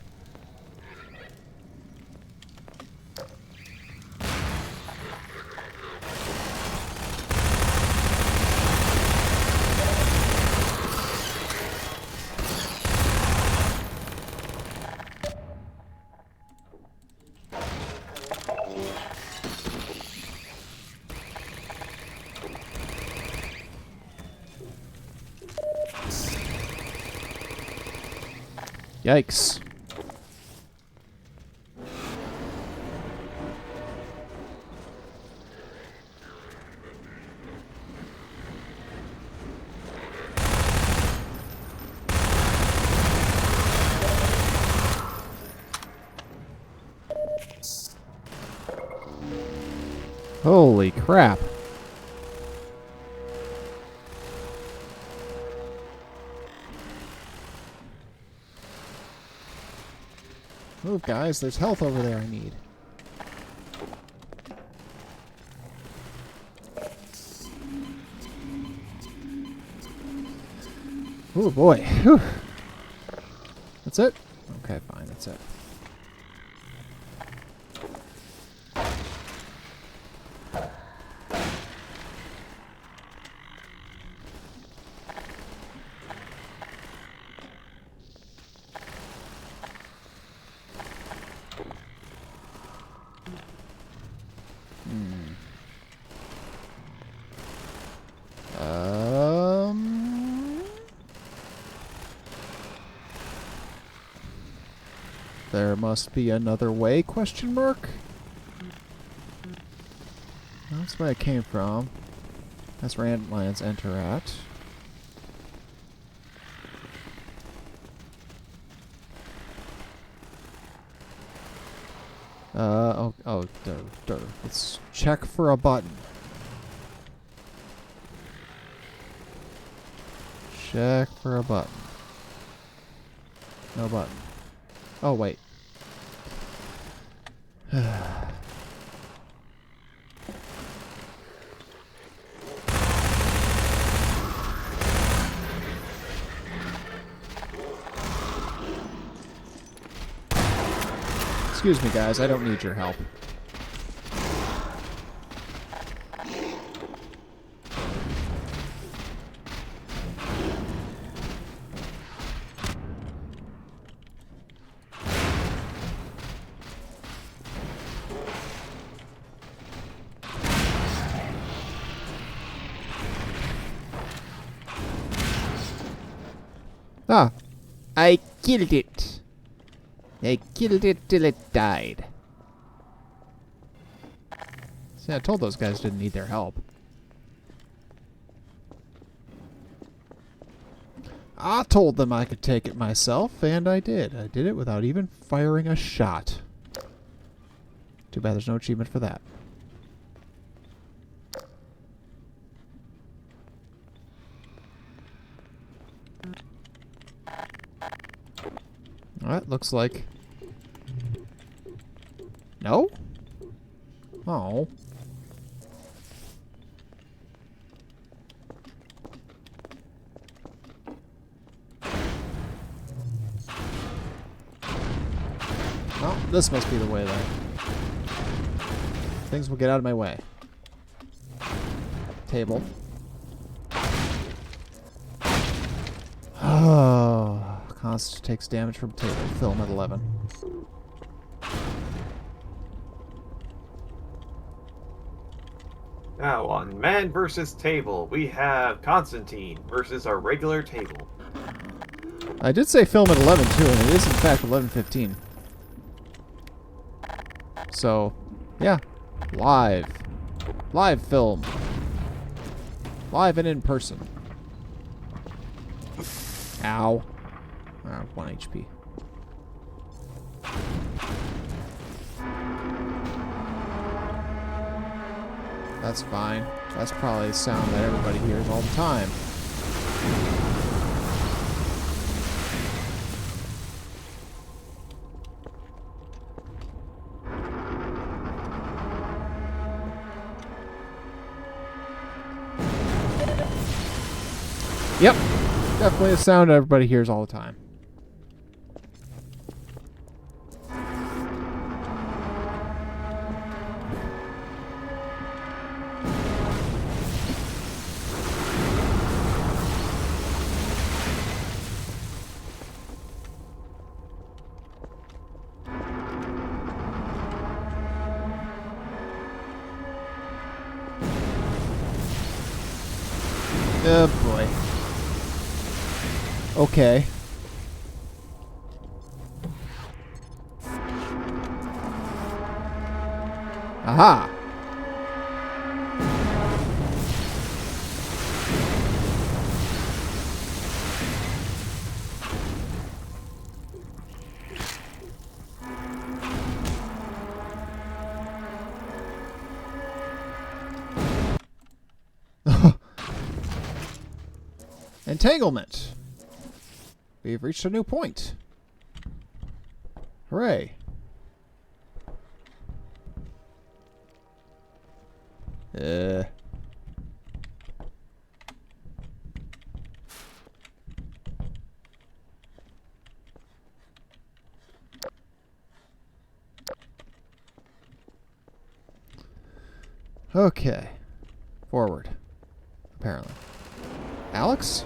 Yikes. Holy crap. Move, guys. There's health over there I need. Oh, boy. Whew. That's it? Okay, fine. That's it. There must be another way, question mark? That's where I came from. That's where antlions enter at. Let's check for a button. Check for a button. No button. Oh, wait. Excuse me, guys. I don't need your help. Ah, I killed it. I killed it till it died. See, I told those guys didn't need their help. I told them I could take it myself, and I did. I did it without even firing a shot. Too bad there's no achievement for that. Alright, looks like... No? Oh. Well, this must be the way then. Things will get out of my way. Table. Oh. Const takes damage from table. Film at 11. Now on man versus table, we have Constantine versus our regular table. I did say film at 11 too, and it is in fact 11:15. So, yeah, live film, live and in person. Ow. 1 HP. That's fine. That's probably a sound that everybody hears all the time. Yep. Definitely a sound everybody hears all the time. Oh boy. Okay. Aha! Entanglement! We've reached a new point. Hooray. Okay. Forward. Apparently. Alex?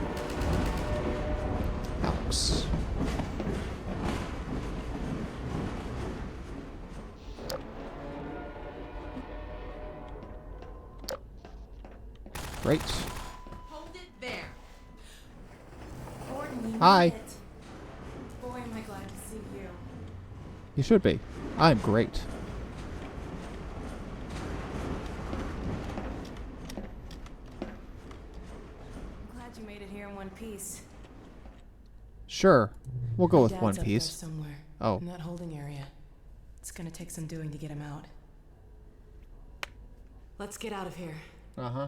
Alex. Great. Hold it there. Gordon, you Hi. made it. Boy, am I glad to see you. You should be. I'm great. I'm glad you made it here in one piece. Sure. We'll go My with dad's one up there piece. somewhere. Oh. In that holding area. It's gonna take some doing to get him out. Let's get out of here. Uh-huh.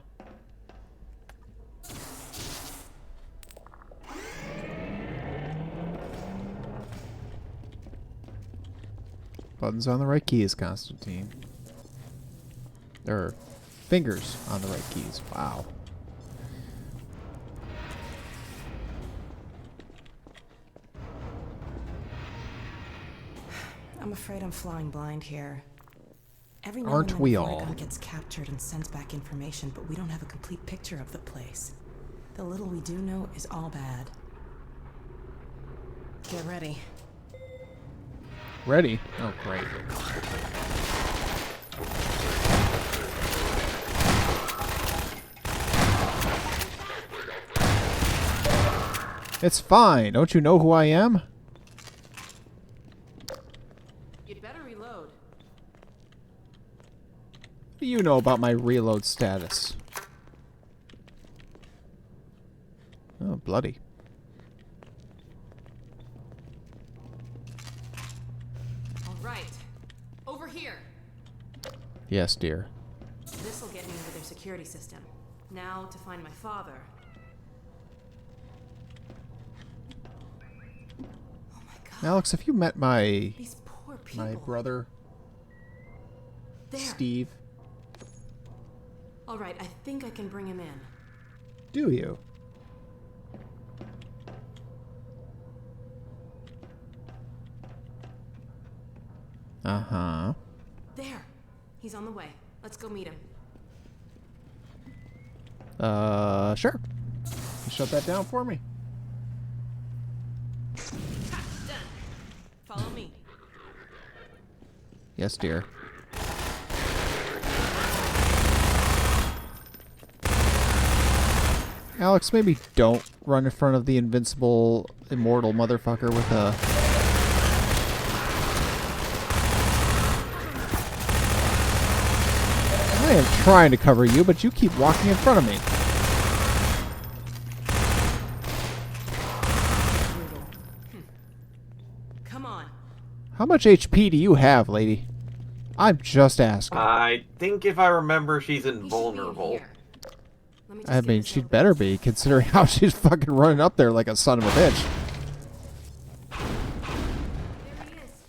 Buttons on the right keys, Constantine. Fingers on the right keys. Wow. I'm afraid I'm flying blind here. Every now Aren't and then we Vortigaunt all? gets captured and sends back information, but we don't have a complete picture of the place. The little we do know is all bad. Get ready. Ready? Oh, great. It's fine. Don't you know who I am? You'd better reload. What do you know about my reload status? Oh, bloody. All right. Over here. Yes, dear. This'll get me into their security system. Now to find my father. Oh my god. Alex, have you met my These poor people. my brother, There. Steve? All right, I think I can bring him in. Do you? Uh-huh. There. He's on the way. Let's go meet him. Sure. You shut that down for me. Ha! Done. Follow me. Yes, dear. Alex, maybe don't run in front of the invincible, immortal motherfucker with a... I am trying to cover you, but you keep walking in front of me. Come on. How much HP do you have, lady? I'm just asking. I think if I remember, she's He should be in invulnerable. here. Let me just I get mean, this she'd open. better be, considering how she's fucking running up there like a son of a bitch. There he is.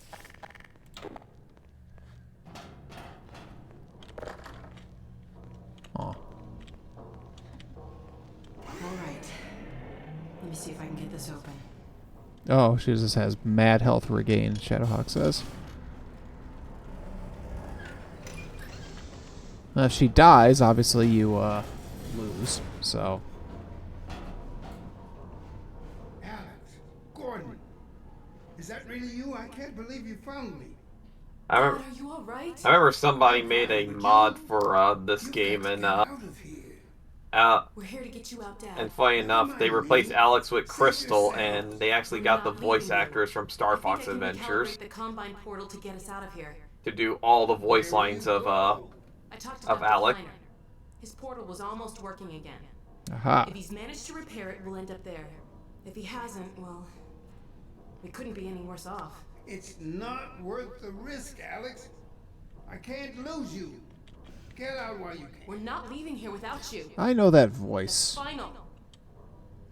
Aw. All right. Let me see if I can get this open. Oh, she just has mad health regain, Shadowhawk says. If she dies, obviously you, lose, so... Alex, Gordon, is that really you? I can't believe you found me. I remember, Are you all right? I remember somebody made a mod for this game, and Get out of here. We're here to get you out, Dad. And funny enough, they replaced Alex with Crystal, and they actually got the voice actors from Star Fox Adventures The Combine portal to get us out of here. to do all the voice lines of I talked to Dr. Alec. Kleiner. His portal was almost working again. Aha. If he's managed to repair it, we'll end up there. If he hasn't, well, we couldn't be any worse off. It's not worth the risk, Alex. I can't lose you. Get out while you can. We're not leaving here without you. I know that voice, Final.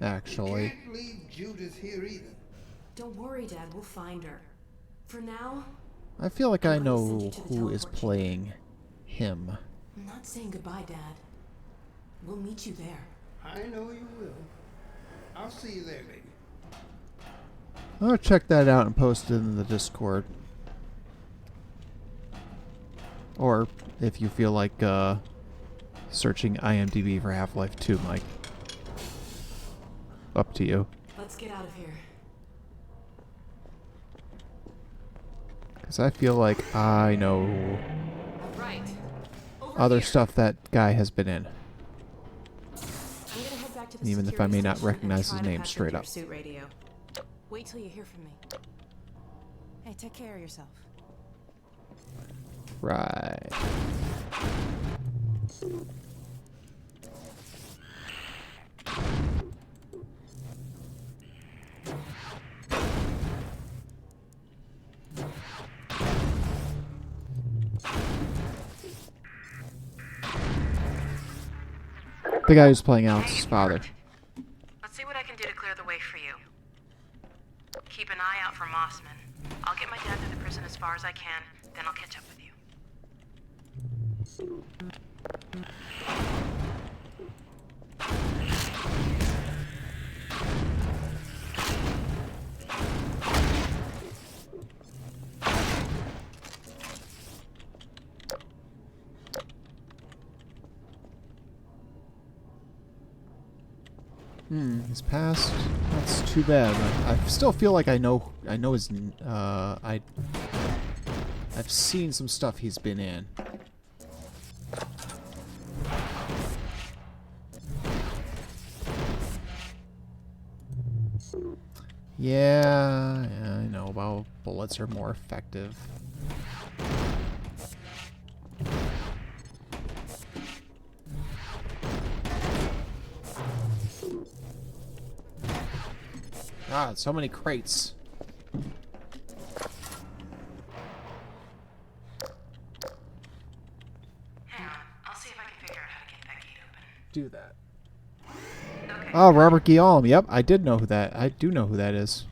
actually. Can't leave Judith here either. Don't worry, Dad. We'll find her. For now, I feel like I I'm gonna send know you to the who is teleport playing him. I'm not saying goodbye, Dad. We'll meet you there. I know you will. I'll see you there, baby. I'll check that out and post it in the Discord. Or if you feel like searching IMDb for Half-Life 2, Mike. Up to you. Let's get out of here. Because I feel like I know Right. Over other here. stuff that guy has been in. I'm gonna head back to the Even if I may not security station and recognize try his to name patch straight into up. your suit radio. Wait till you hear from me. Hey, take care of yourself. Right. The guy who's playing Alex's father. Let's see what I can do to clear the way for you. Keep an eye out for Mossman. I'll get my dad to the prison as far as I can, then I'll catch up with you. His past. That's too bad. I still feel like I know his. I've seen some stuff he's been in. Yeah, I know. Well, bullets are more effective. God, so many crates. Hang on, I'll see if I can figure out how to get that gate open. Do that. Okay. Oh, Robert Guillaume. Yep, I did know who that. I do know who that is.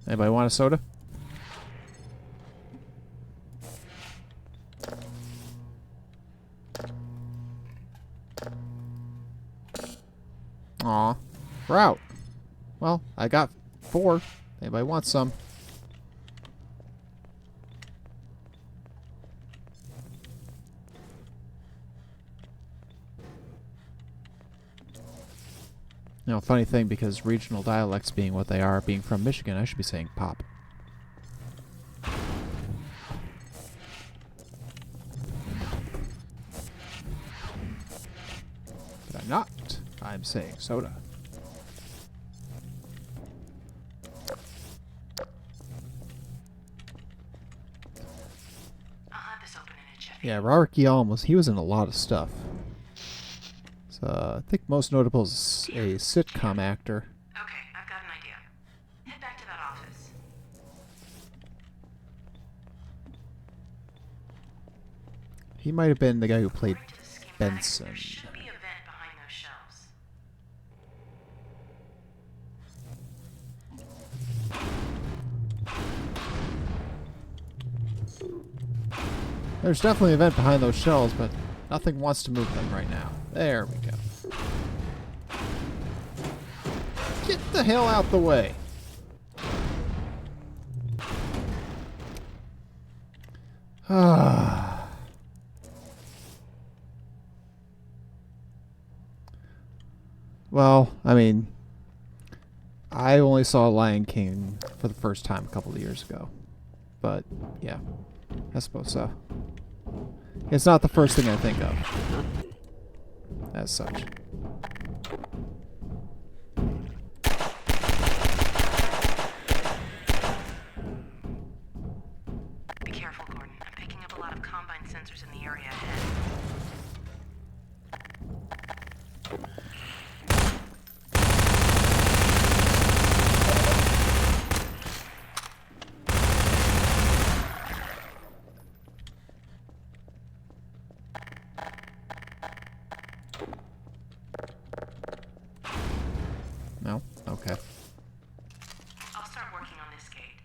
Anybody want a soda? Aw, we're out. Well, I got 4. Anybody want some? Now, funny thing, because regional dialects being what they are, being from Michigan, I should be saying pop. But I'm not. I'm saying soda. I'll have this open in a jiffy. Yeah, Robert Guillaume he was in a lot of stuff. So, I think most notable is a sitcom actor. Okay, I've got an idea. Head back to that office. He might have been the guy who played According to the schematic, Benson. there should be a vent behind those shelves. There's definitely a vent behind those shells, but nothing wants to move them right now. There we go. Get the hell out the way. Well, I mean, I only saw Lion King for the first time a couple of years ago. But, yeah, I suppose so. It's not the first thing I think of. As such. Be careful, Gordon. I'm picking up a lot of Combine sensors in the area ahead. No? Okay. I'll start working on this gate.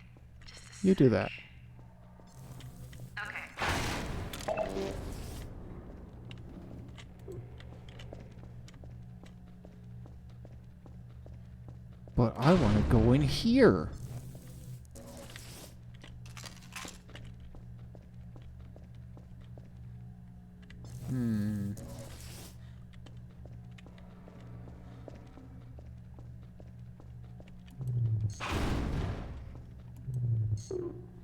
Just a You do that. Okay. But I want to go in here. Hmm.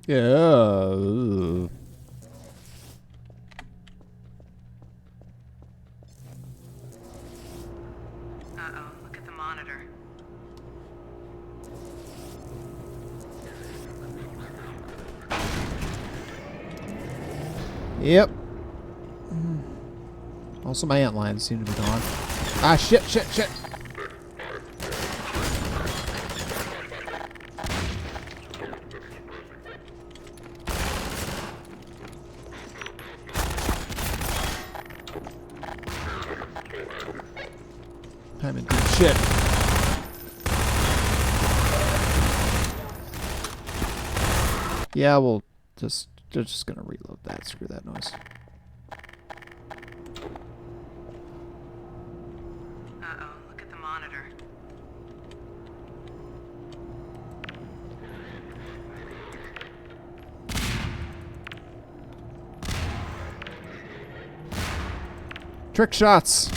Yeah. Ugh. Uh-oh, look at the monitor. Yep. Also, my antlines seem to be gone. Ah, shit, shit, shit. Time to do shit. Yeah, we'll just gonna reload that. Screw that noise. Uh-oh, look at the monitor. Trick shots.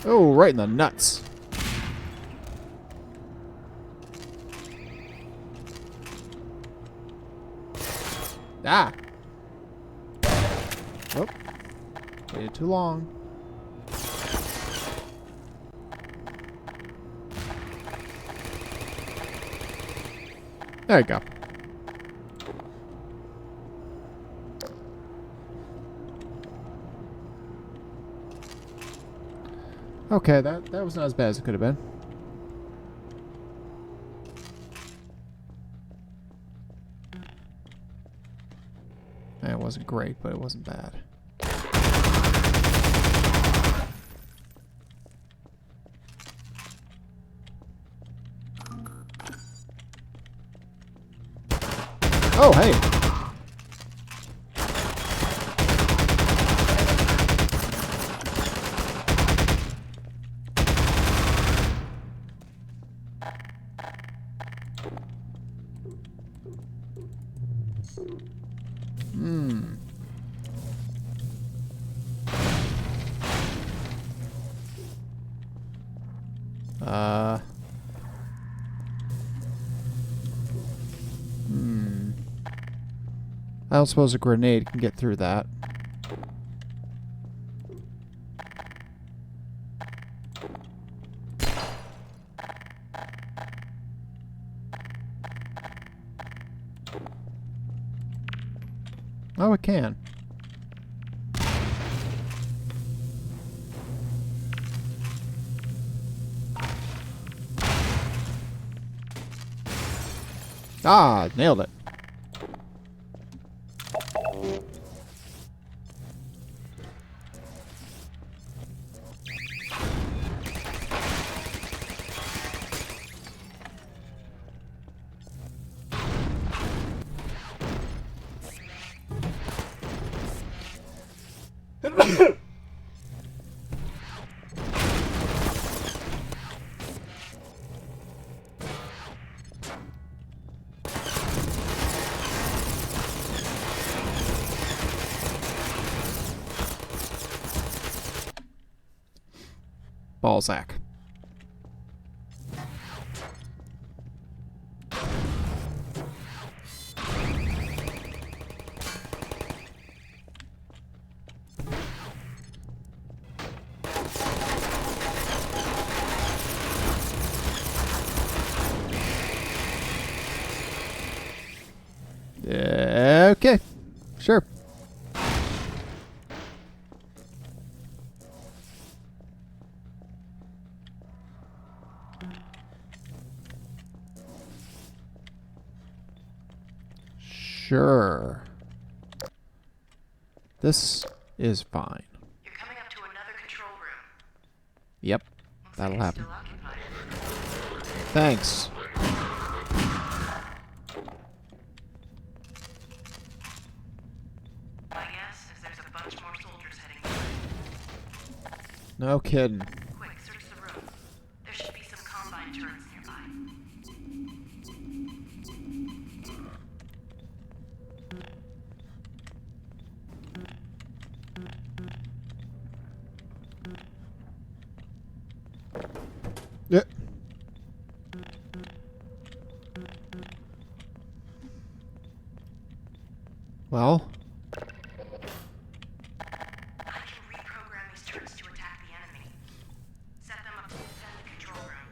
Oh, right in the nuts. Ah. Oh. Waited too long. There you go. Okay, that was not as bad as it could have been. It wasn't great, but it wasn't bad. Oh, hey. I don't suppose a grenade can get through that. Oh, it can. Ah, nailed it. Balzac. Okay, sure. Sure. This is fine. You're coming up to another control room. Yep, that'll happen. Thanks. My guess is there's a bunch more soldiers heading. No kidding. Quick, search the room. There should be some combine turrets nearby. Yeah. Well, I can reprogram these turrets to attack the enemy. Set them up to defend the control room.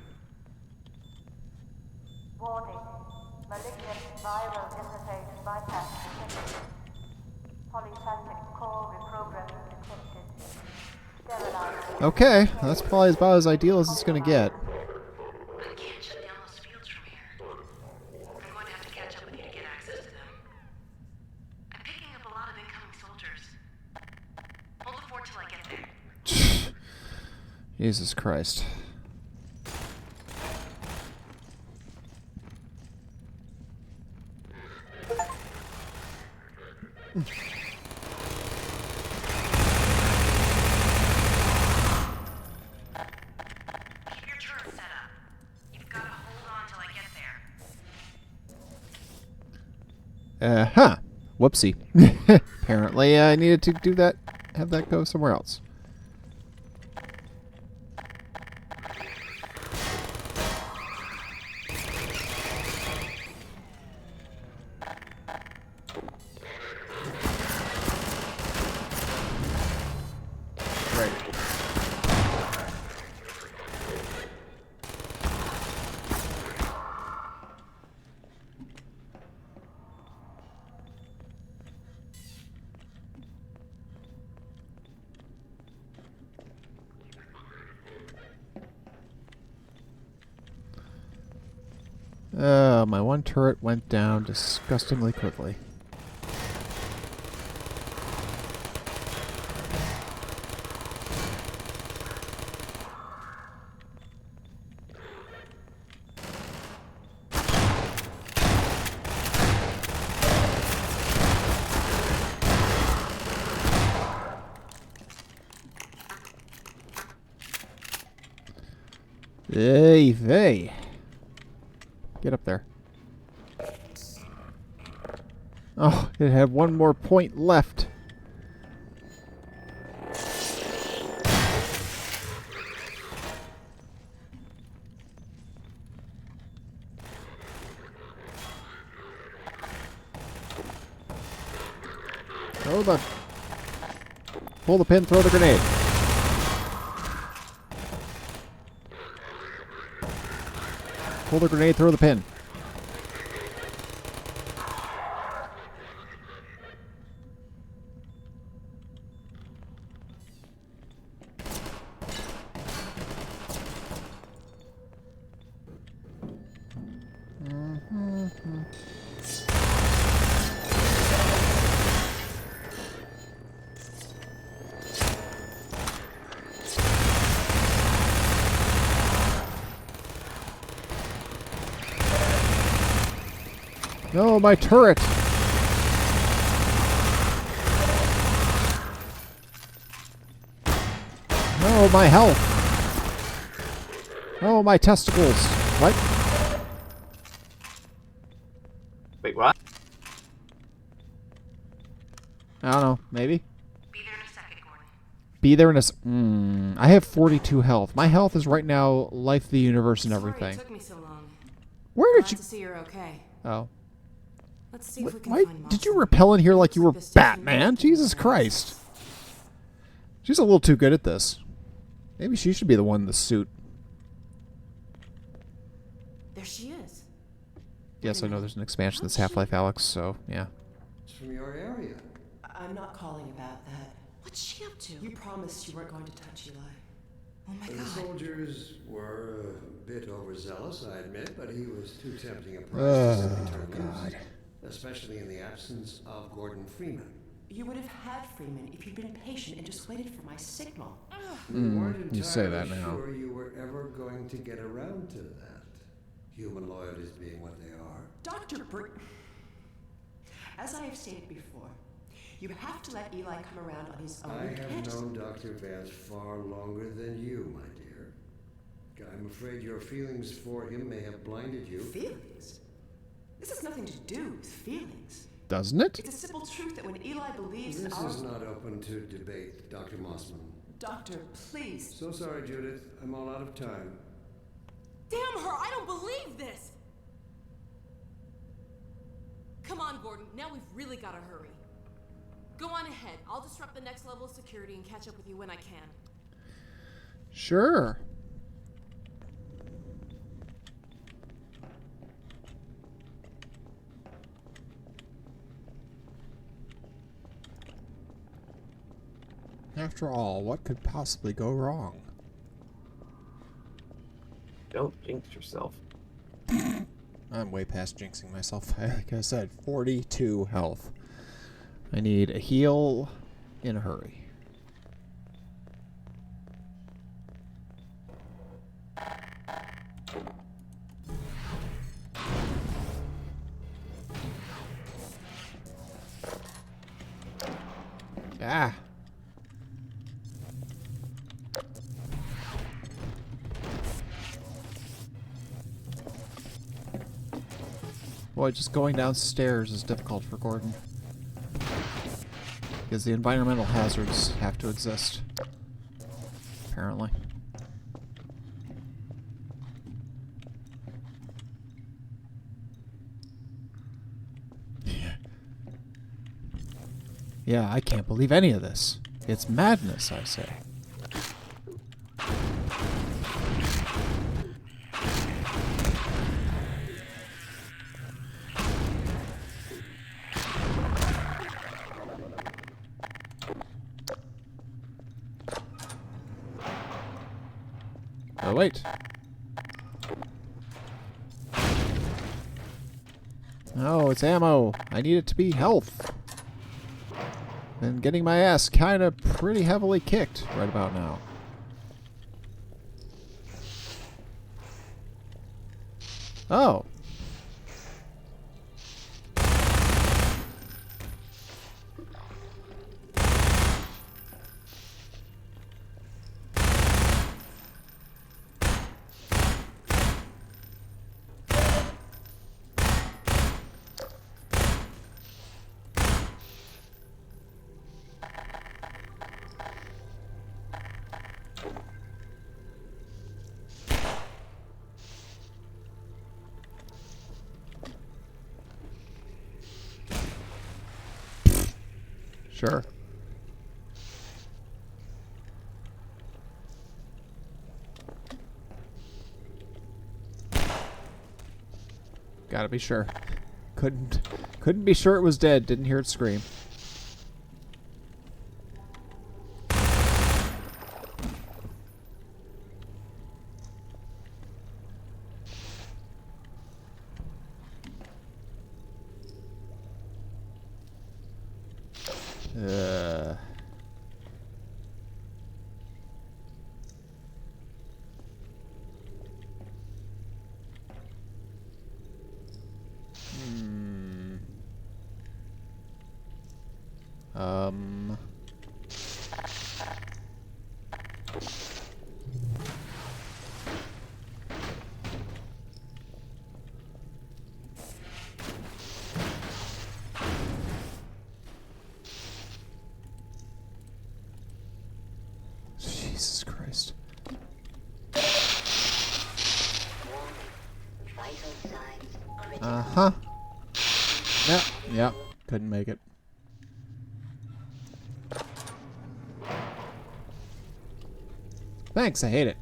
Warning. Malignant viral interface bypass detected. Polypathic core reprogramming detected. Sterilize. okay, that's probably about as ideal as it's gonna get. I can't shut down those fields from here. I'm going to have to catch up with you to get access to them. I'm picking up a lot of incoming soldiers. Hold the fort till I get there. Jesus Christ. Keep your turret set up. You've got to hold on till I get there. Huh. Whoopsie. Apparently I needed to do that, have that go somewhere else. Right. My one turret went down disgustingly quickly. Hey, hey. Get up there. Oh, it had one more point left. Pull the pin, throw the grenade. Pull the grenade, throw the pin. No, my turret! Oh, my health. Oh, my testicles. What? Wait, what? I don't know. Maybe? Be there in a second, Gordon. Be there in a... I have 42 health. My health is right now life, the universe, and everything. Sorry it took me so long. Where did Glad you... to see you're okay. Oh. Let's see if we can Why find did you Mossman. repel in here like you were This Batman? Jesus Christ. She's a little too good at this. Maybe she should be the one in the suit. There she is. Yes, I know there's an expansion that's Half-Life Alyx, so yeah. It's from your area. I'm not calling about that. What's she up to? You promised you weren't going to touch Eli. Oh my The god. soldiers were a bit overzealous, I admit, but he was too tempting a price to simply turn loose, especially in the absence of Gordon Freeman. You would have had Freeman if you'd been patient and just waited for my signal. We weren't entirely you say that now. sure you were ever going to get around to that. Human loyalties being what they are. Dr. As I have stated before, you have to let Eli come around on his own. I You have can't just- known Dr. Vance far longer than you, my dear. I'm afraid your feelings for him may have blinded you. Feelings? This has nothing to do with feelings. Doesn't it? It's a simple truth that when Eli believes in This our... is not open to debate, Dr. Mossman. Doctor, please. So sorry, Judith. I'm all out of time. Damn her! I don't believe this! Come on, Gordon. Now we've really got to hurry. Go on ahead. I'll disrupt the next level of security and catch up with you when I can. Sure. After all, what could possibly go wrong? Don't jinx yourself. I'm way past jinxing myself. Like I said, 42 health. I need a heal in a hurry. Ah. Boy, just going downstairs is difficult for Gordon. Because the environmental hazards have to exist. Apparently. Yeah, I can't believe any of this. It's madness, I say. Oh, wait. No, it's ammo. I need it to be health. And getting my ass kind of pretty heavily kicked right about now. Oh. Sure. Gotta be sure. Couldn't be sure it was dead. Didn't hear it scream. Huh? No. Yep. Couldn't make it. Thanks, I hate it.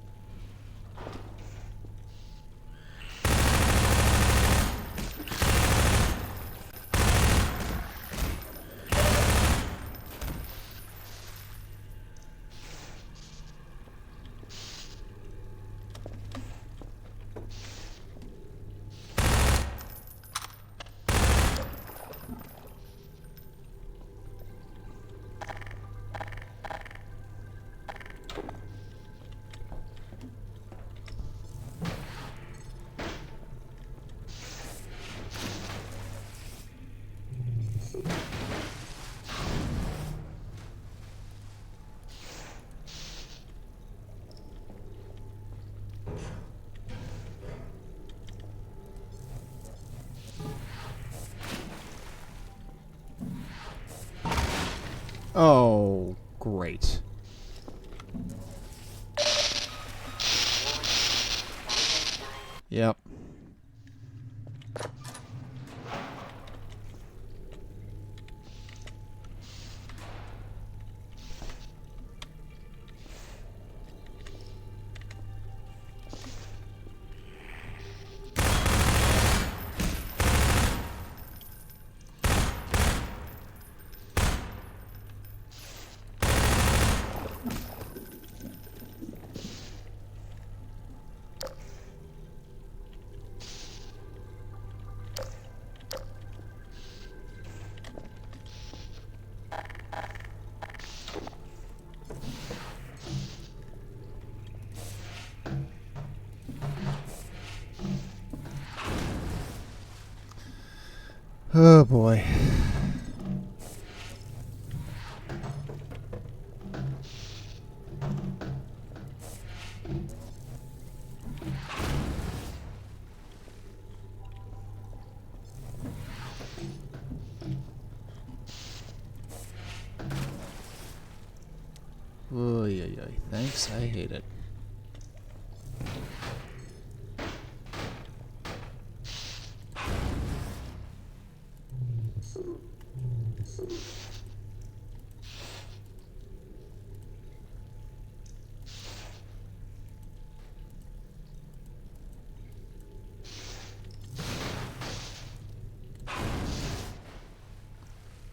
Oh, great. Yep. Oh boy. Oy, oy, oy. Thanks, I hate it.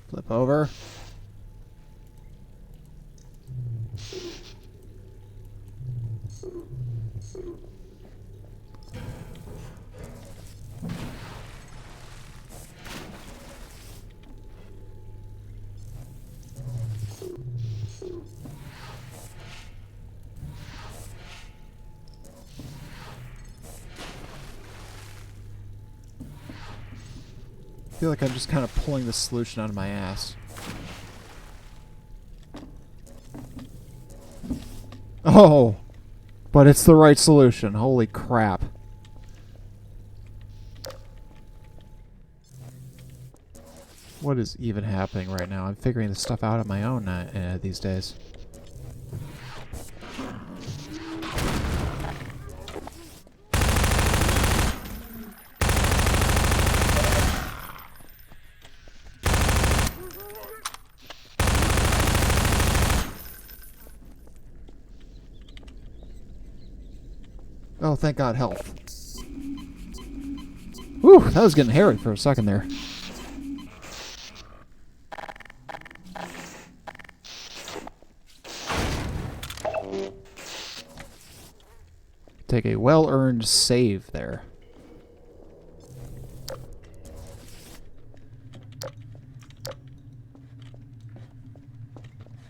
Flip over. I feel like I'm just kind of pulling the solution out of my ass. Oh! But it's the right solution. Holy crap. What is even happening right now? I'm figuring this stuff out on my own these days. Oh, thank God, health. Whew, that was getting hairy for a second there. Take a well-earned save there.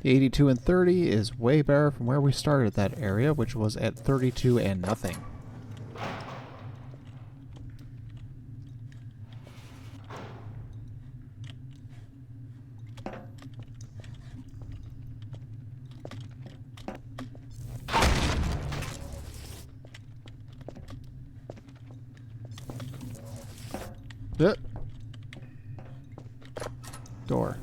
The 82 and 30 is way better from where we started that area, which was at 32 and nothing. Door.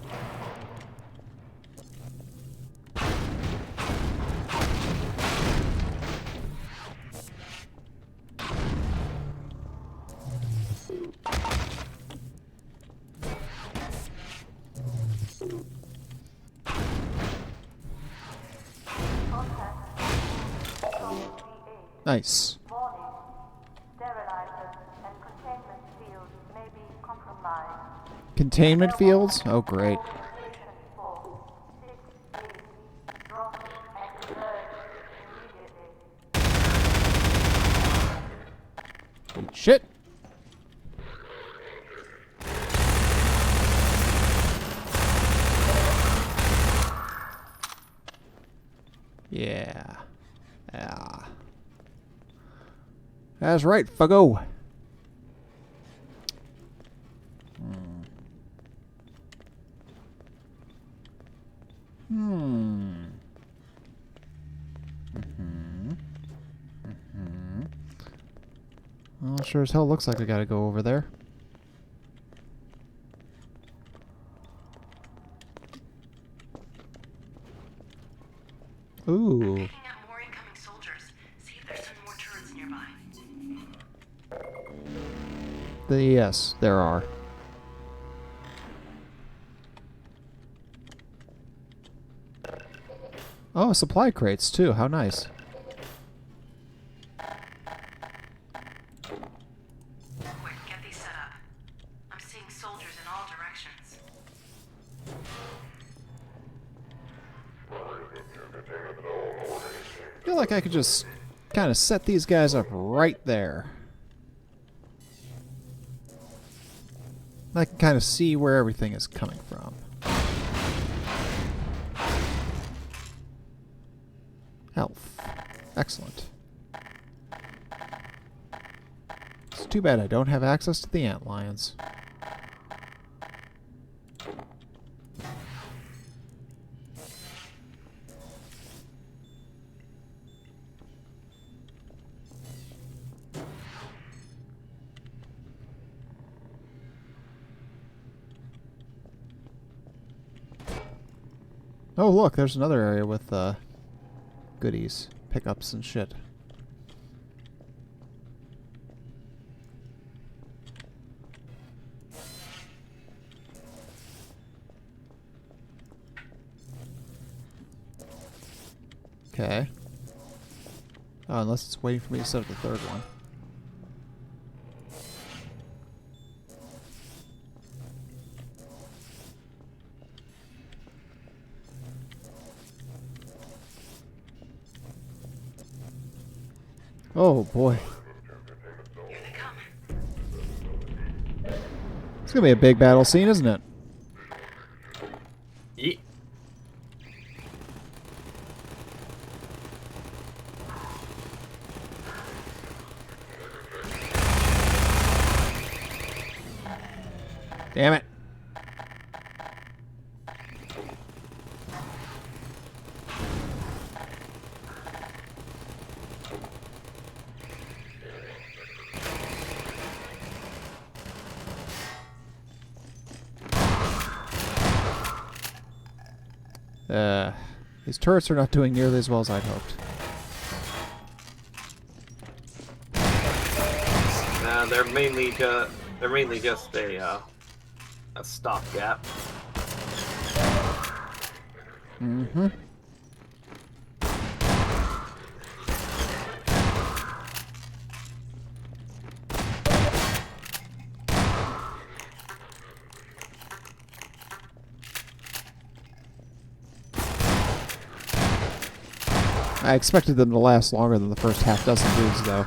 Nice. Warning. Sterilizers and containment fields may be compromised. Containment fields? Oh, great. Shit. Yeah. Yeah. That's right, Fuggo. Well, sure as hell looks like I gotta go over there. Ooh. Picking up more incoming soldiers. See if there's some more turrets nearby. Yes, there are. Oh, supply crates too. How nice. Quick, get these set up. I'm seeing soldiers in all directions. I feel like I could just kind of set these guys up right there. I can kind of see where everything is coming from. Health. Excellent. It's too bad I don't have access to the antlions. Oh, look, there's another area with goodies, pickups, and shit. Okay. Oh, unless it's waiting for me to set up the third one. Oh boy. It's gonna be a big battle scene, isn't it? Yeah. Damn it. These turrets are not doing nearly as well as I'd hoped. Nah, they're mainly just a stopgap. Mm-hmm. I expected them to last longer than the first half dozen dudes, though.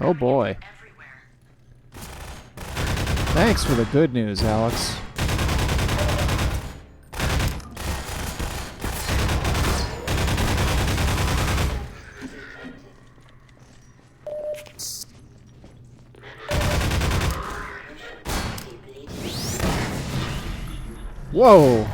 Oh boy. Thanks for the good news, Alex. Whoa!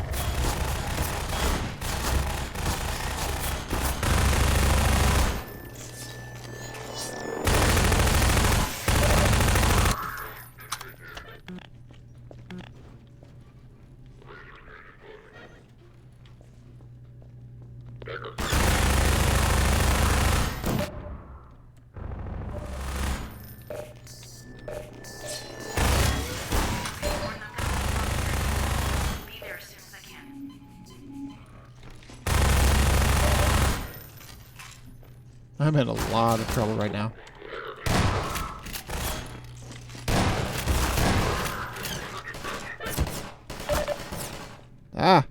Be there as soon as I can. I'm in a lot of trouble right now. Ah!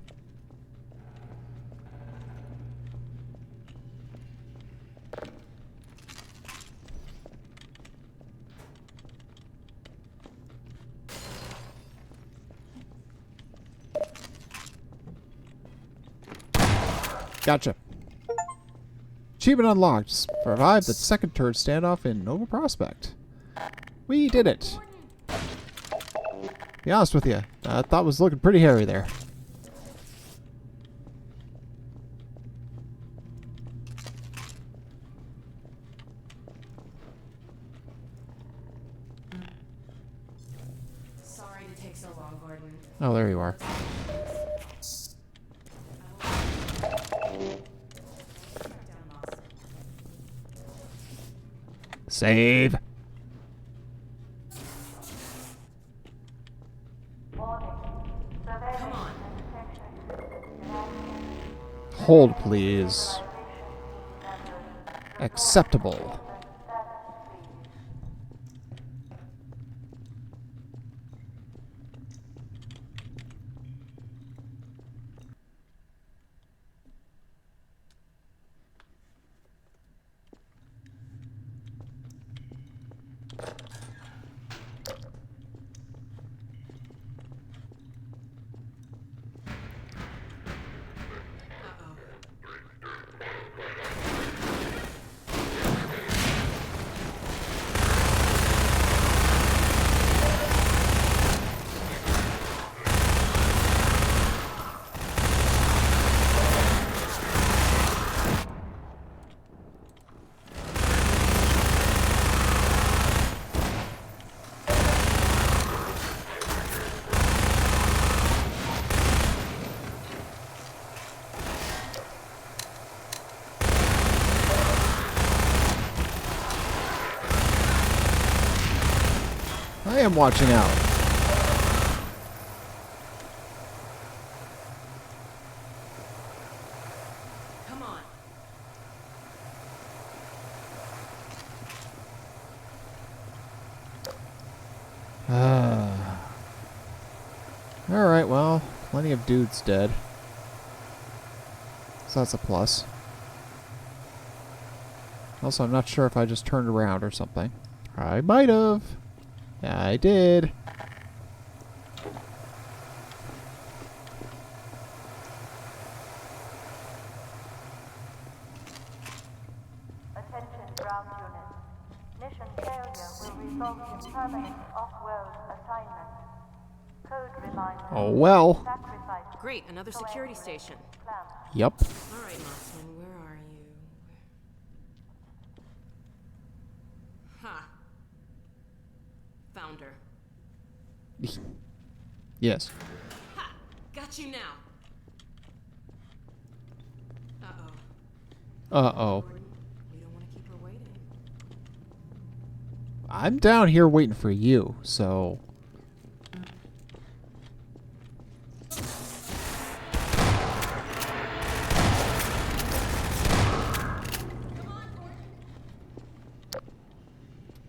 Gotcha. Achievement unlocked. Survived the second turret standoff in Nova Prospect. We did it. Be honest with you, I thought it was looking pretty hairy there. Sorry to take so long, Gordon. Oh, there you are. Save. Come on. Hold, please. Acceptable. I am watching out. Come on. Alright, well, plenty of dudes dead. So that's a plus. Also, I'm not sure if I just turned around or something. I might have. I did. Attention ground units. Mission failure will result in permanent off-world assignment. Code reminder. Oh well. Sacrifice. Great, another security station. Yep. All right, Mossman, where are you? Ha. Found her. Yes. Ha! Got you now. Uh-oh. Uh-oh. We don't want to keep her waiting. I'm down here waiting for you, so...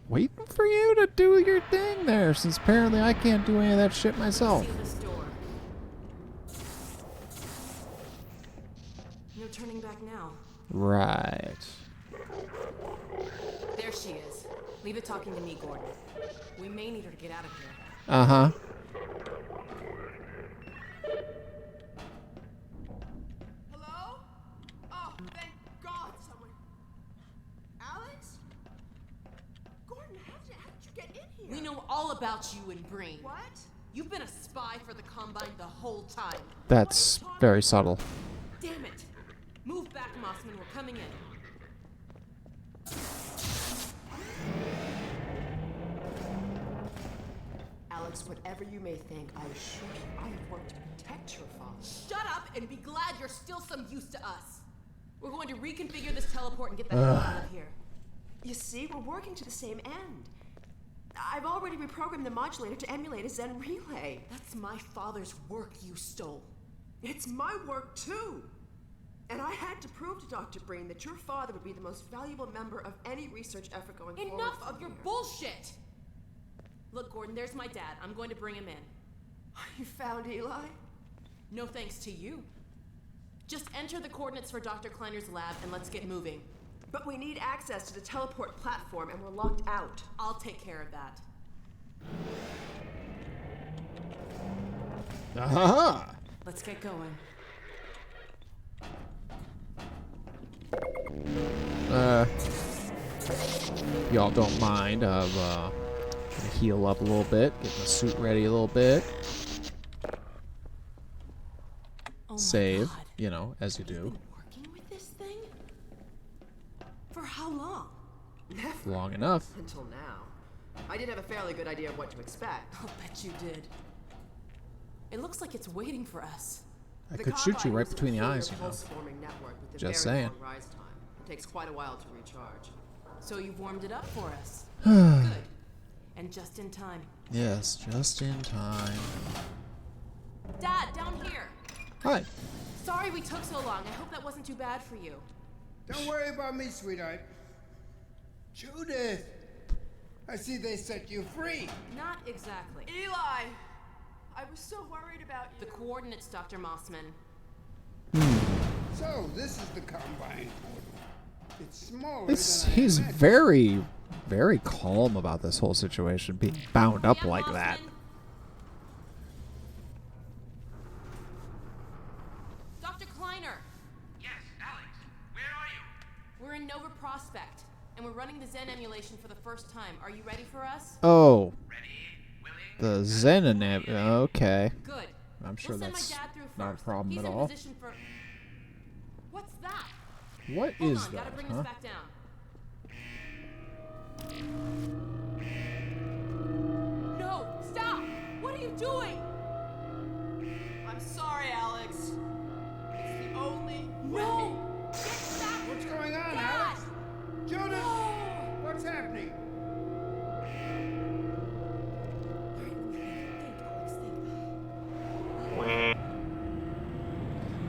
Waiting for you to do your thing there, since apparently I can't do any of that shit myself. See this door. No turning back now. Right. There There she is. Leave it talking to me, Gordon. We may need her to get out of here. Uh-huh. Hello? Oh, thank God someone... Alex? Gordon, how did you get in here? We know all about you and Breen. What? You've been a spy for the Combine the whole time. That's very subtle. Damn it! Move back, Mossman. We're coming in. Alex, whatever you may think, I assure you I have worked to protect your father. Shut up and be glad you're still some use to us. We're going to reconfigure this teleport and get the hell out of here. You see, we're working to the same end. I've already reprogrammed the modulator to emulate a Zen relay. That's my father's work you stole. It's my work, too. And I had to prove to Dr. Breen that your father would be the most valuable member of any research effort going forward. Enough of your bullshit! Look, Gordon, there's my dad. I'm going to bring him in. You found Eli? No thanks to you. Just enter the coordinates for Dr. Kleiner's lab and let's get moving. But we need access to the teleport platform and we're locked out. I'll take care of that. Aha! Let's get going. Y'all don't mind. I've gonna heal up a little bit, get my suit ready a little bit. Oh Save, God. you know, as you do. Working with this thing? For how long? Never. Long enough. Until now. I did have a fairly good idea of what to expect. I'll bet you did. It looks like it's waiting for us. I The could shoot you Combine right uses a between the linear eyes, you know. pulse-forming network with a Just very saying. long rise time. It takes quite a while to recharge. So you've warmed it up for us. Good. And just in time. Yes, just in time. Dad, down here. Hi. Sorry we took so long. I hope that wasn't too bad for you. Don't worry about me, sweetheart. Judith! I see they set you free. Not exactly. Eli! I was so worried about you. The coordinates, Dr. Mossman. So, this is the Combine portal. It's smaller It's, than I he's imagined. very, very calm about this whole situation, being bound up Yeah, like Mossman. that. Dr. Kleiner, Yes, Alex. Where are you? we're in Nova Prospect, and we're running the Zen emulation for the first time. Are you ready for us? Oh, Ready, willing. the Zen okay. Good. I'm sure We'll send that's my dad through not a first. problem He's at in all. position for... What's that? What Hold is on, that, gotta bring huh? this back down. No! Stop! What are you doing? I'm sorry, Alex. It's the only way. No! Get back! What's going on, Dad! Alex? Judith! What's happening?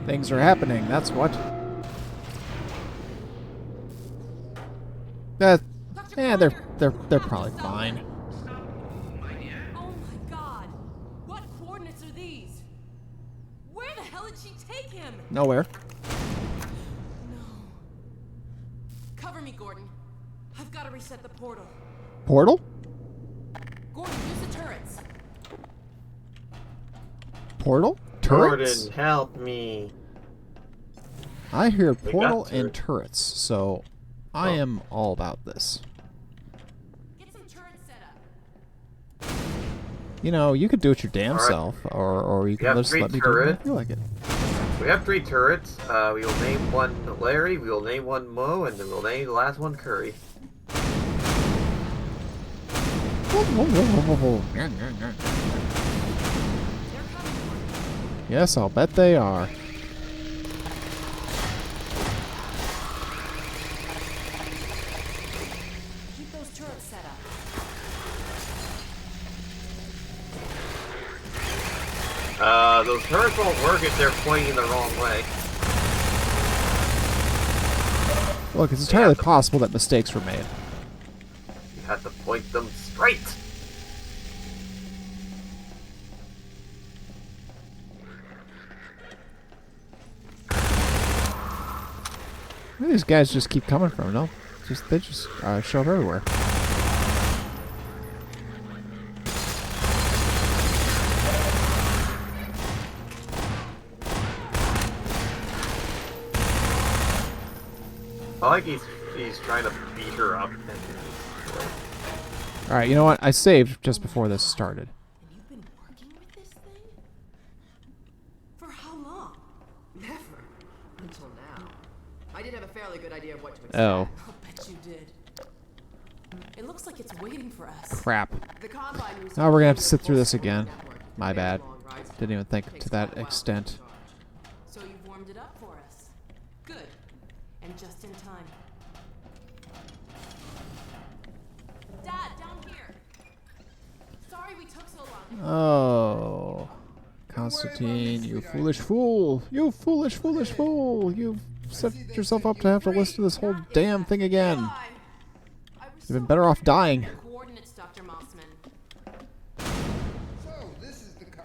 Things are happening, that's what. Yeah, they're probably fine. Oh my god! What coordinates are these? Where the hell did she take him? Nowhere. No. Cover me, Gordon. I've got to reset the portal. Portal? Gordon, use the turrets. Portal? Turrets? Gordon, help me. I hear got portal turret. and turrets, so I am all about this. Get some turrets set up. You know, you could do it your damn Alright. self, or you We can have just 3 let me do it when I turrets. feel like it. We have 3 turrets. We will name one Larry, we will name one Mo, and then we'll name the last one Curry. Yes, I'll bet they are. Keep those turrets set up. Those turrets won't work if they're pointing the wrong way. Look, it's entirely possible that mistakes were made. You have to point them straight. Where do these guys just keep coming from, no? they just show up everywhere. I like he's trying to beat her up. All right, you know what? I saved just before this started. And you've been working with this thing? For how long? Never. Until now. I did have a fairly good idea of what to expect. Oh. I'll bet you did. It looks like it's waiting for us. Crap. The Combine was Now we're gonna have to sit through this again. My bad. Didn't even think to that extent. So you've warmed it up for us. Good. And just in time. Dad, down here. Sorry we took so long. Oh. Constantine, you foolish fool. You foolish, foolish fool. You've set yourself up to have to listen to this whole damn thing again. You've been better off dying. Coordinates, Dr. Mossman.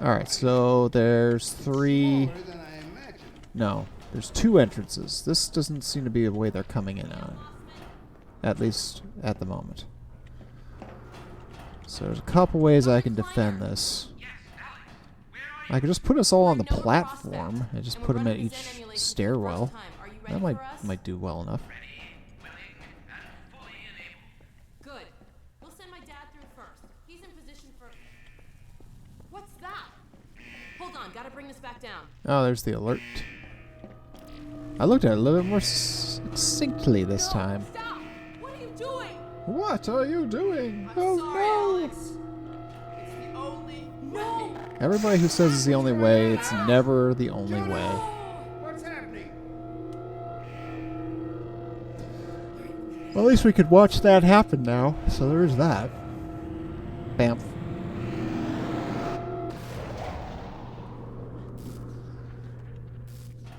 Alright, so there's 3... No, there's 2 entrances. This doesn't seem to be a way they're coming in on. At least at the moment. So there's a couple ways I can defend this. I could just put us all on the platform and just put them at each stairwell. That might do well enough. Good. We'll send my dad through first. He's in position for... What's that? Hold on, gotta bring this back down. Oh, there's the alert. I looked at it a little bit more succinctly this time. Stop! What are you doing? What are you doing? I'm Oh sorry, no! Alex. It's the only way. Everybody who says it's the only way, it's never the only way. What's happening? Well, at least we could watch that happen now. So there is that. Bam.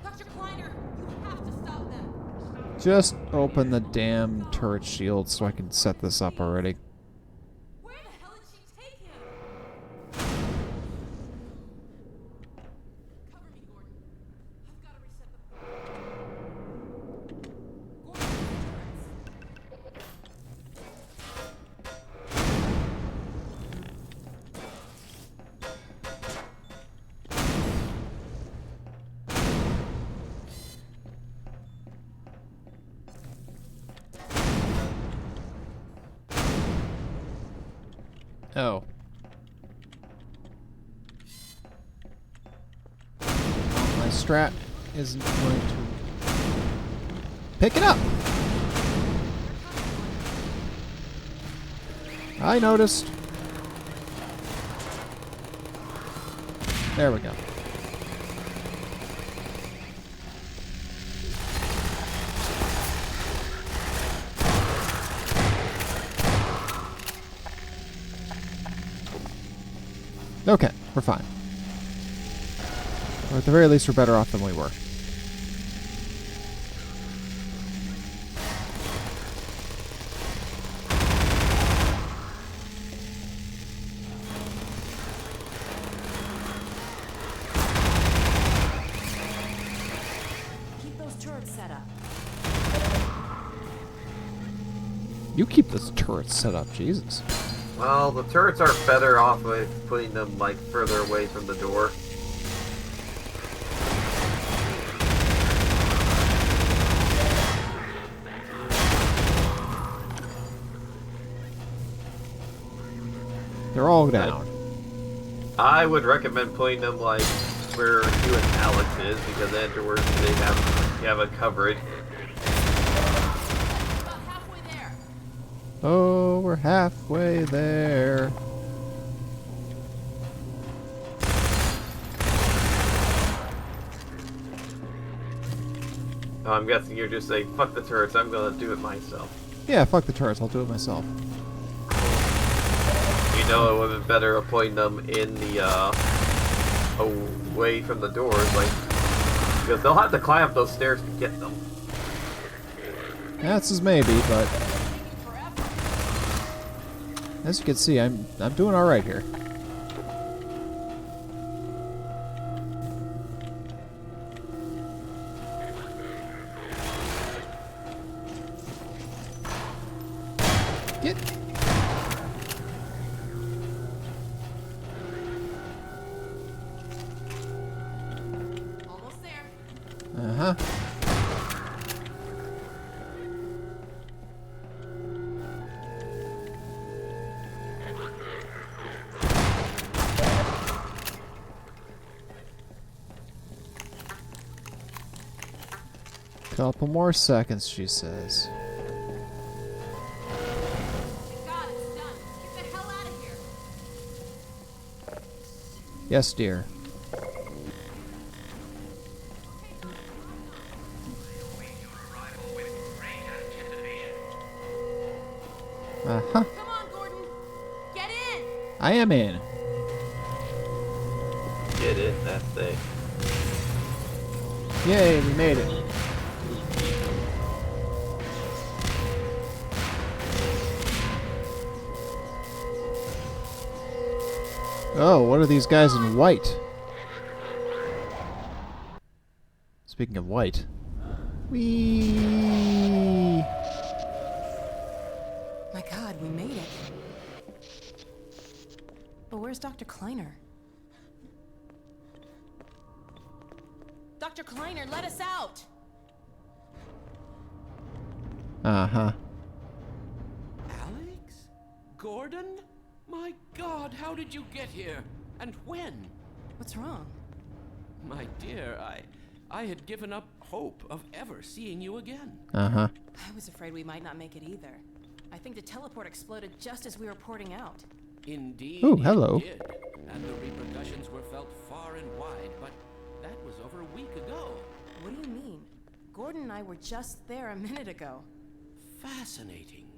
Dr. Kleiner, you have to stop them. Just open the damn turret shield so I can set this up already. Where the hell did she take him? Cover me, Gordon. I've got to reset the... Gordon, turrets. Oh. My strat isn't going to pick it up. I noticed. There we go. Okay, we're fine. Or at the very least, we're better off than we were. Keep those turrets set up. You keep this turret set up, Jesus. Well, the turrets are better off with putting them like further away from the door. They're all down. I would recommend putting them like where you and Alex is, because afterwards you have a coverage. About halfway there. Oh, we're halfway there. Oh, I'm guessing you're just saying, fuck the turrets, I'm gonna do it myself. Yeah, fuck the turrets. I'll do it myself. You know, it would have been better putting them in the, away from the doors, like, because they'll have to climb up those stairs to get them. That's as maybe, but as you can see, I'm doing all right here. Get. Almost there. Uh-huh. Couple more seconds, she says. God, it's done. Get the hell out of here. Yes, dear. Uh-huh. Come on, Gordon. Get in. I am in. Get in that thing. Yay, we made it. Oh, what are these guys in white? Speaking of white. Whee! My God, we made it. But where's Dr. Kleiner? Dr. Kleiner, let us out. Uh-huh. Alex? Gordon? My God, how did you get here? And when? What's wrong? My dear, I had given up hope of ever seeing you again. Uh-huh. I was afraid we might not make it either. I think the teleport exploded just as we were porting out. Indeed, Ooh, hello. it did. And the repercussions were felt far and wide, but that was over a week ago. What do you mean? Gordon and I were just there a minute ago. Fascinating.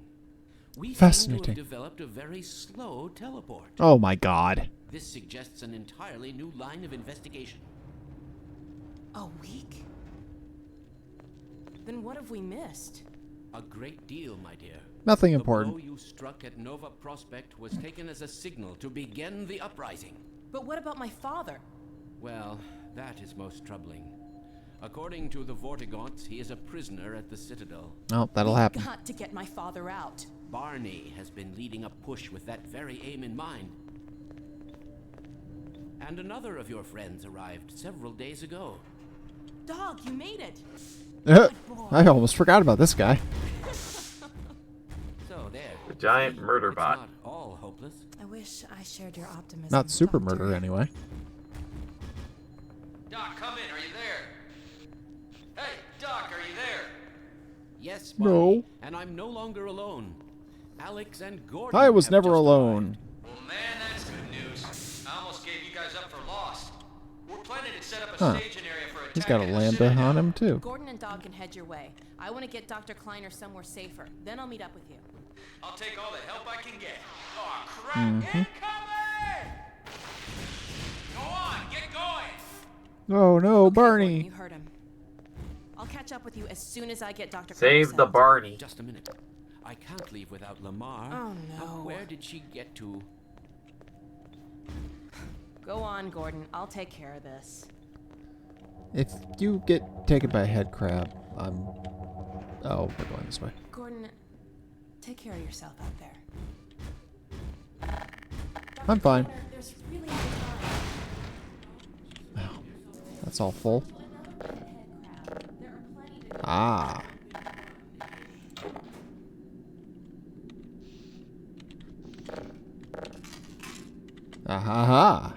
We seem to Fascinating. have developed a very slow teleport. Oh my God. This suggests an entirely new line of investigation. A week? Then what have we missed? A great deal, my dear. Nothing The important. blow you struck at Nova Prospect was taken as a signal to begin the uprising. But what about my father? Well, that is most troubling. According to the Vortigaunts, he is a prisoner at the Citadel. Oh, that'll happen. Got to get my father out. Barney has been leading a push with that very aim in mind. And another of your friends arrived several days ago. Dog, you made it. I almost forgot about this guy. So there. The giant murder It's bot. not all hopeless. I wish I shared your optimism. Not super Doctor. murder, anyway. Doc, come in. Are you there? Hey, Doc, are you there? Yes, No. Barney, and I'm no longer alone. Alex and Gordon I was have never just alone. Well, man, that's good news. I almost gave you guys up for lost. We're planning to set up a Huh. staging area for He's got a attacking the lambda Citadel. on him, too. Gordon and Dog can head your way. I want to get Dr. Kleiner somewhere safer. Then I'll meet up with you. I'll take all the help I can get. Oh, crap! Mhm. Incoming! Go on, get going! Oh no, Okay, Gordon, Barney. you heard him. I'll catch up with you as soon as I get Dr. Save Kleiner the settled. Barney. Just a minute. I can't leave without Lamar. Oh, Now, no. where did she get to? Go on, Gordon. I'll take care of this. If you get taken by a head crab, I'm... Oh, we're going this way. Gordon, take care of yourself out there. I'm fine. Kleiner, there's really no time. Oh, that's all full. There are plenty to Ah. Ah-ha-ha.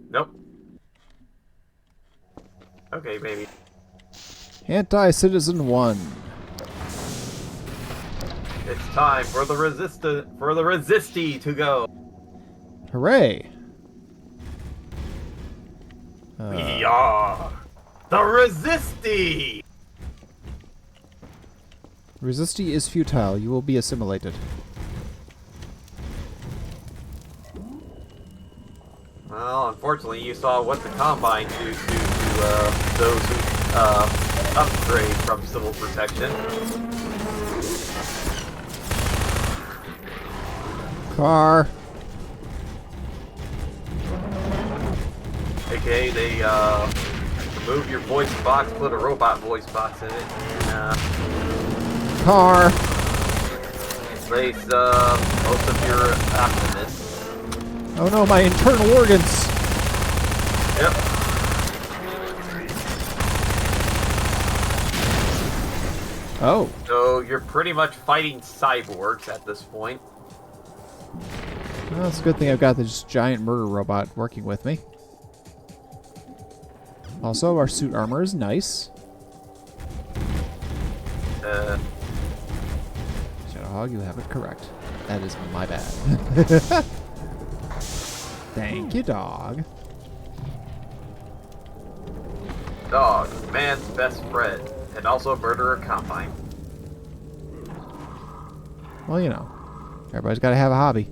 Nope. Okay, baby. Anti-Citizen 1. It's time for the resisty to go. Hooray. We are the resisty. Resisty is futile. You will be assimilated. Well, unfortunately, you saw what the Combine do to those who upgrade from civil protection. Car. AKA, they remove your voice box, put a robot voice box in it, and Car. replace most of your abdomen. Oh no, my internal organs! Yep. Oh. So you're pretty much fighting cyborgs at this point. Well, it's a good thing I've got this giant murder robot working with me. Also, our suit armor is nice. Shadowhog, you have it correct. That is my bad. Thank you, dog. Dog, man's best friend, and also murderer combine. Well, you know, everybody's got to have a hobby.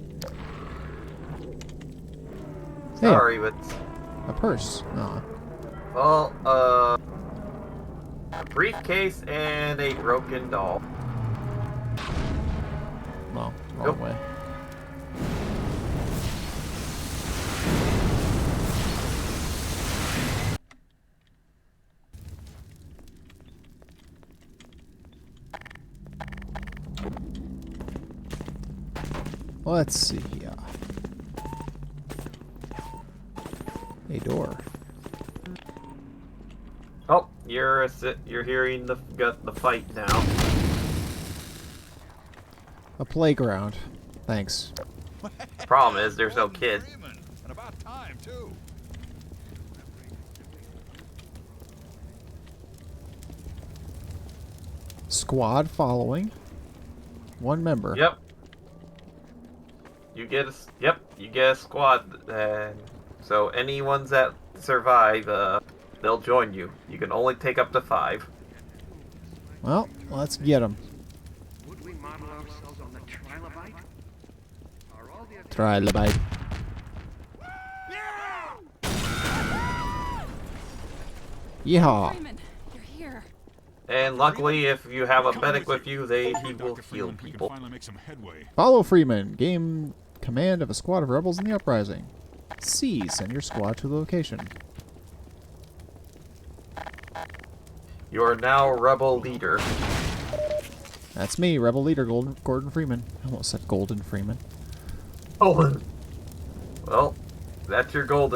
Hey, Sorry, but a purse. Aw. well, a briefcase and a broken doll. Well, wrong Nope. way. Let's see here. A door. Oh, you're hearing the fight now. A playground. Thanks. Problem is, there's no kids. And about time, too. Squad following. One member. Yep. You get a squad, and so any ones that survive, they'll join you. You can only take up to 5. Well, let's get them. Would we model ourselves on the trilobite? Trilobite. Yeehaw. Freeman, you're here. And luckily, if you have a medic with you, he will heal people. Finally make some headway. Follow Freeman. Gain command of a squad of rebels in the uprising. C. Send your squad to the location. You are now rebel leader. That's me, rebel leader Gordon Freeman. I almost said Golden Freeman. Golden. Well, that's your gold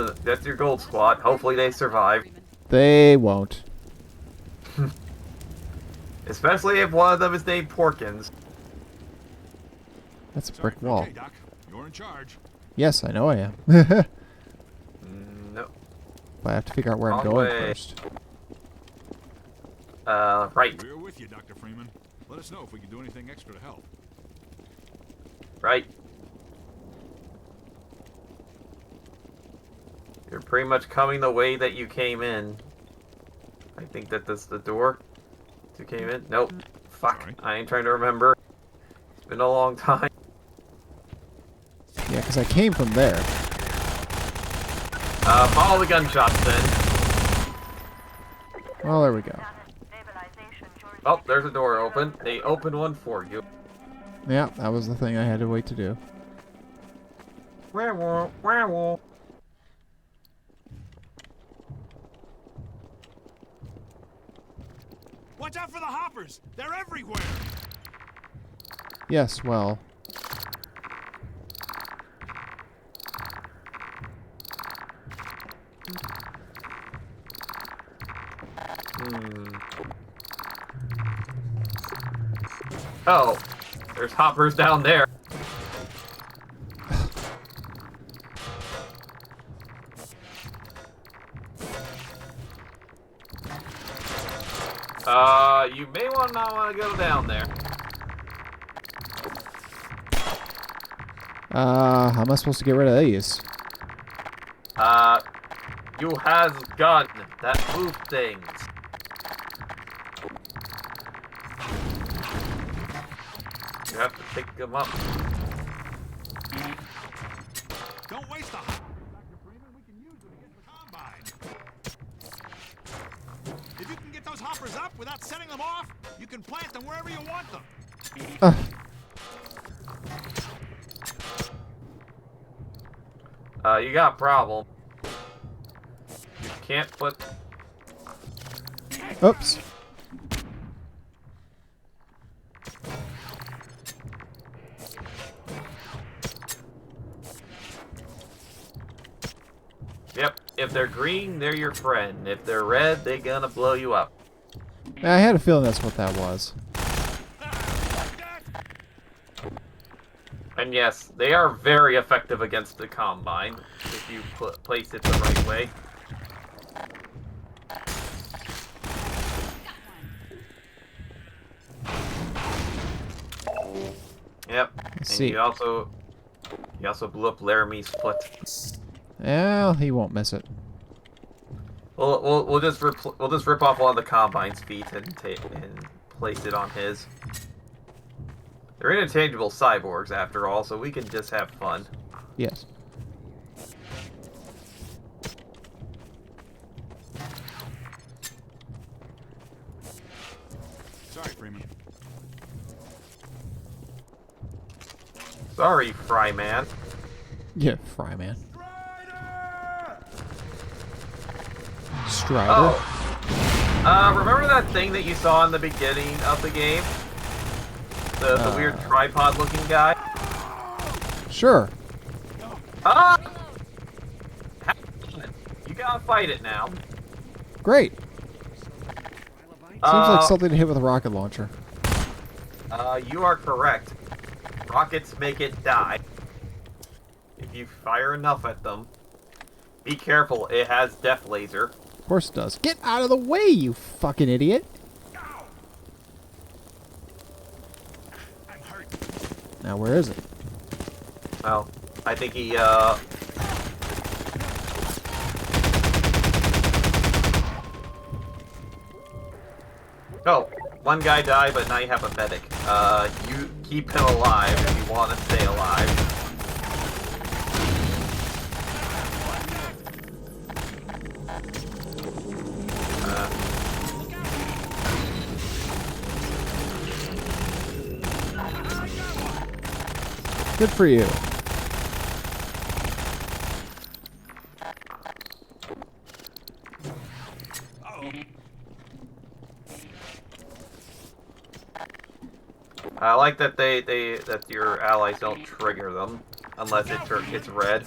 squad. Hopefully they survive. They won't. Especially if one of them is named Porkins. That's a brick wall. Okay, Doc, you're in charge. Yes, I know I am. No. But I have to figure out where I'm Wrong going way. first. Right. We're with you, Dr. Freeman. Let us know if we can do anything extra to help. Right. You're pretty much coming the way that you came in. I think that this is the door you came in. Nope. Fuck. Sorry. I ain't trying to remember. It's been a long time. Yeah, because I came from there. Follow the gunshots then. Well, there we go. Oh, there's a door open. They opened one for you. Yeah, that was the thing I had to wait to do. Werewolf, werewolf. Watch out for the hoppers! They're everywhere! Yes, well. Oh, there's hoppers down there. You may not want to go down there. How am I supposed to get rid of these? You has gun that move things. You have to pick them up. Don't waste the hopper, Dr. Freeman. We can use them against the Combine. If you can get those hoppers up without setting them off, you can plant them wherever you want them. You got a problem. You can't put... Oops. they're green, they're your friend. If they're red, they're gonna blow you up. I had a feeling that's what that was. And yes, they are very effective against the Combine if you place it the right way. Yep. And see. you also blew up Laramie's foot. Well, he won't miss it. We'll just rip off one of the Combine's feet and place it on his. They're interchangeable cyborgs after all, so we can just have fun. Yes. Sorry, Freeman. Sorry, Fryman. Yeah, Fryman. Strider. Oh. Remember that thing that you saw in the beginning of the game? The weird tripod-looking guy? Sure. Ah! You gotta fight it now. Great. Seems like something to hit with a rocket launcher. You are correct. Rockets make it die. If you fire enough at them. Be careful, it has Death Laser. Of course it does. Get out of the way, you fucking idiot. Now, where is it? Well, I think he, Oh, one guy died, but now you have a medic. You keep him alive if you want to stay alive. Good for you. I like that that your allies don't trigger them unless it's red.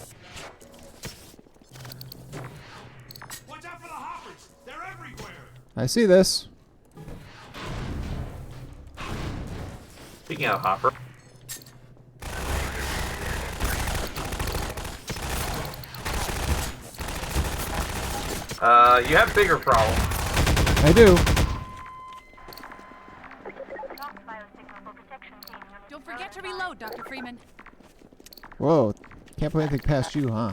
Watch out for the hoppers! They're everywhere! I see this. Speaking of hopper. You have bigger problems. I do. Don't forget to reload, Dr. Freeman. Whoa. Can't put anything past you, huh?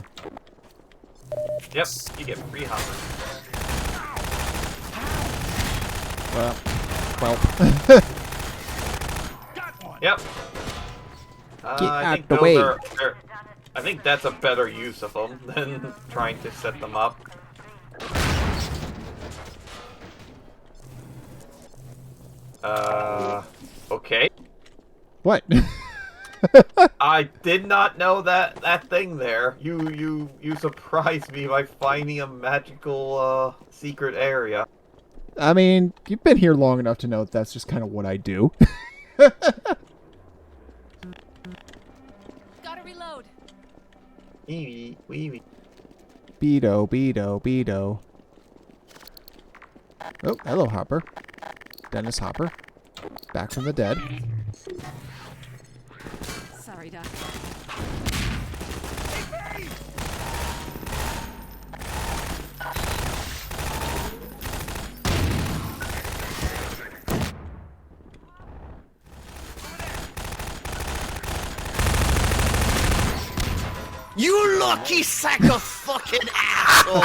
Yep, you get free hoppers. Well. Yep. Get I out think the those way. I think that's a better use of them than trying to set them up. Okay. What? I did not know that thing there. You surprised me by finding a magical secret area. I mean, you've been here long enough to know that that's just kind of what I do. Gotta reload. Wee wee. Beto, Beto, Beto. Oh, hello, Hopper. Dennis Hopper. Back from the dead. Sorry, Doc. You lucky sack of fucking asshole!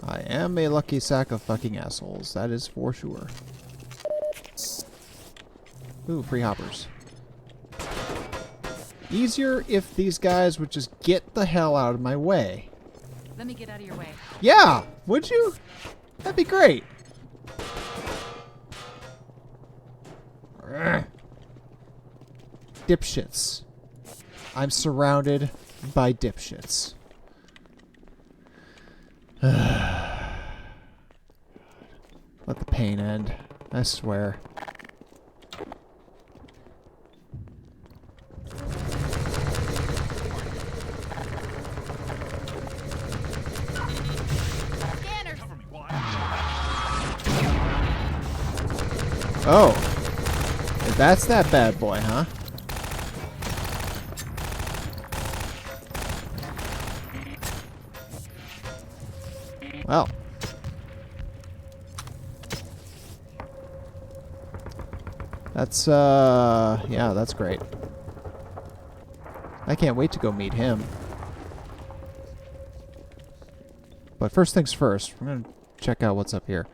I am a lucky sack of fucking assholes. That is for sure. Ooh, free hoppers. Easier if these guys would just get the hell out of my way. Let me get out of your way. Yeah, would you? That'd be great. Dipshits. I'm surrounded by dipshits. Let the pain end. I swear. Oh. That's that bad boy, huh? Well. That's, yeah, that's great. I can't wait to go meet him. But first things first, we're gonna check out what's up here.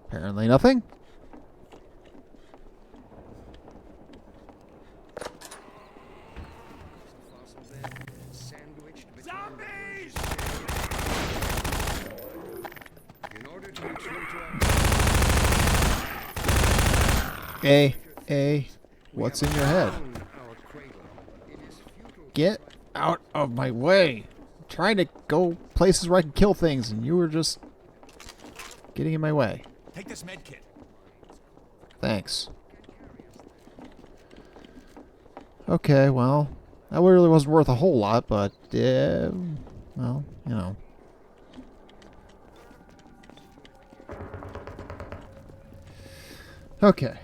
Apparently nothing. Zombies! In order to be true to What's in your head? Get out of my way. I'm trying to go places where I can kill things, and you were just getting in my way. Take this med kit. Thanks. Okay, well, that really wasn't worth a whole lot, but, well, you know. Okay.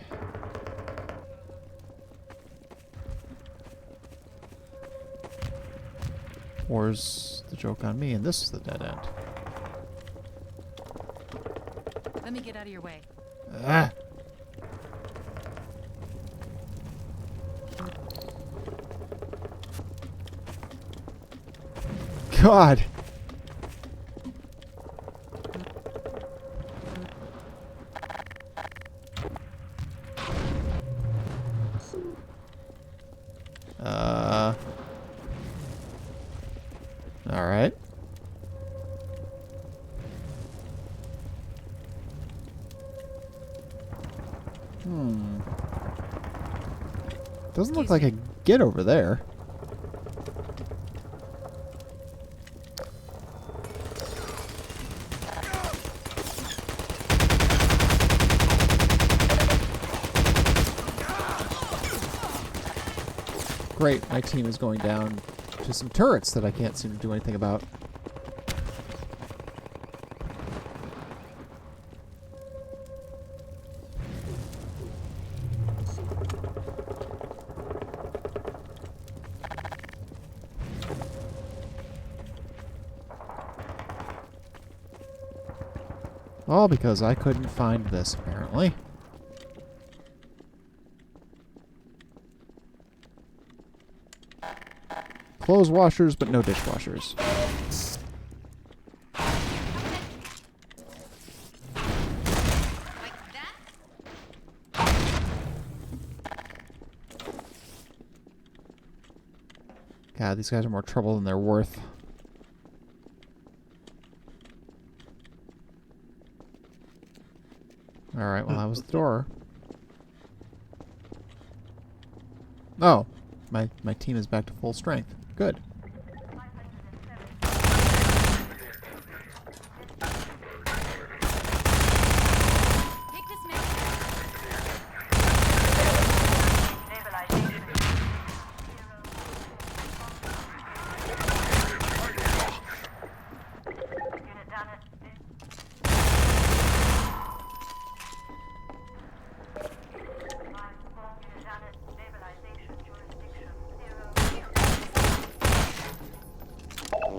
Where's the joke on me, and this is the dead end. Let me get out of your way. Ah. God. All right. Doesn't look like I can get over there. Great, my team is going down to some turrets that I can't seem to do anything about. All because I couldn't find this, apparently. Clothes washers, but no dishwashers. God, these guys are more trouble than they're worth. Alright, well, that was the door. Oh, my team is back to full strength. Good.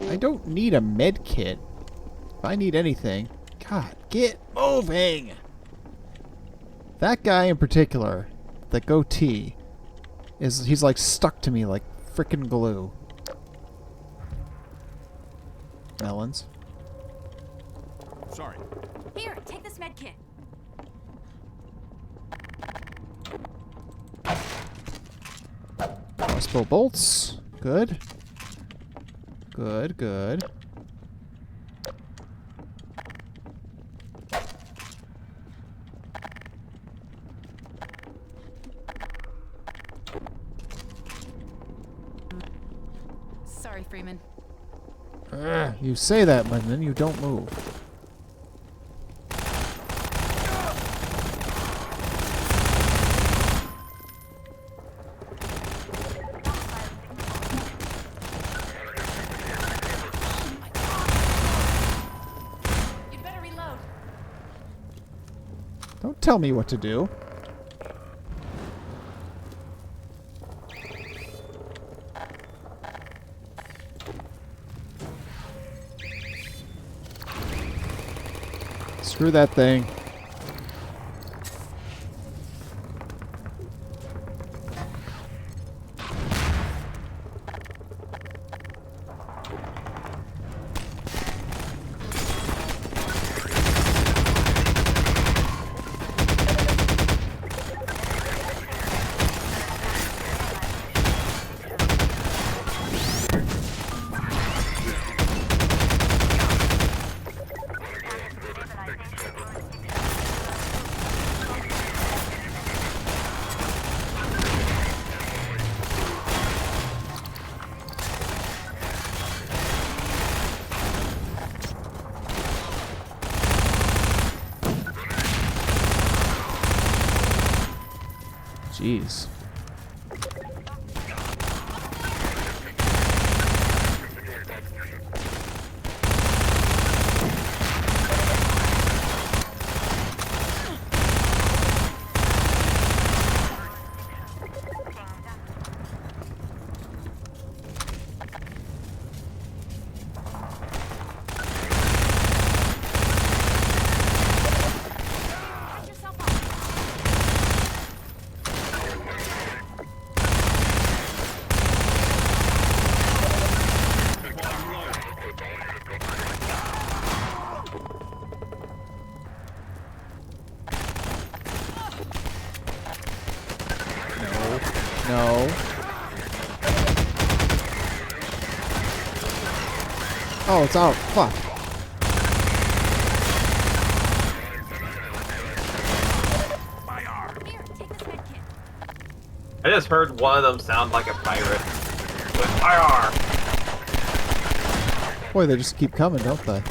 I don't need a med kit. If I need anything, God, get moving! That guy in particular, the goatee, he's like stuck to me like frickin' glue. Melons. Sorry. Here, take this med kit. Crossbow bolts. Good. Good, good. Sorry, Freeman. You say that, but then you don't move. You'd better reload. Don't tell me what to do. Screw that thing. Jeez. No. Oh, it's out. Fuck. I just heard one of them sound like a pirate. With fire! Boy, they just keep coming, don't they?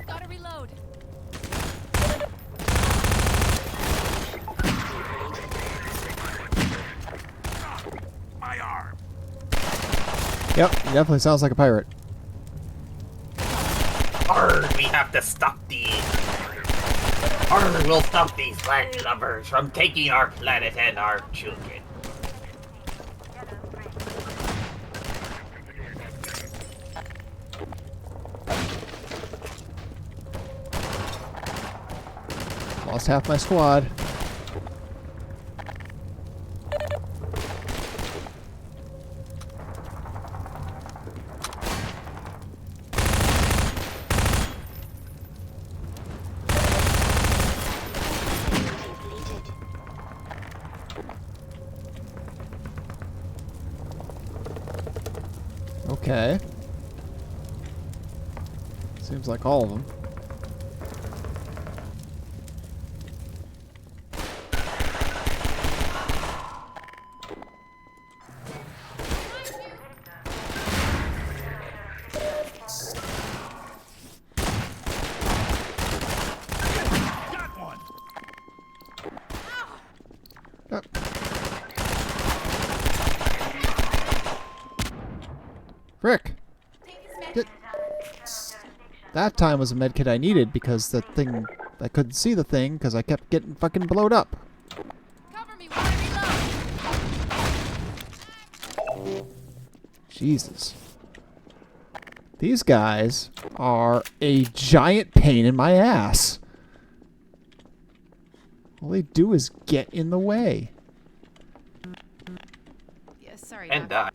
Gotta reload. My arm. Yep, he definitely sounds like a pirate. Arr, we have to stop these. Arr, we'll stop these land lovers from taking our planet and our children. Lost half my squad. Okay. Seems like all of them. Frick! That time was a medkit I needed because the thing... I couldn't see the thing because I kept getting fucking blowed up. Cover me while I reload. Jesus. These guys are a giant pain in my ass. All they do is get in the way. Yeah, sorry. And die.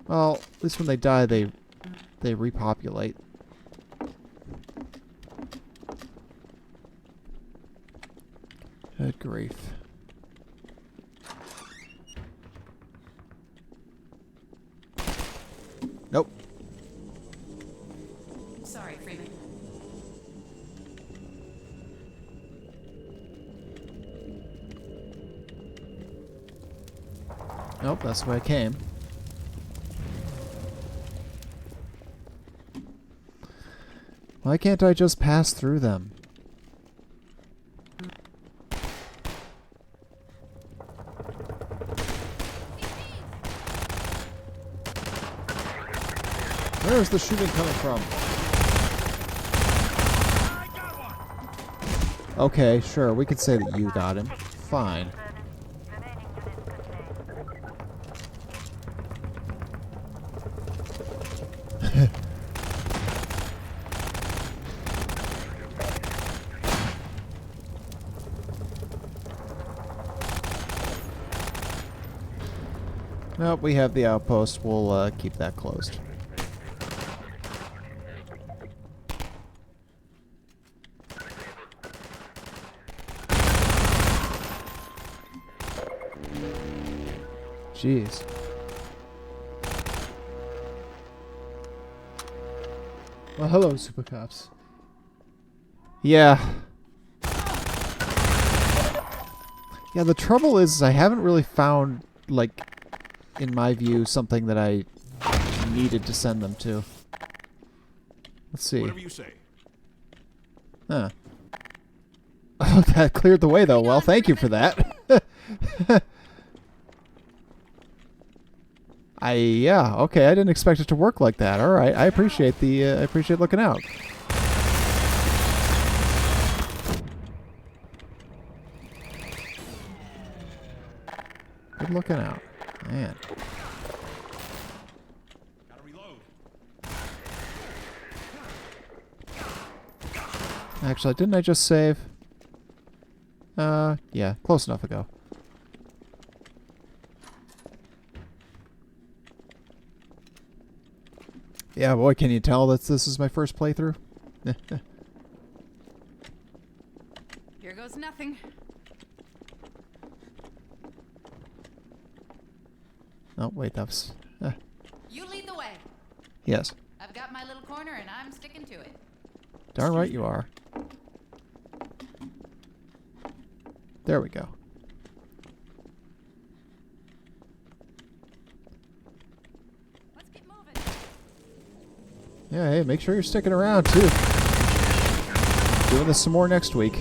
Well, at least when they die, they repopulate. Good grief. Nope. Nope, that's the way I came. Why can't I just pass through them? Where's the shooting coming from? Okay, sure, we could say that you got him. Fine. Nope, we have the outpost. We'll keep that closed. Jeez. Well, hello, Super Cops. Yeah. Yeah, the trouble is I haven't really found, like, in my view, something that I needed to send them to. Let's see. Whatever you say. Huh. Oh, that cleared the way, though. Well, thank you for that. Yeah, okay, I didn't expect it to work like that. All right, I appreciate I appreciate looking out. Good looking out, man. Gotta reload. Actually, didn't I just save? Yeah, close enough ago. Yeah, boy, can you tell that this is my first playthrough? Here goes nothing. Oh, wait, that was... You lead the way. yes. I've got my little corner and I'm sticking to it. Darn right you are. There we go. Let's get moving. Yeah, hey, make sure you're sticking around, too. Doing this some more next week.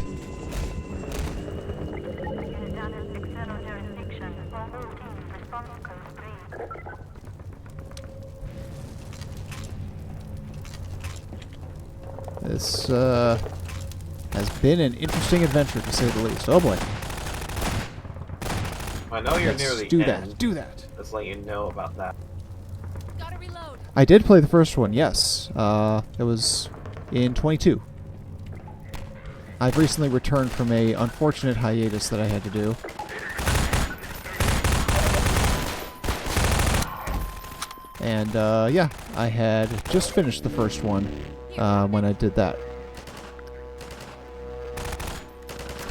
This, has been an interesting adventure, to say the least. Oh, boy. I know you're Let's near the do end. that. Do that. Let's let you know about that. Gotta reload. I did play the first one, yes. It was in 22. I've recently returned from a unfortunate hiatus that I had to do. And, yeah, I had just finished the first one when I did that.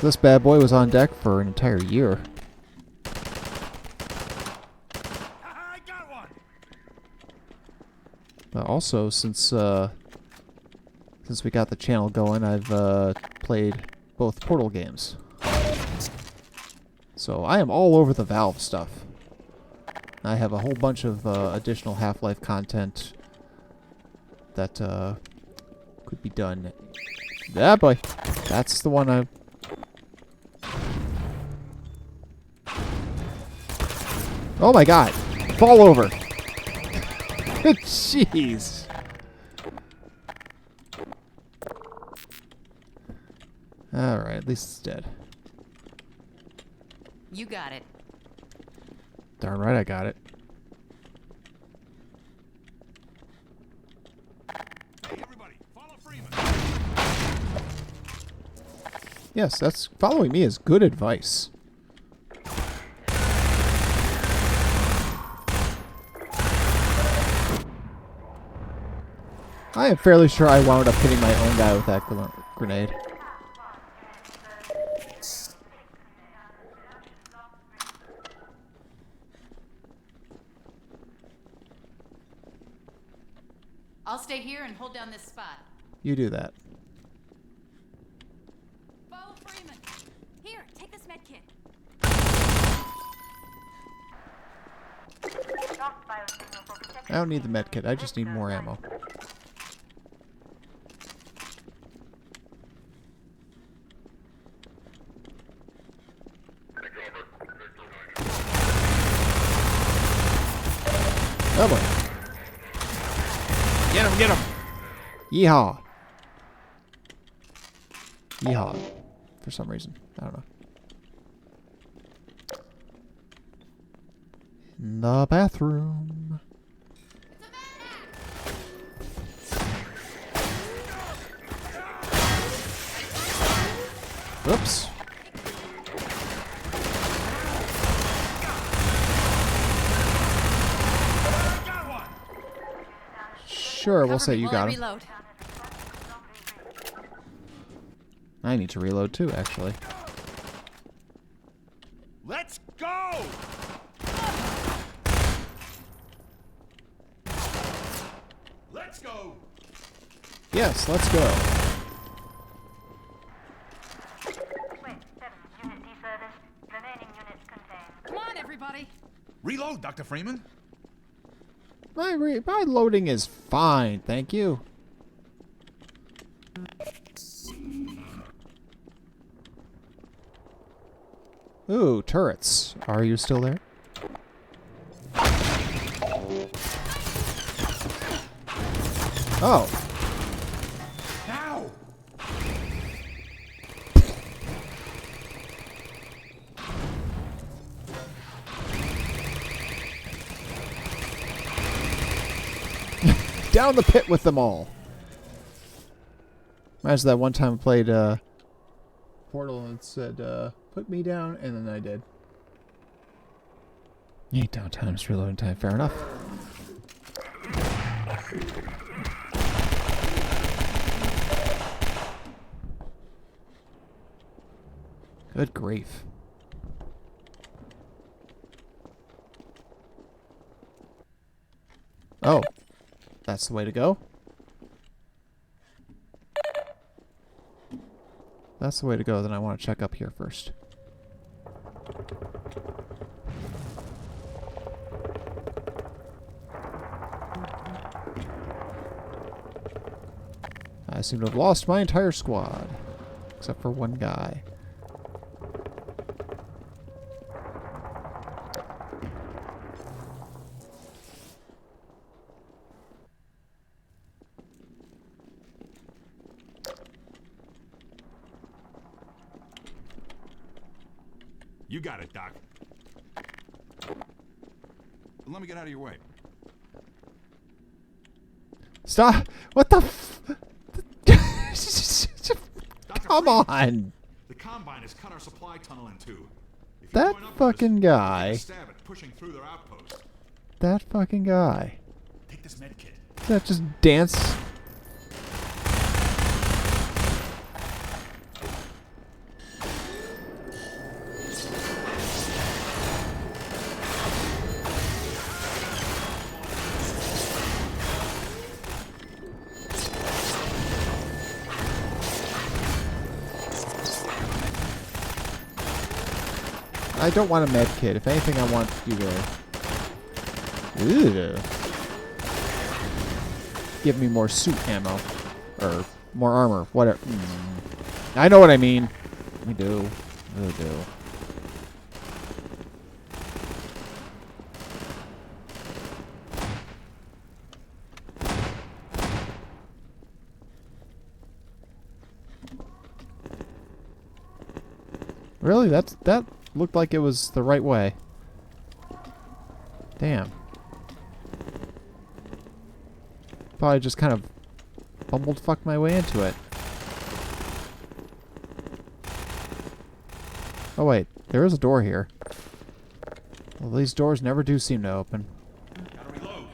This bad boy was on deck for an entire year. I got one. Also, since we got the channel going, I've played both Portal games. So I am all over the Valve stuff. I have a whole bunch of additional Half-Life content that could be done. Yeah, boy. That's the one I... Oh my god. Fall over. Jeez. Alright, at least it's dead. You got it. Darn right I got it. Hey, everybody, follow Freeman. Yes, that's following me is good advice. I am fairly sure I wound up hitting my own guy with that grenade. I'll stay here and hold down this spot. You do that. Follow Freeman. Here, take this med kit. I don't need the med kit. I just need more ammo. Oh boy. Get him, get him! Yeehaw. Yeehaw. For some reason. I don't know. In the bathroom. Whoops. Sure, we'll say you got him. Reload. I need to reload too, actually. Let's go! Let's go! Yes, let's go. Come on, everybody. Reload, Dr. Freeman. My loading is fine, thank you. Ooh, turrets. Are you still there? Oh. Now! Down the pit with them all. Imagine that one time I played Portal and it said, put me down, and then I did. 8 down times reloading time, fair enough. Good grief. Oh. That's the way to go. That's the way to go. Then I want to check up here first. I seem to have lost my entire squad. Except for one guy. You got it, Doc. Let me get out of your way. Stop! What the f... Come on! The Combine has cut our supply tunnel in two. If you That join up with fucking us, guy. take a stab at pushing through their outpost. That fucking guy. Take this med kit. Does that just dance? I don't want a med kit. If anything, I want you to... Ew. Give me more suit ammo. Or more armor. Whatever. I know what I mean. We do. We do. Really? That looked like it was the right way. Damn. Probably just kind of bumbled-fucked my way into it. Oh wait, there is a door here. Well, these doors never do seem to open. Gotta reload.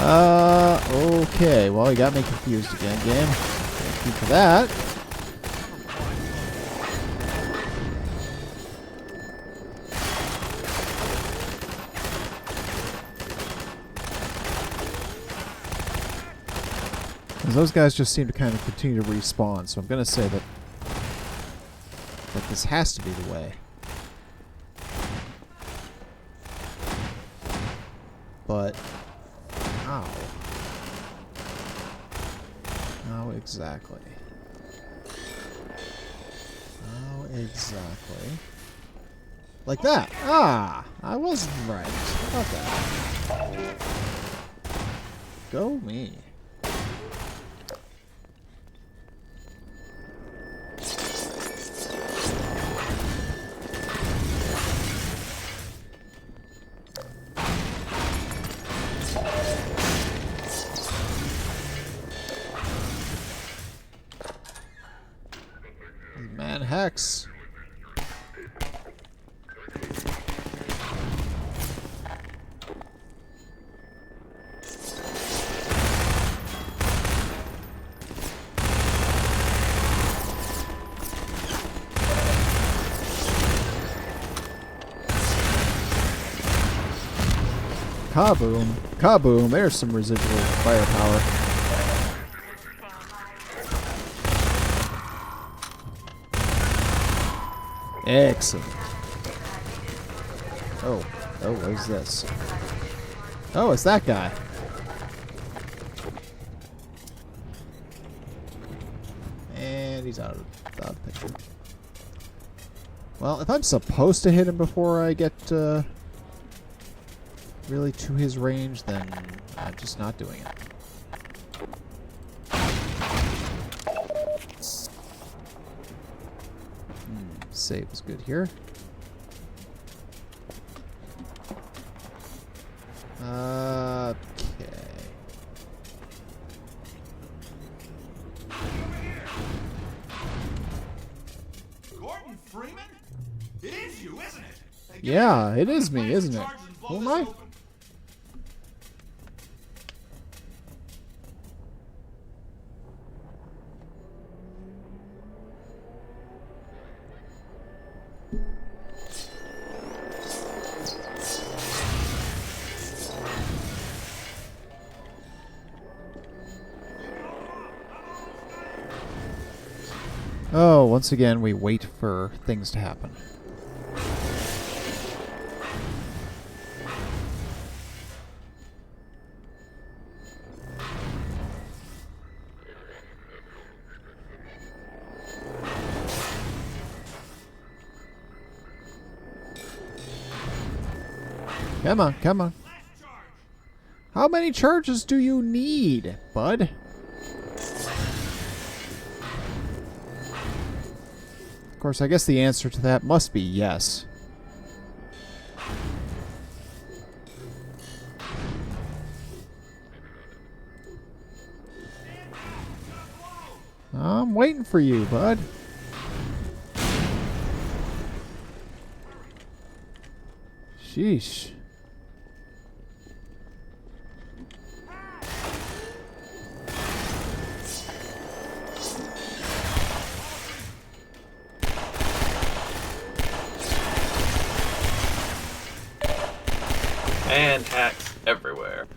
Okay. Well, you got me confused again, game. Thank you for that. Because those guys just seem to kind of continue to respawn, so I'm going to say that this has to be the way. But how? How exactly? How exactly? Like that. Ah! I wasn't right. How about that? Go me. Man, Hex. Kaboom. Kaboom. There's some residual firepower. Excellent. Oh, what is this? Oh, it's that guy. And he's out of the picture. Well, if I'm supposed to hit him before I get really to his range, then I'm just not doing it. Save is good here. Okay. Gordon Freeman? It is you, isn't it? Yeah, it is me, isn't it? Who am I? Oh, once again, we wait for things to happen. Come on, come on. How many charges do you need, bud? Of course, I guess the answer to that must be yes. I'm waiting for you, bud. Sheesh. And hacks everywhere.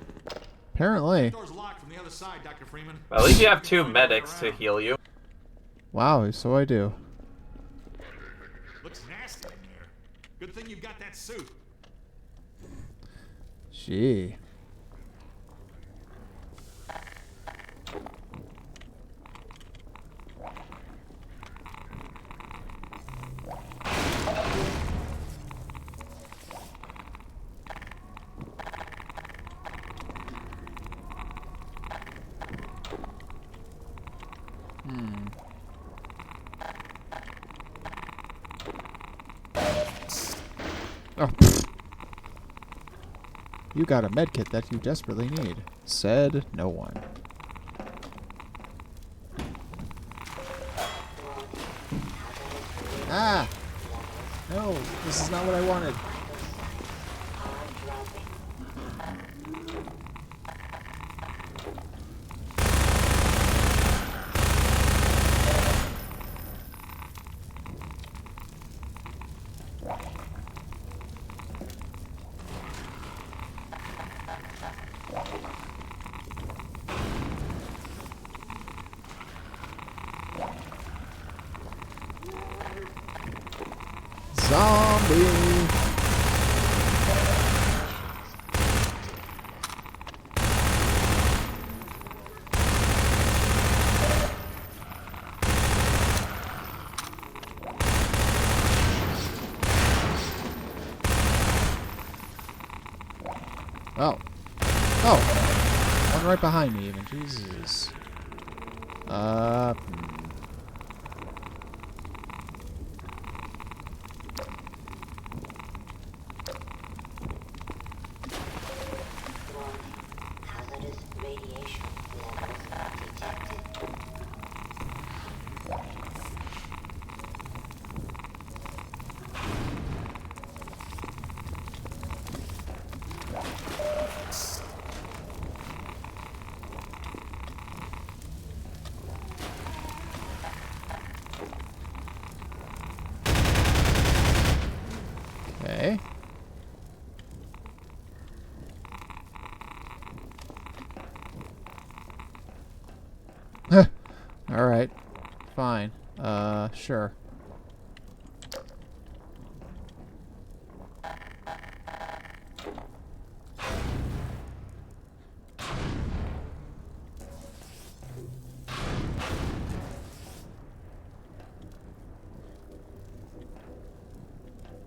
Apparently. Door's locked from the other side, Dr. Freeman. Well, at least you have 2 medics to heal you. Wow, so I do. Looks nasty in there. Good thing you've got that suit. Gee. Oh, pfft. You got a medkit that you desperately need. Said no one. Ah! No, this is not what I wanted. Zombie! Oh. Oh! One right behind me even. Jesus. Hazardous radiation levels detected. Okay. Alright. Fine. Sure.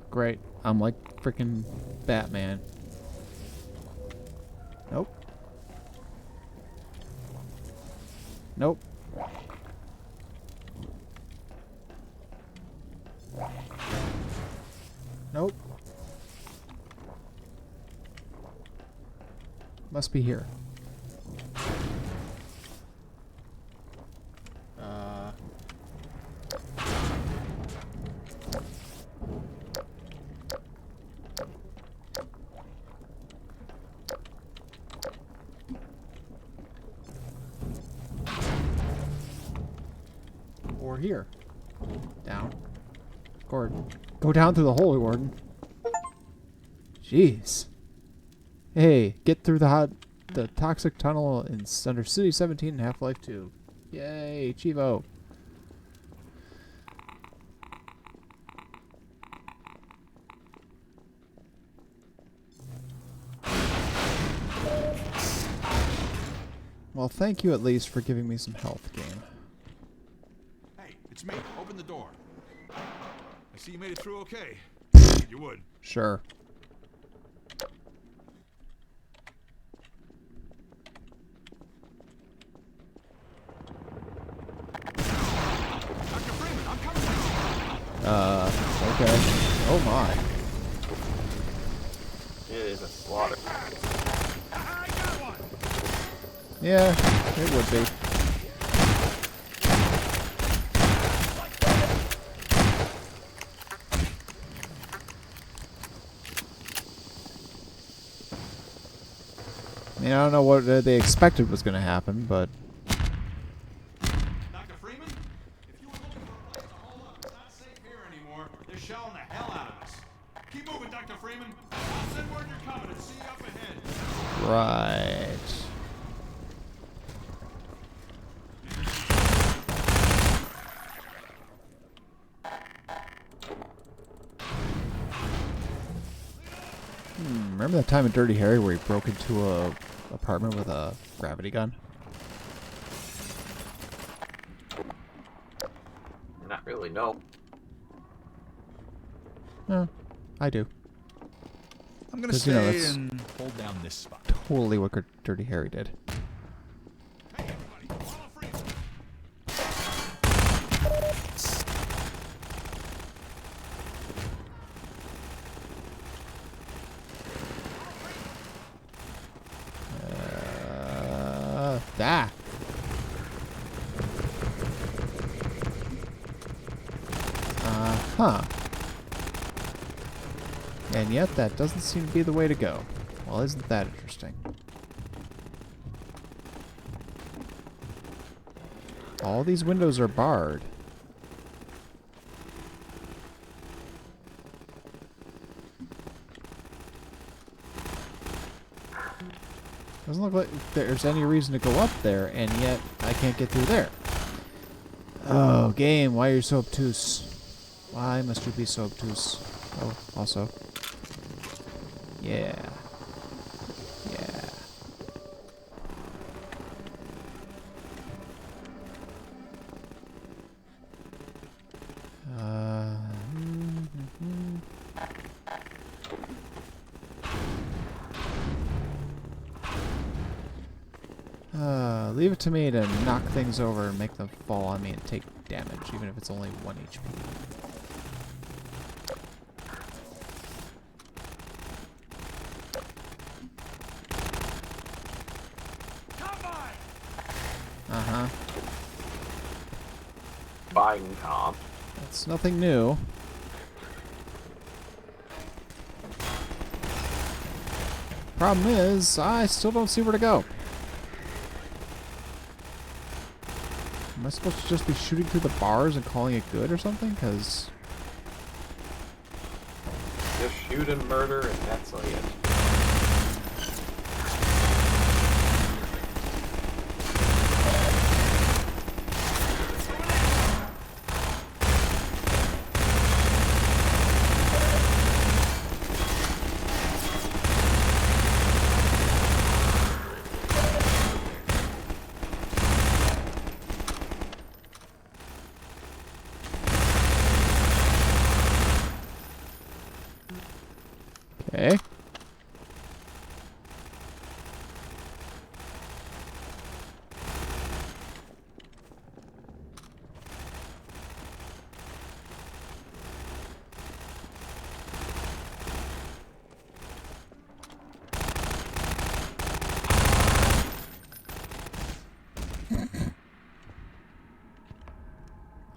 Great. I'm like freaking Batman. Nope. Nope. Nope. Must be here. Or here. Down. Gordon. Go down through the hole, Gordon. Jeez. Hey, get through the toxic tunnel in under City 17 and Half-Life 2. Yay, Chivo. Well, thank you at least for giving me some health, game. Hey, it's me. Open the door. I see you made it through okay. If you would. Sure. Dr. Freeman, I'm coming. Okay. Oh my. It is a slaughter. Yeah, it would be. I mean, I don't know what they expected was going to happen, but... Dr. Freeman, if you were looking for a place to hold up, it's not safe here anymore. They're shelling the hell out of us. Keep moving, Dr. Freeman. I'll send word you're coming and see you up ahead. Right. Remember that time in Dirty Harry where he broke into a apartment with a gravity gun? Not really, no. I do. I'm gonna 'Cause, you know, stay that's and hold down this spot. Totally what Dirty Harry did. Ah. Uh-huh. And yet that doesn't seem to be the way to go. Well, isn't that interesting? All these windows are barred. Doesn't look like there's any reason to go up there, and yet I can't get through there. Oh, game, why are you so obtuse? Why must you be so obtuse? Oh, also. Yeah. Yeah. Leave it to me to knock things over and make them fall on me and take damage, even if it's only 1 HP. Uh-huh. Buying comp. That's nothing new. Problem is, I still don't see where to go. Am I supposed to just be shooting through the bars and calling it good or something? Because... just shoot and murder, and that's like it. Okay.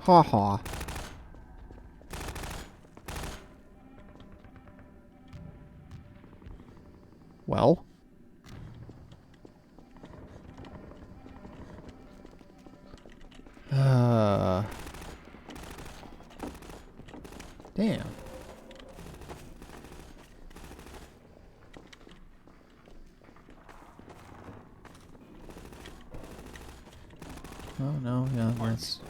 Ha ha. Well. Damn. Oh no, yeah, that's...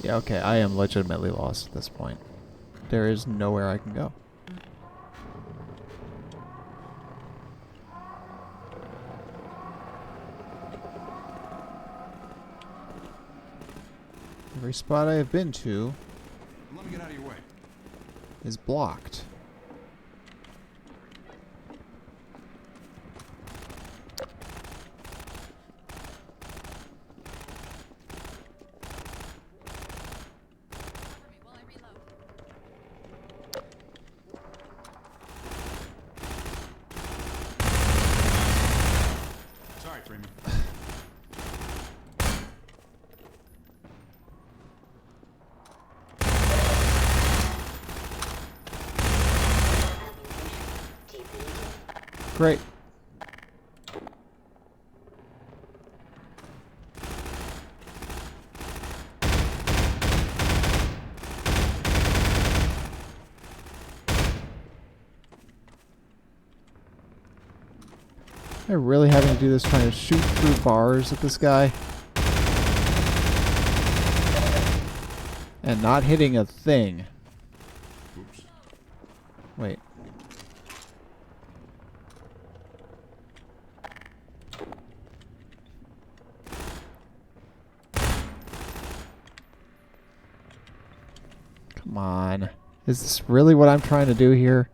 Yeah, okay, I am legitimately lost at this point. There is nowhere I can go. Every spot I have been to Let me get out of your way. is blocked. Sorry, Freeman. Great. Am I really having to do this trying to shoot through bars at this guy? And not hitting a thing. Oops. Wait. Come on. Is this really what I'm trying to do here?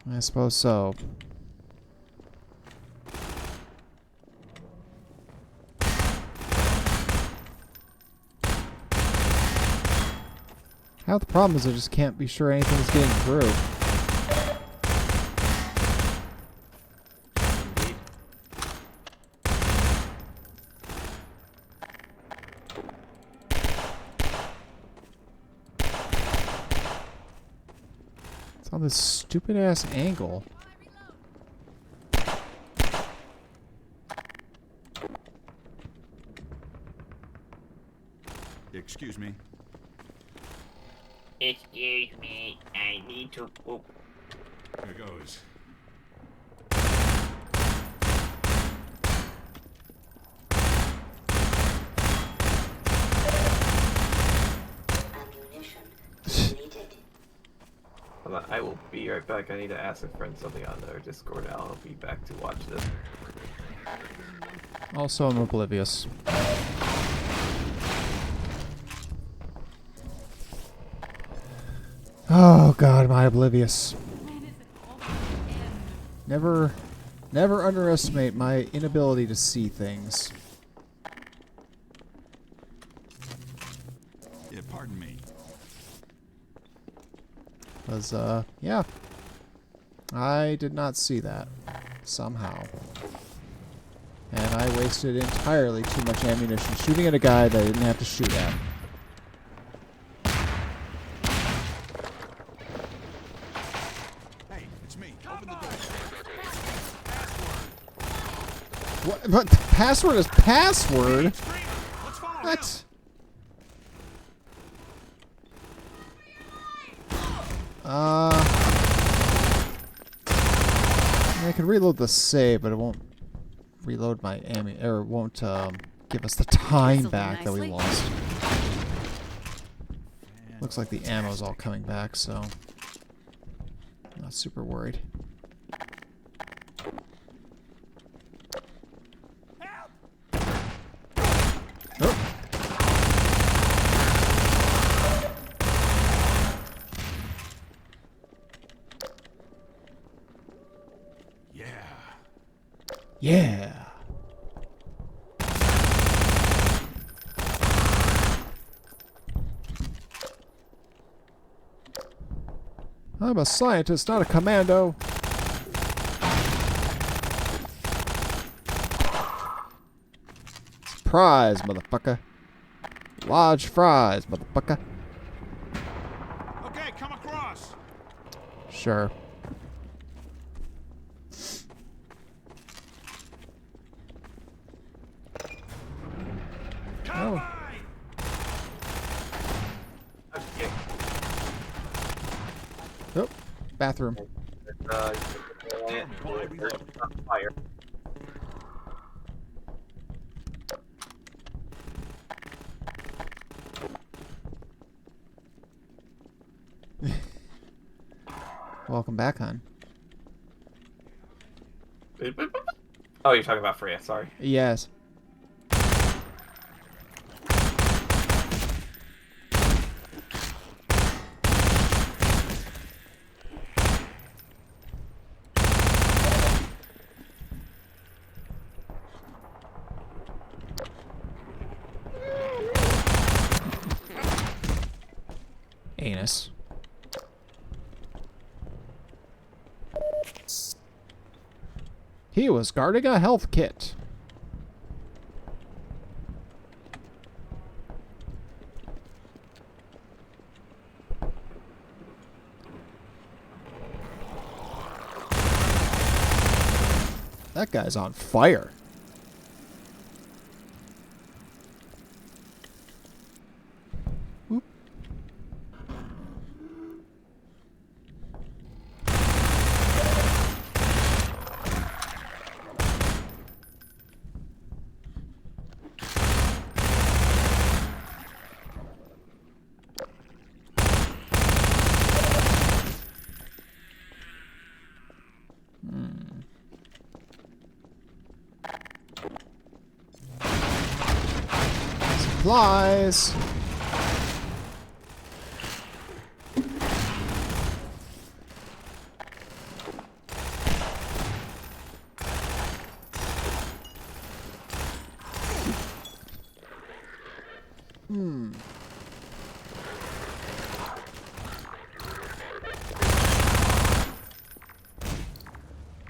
I suppose so. Half the problem is I just can't be sure anything's getting through. On this stupid ass angle. Excuse me. Excuse me, I need to poop. Here goes. Hold on, I will be right back. I need to ask a friend something on their Discord. I'll be back to watch this. Also, I'm oblivious. Oh god, am I oblivious. Never underestimate my inability to see things. Yeah, pardon me. Because, yeah. I did not see that. Somehow. And I wasted entirely too much ammunition shooting at a guy that I didn't have to shoot at. Hey, it's me. Open the door. What? Password is password? What? I can reload the save, but it won't reload my ammo, or it won't give us the time back that we lost. Looks like the ammo's all coming back, so not super worried. Oh. Yeah. I'm a scientist, not a commando. Surprise, motherfucker. Large fries, motherfucker. Okay, come across. Sure. Oh. Oh, bathroom. Fire. Welcome back, hon. Oh, you're talking about Freya, sorry. Yes. Anus. He was guarding a health kit. That guy's on fire. Oop. Supplies.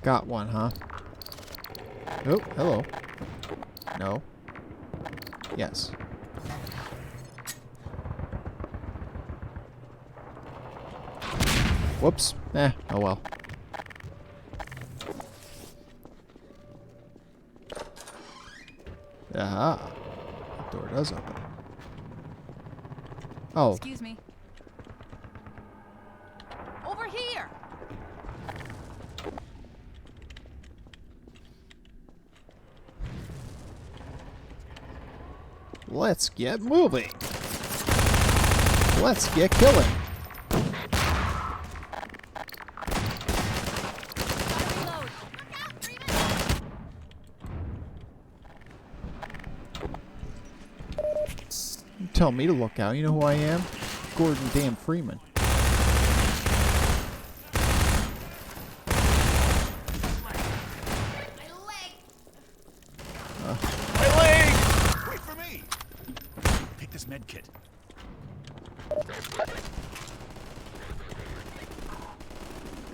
Got one, huh? Oh, hello. No. Yes. Whoops. Oh well. Aha. The door does open. Oh. Excuse me. Over here. Let's get moving. Let's get killing. You tell me to look out. You know who I am? Gordon damn Freeman. My leg! Wait for me! Take this med kit.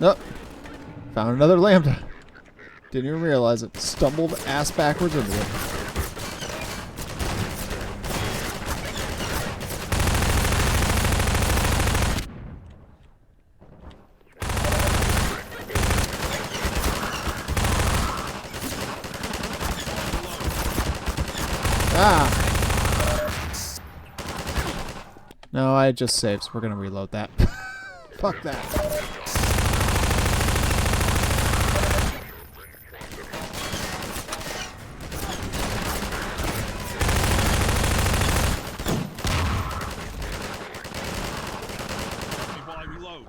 Oh, found another lambda. Didn't even realize it. Stumbled ass backwards into it. Ah! No, I just saved, so we're gonna reload that. Fuck that. While I reload.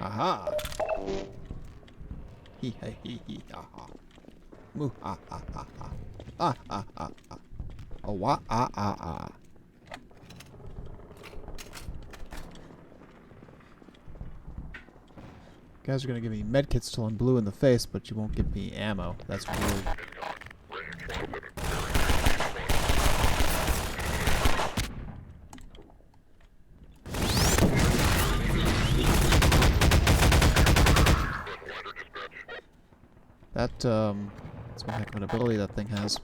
Aha. Hee hee hee hee ha ha. Moo ha ha ha ha. Ah ah ah ah. Oh wah ah ah ah. You guys are gonna give me medkits till I'm blue in the face, but you won't give me ammo. That's rude. That's one heck of an ability that thing has.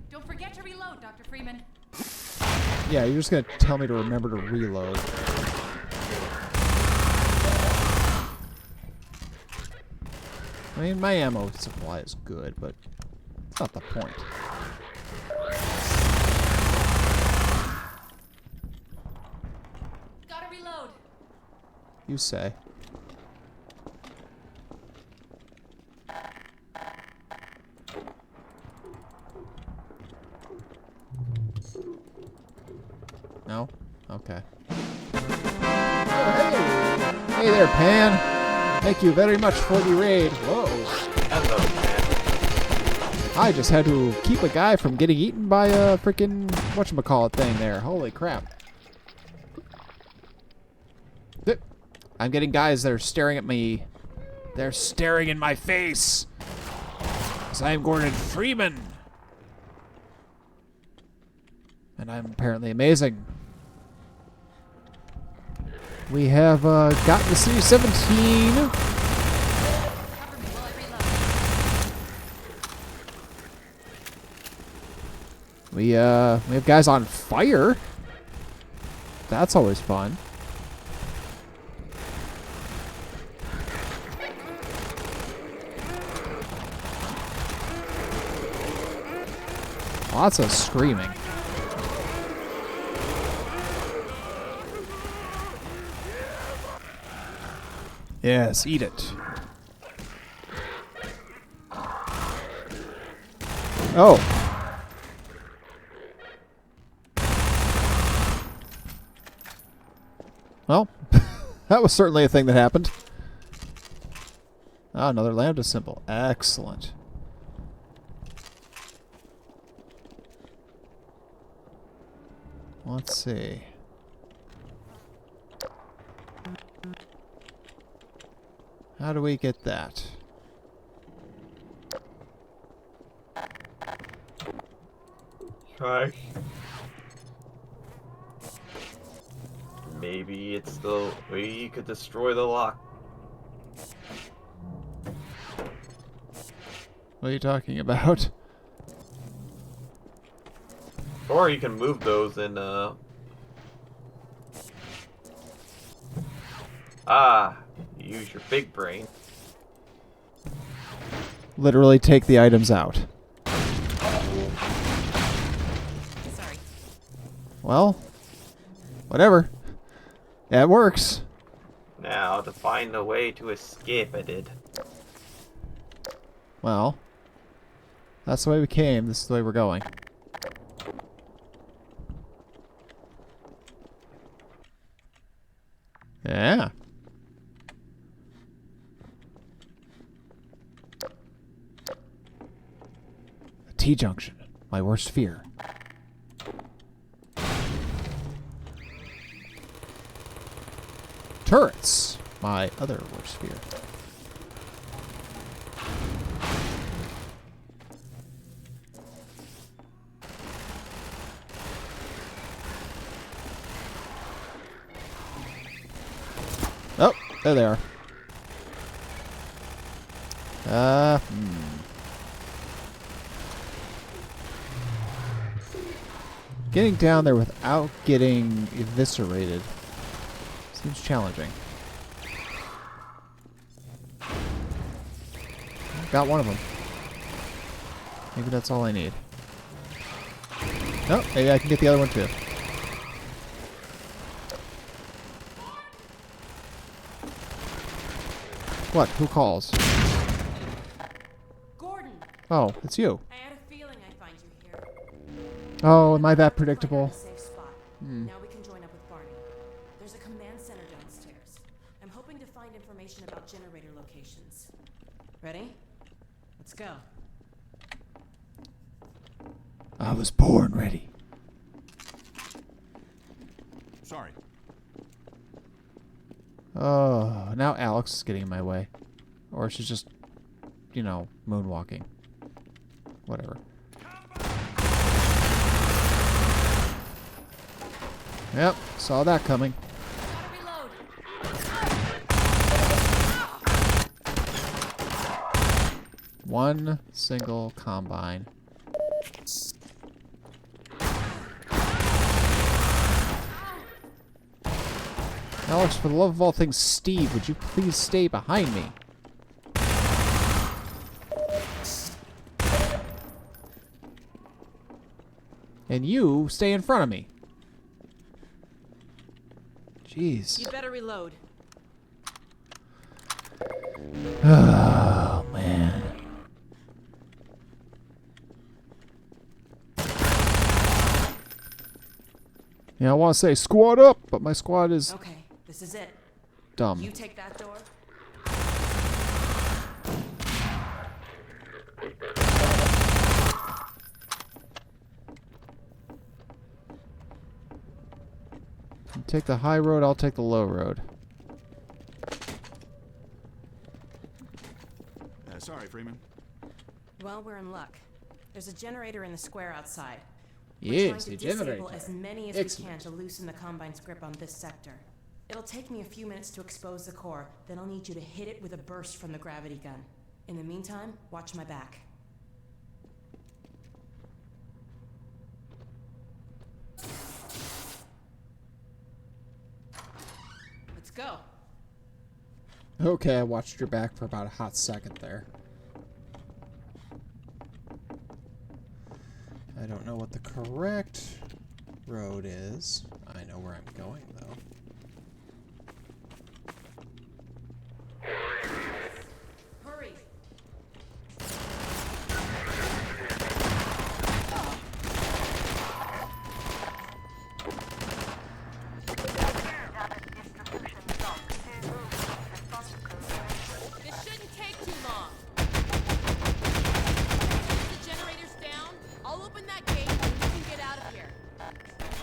Don't forget to reload, Dr. Freeman. Yeah, you're just gonna tell me to remember to reload. I mean, my ammo supply is good, but it's not the point. Gotta reload. You say. No? Okay. Oh, hey! Hey there, Pan! Thank you very much for the raid. Whoa. Hello, man. I just had to keep a guy from getting eaten by a freaking whatchamacallit thing there. Holy crap. I'm getting guys that are staring at me. They're staring in my face. Because I'm Gordon Freeman. And I'm apparently amazing. We have gotten to C-17. We have guys on fire. That's always fun. Lots of screaming. Yes, eat it. Oh. Well, that was certainly a thing that happened. Ah, another lambda symbol. Excellent. Let's see. How do we get that? Alright. Maybe it's the way you could destroy the lock. What are you talking about? Or you can move those and use your big brain. Literally take the items out. Sorry. Well, whatever. That works. Now, to find a way to escape it. Well, that's the way we came. This is the way we're going. Yeah. A T-junction. My worst fear. Turrets. My other worst fear. Oh, there they are. Getting down there without getting eviscerated seems challenging. Got one of them. Maybe that's all I need. No, maybe I can get the other one too. What? Who calls? Gordon. Oh, it's you. I had a feeling I'd find you here. Oh, am I that predictable? Safe spot. Now we can join up with Barney. There's a command center downstairs. I'm hoping to find information about generator locations. Ready? Let's go. I was born ready. Sorry. Oh, now Alex is getting in my way. Or she's just, you know, moonwalking. Whatever. Yep, saw that coming. One single combine. Alex, for the love of all things Steve, would you please stay behind me? And you stay in front of me. Jeez. You better reload. Oh, man. Yeah, I want to say squad up, but my squad is... Okay, this is it. Dumb. You take that door. You take the high road, I'll take the low road. Sorry, Freeman. Well, we're in luck. There's a generator in the square outside. Yes, We're the trying to generator. disable as many as we can to loosen the Combine's grip on this sector. It'll take me a few minutes to expose the core, then I'll need you to hit it with a burst from the gravity gun. In the meantime, watch my back. Let's go. Okay, I watched your back for about a hot second there. I don't know what the correct road is. I know where I'm going, though. Hurry. This shouldn't take too long. The generator's down. I'll open that gate and you can get out of here.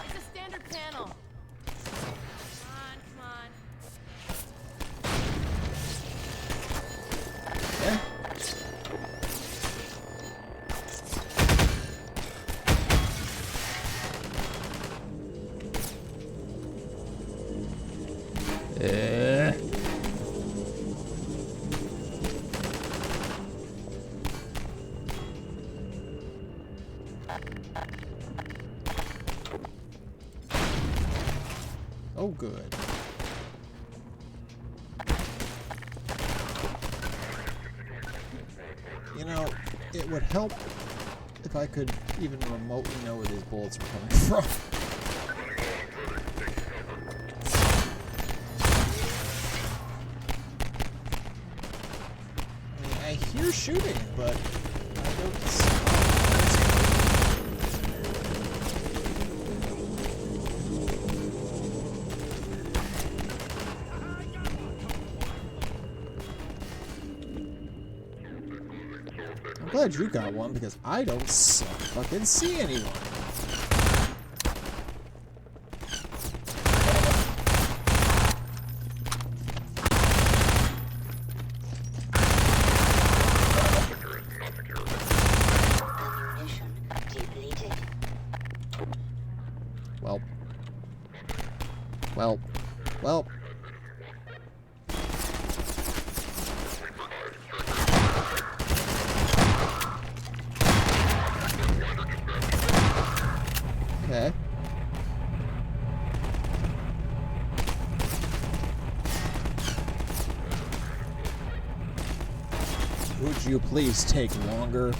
It's a standard panel. Oh, good. You know, it would help if I could even remotely know where these bullets were coming from. I mean, I hear shooting, but I don't see. I'm glad you got one because I don't fucking see anyone. Well. Okay. Would you please take longer?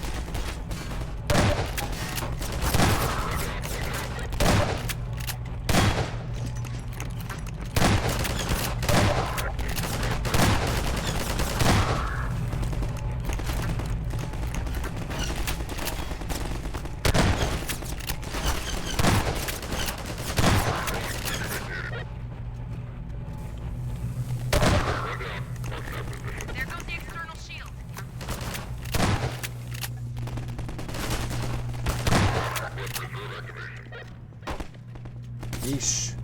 Yeesh.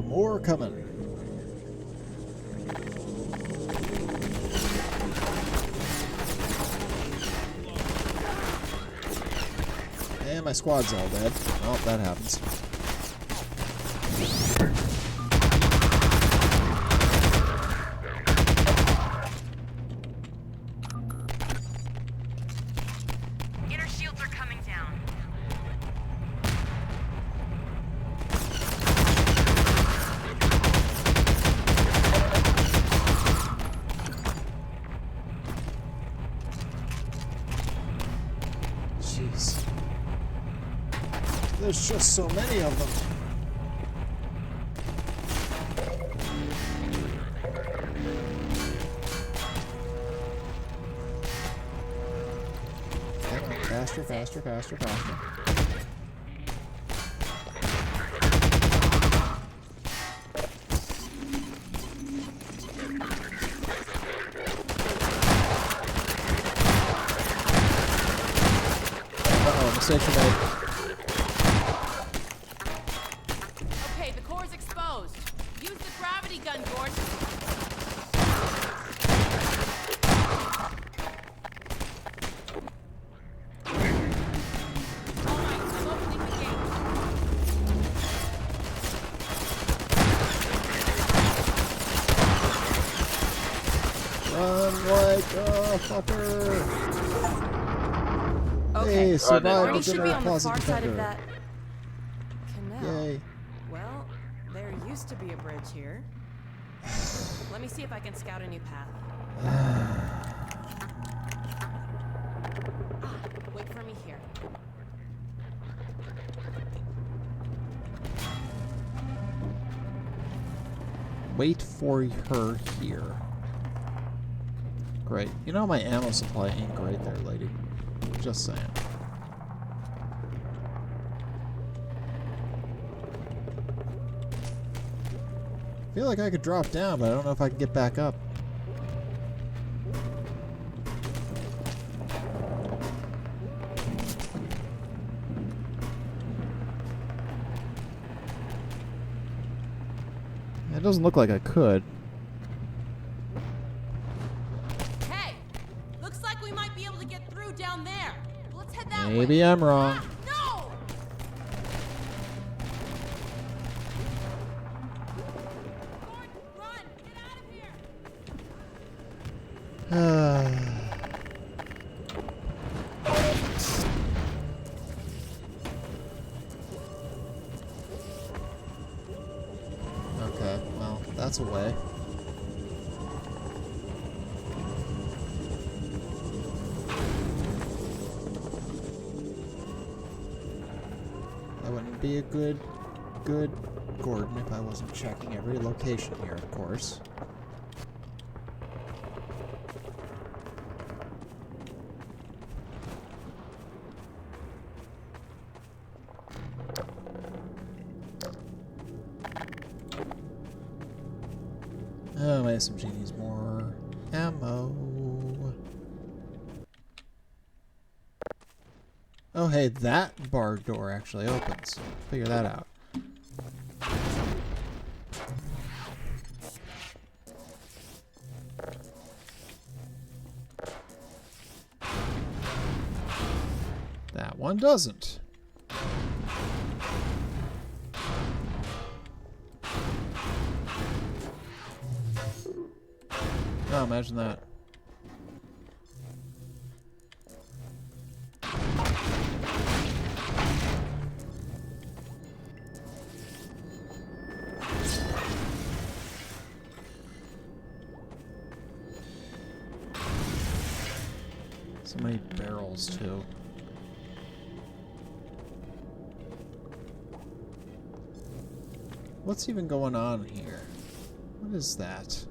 More coming. And my squad's all dead. Oh, that happens. Inner shields are coming down. Jeez. There's just so many of them. Faster, faster, faster, faster. Uh-oh, mistake you made. Okay, the core's exposed. Use the gravity gun, Gordon. Run like a fucker! Okay, Hey, survive Marty the should be General on the Plaza far side of Defender. that canal. Yay. Well, there used to be a bridge here. Let me see if I can scout a new path. Wait for me here. Wait for her here. Great. You know my ammo supply ain't great there, lady. Just saying. I feel like I could drop down, but I don't know if I can get back up. It doesn't look like I could. Hey! Looks like we might be able to get through down there. Let's head that way. Maybe I'm wrong. No! Okay, well, that's a way. That wouldn't be a good Gordon if I wasn't checking every location here, of course. Oh, my SMG needs more ammo. Oh, hey, that barred door actually opens. Figure that out. That one doesn't. Oh, imagine that. So many barrels, too. What's even going on here? What is that?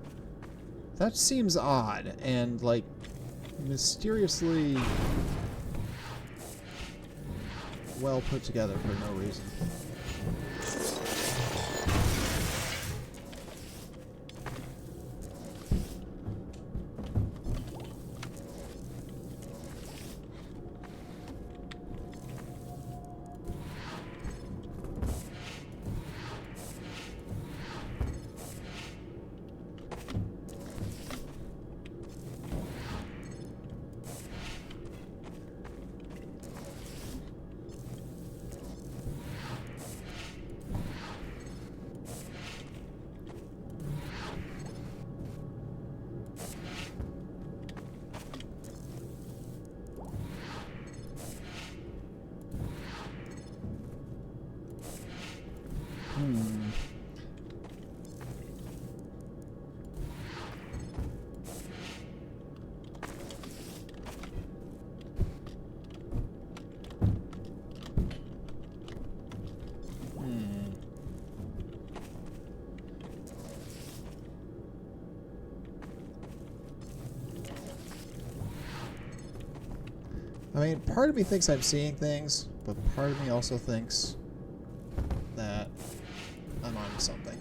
That seems odd and, like, mysteriously well put together for no reason. I mean, part of me thinks I'm seeing things, but part of me also thinks that I'm onto something.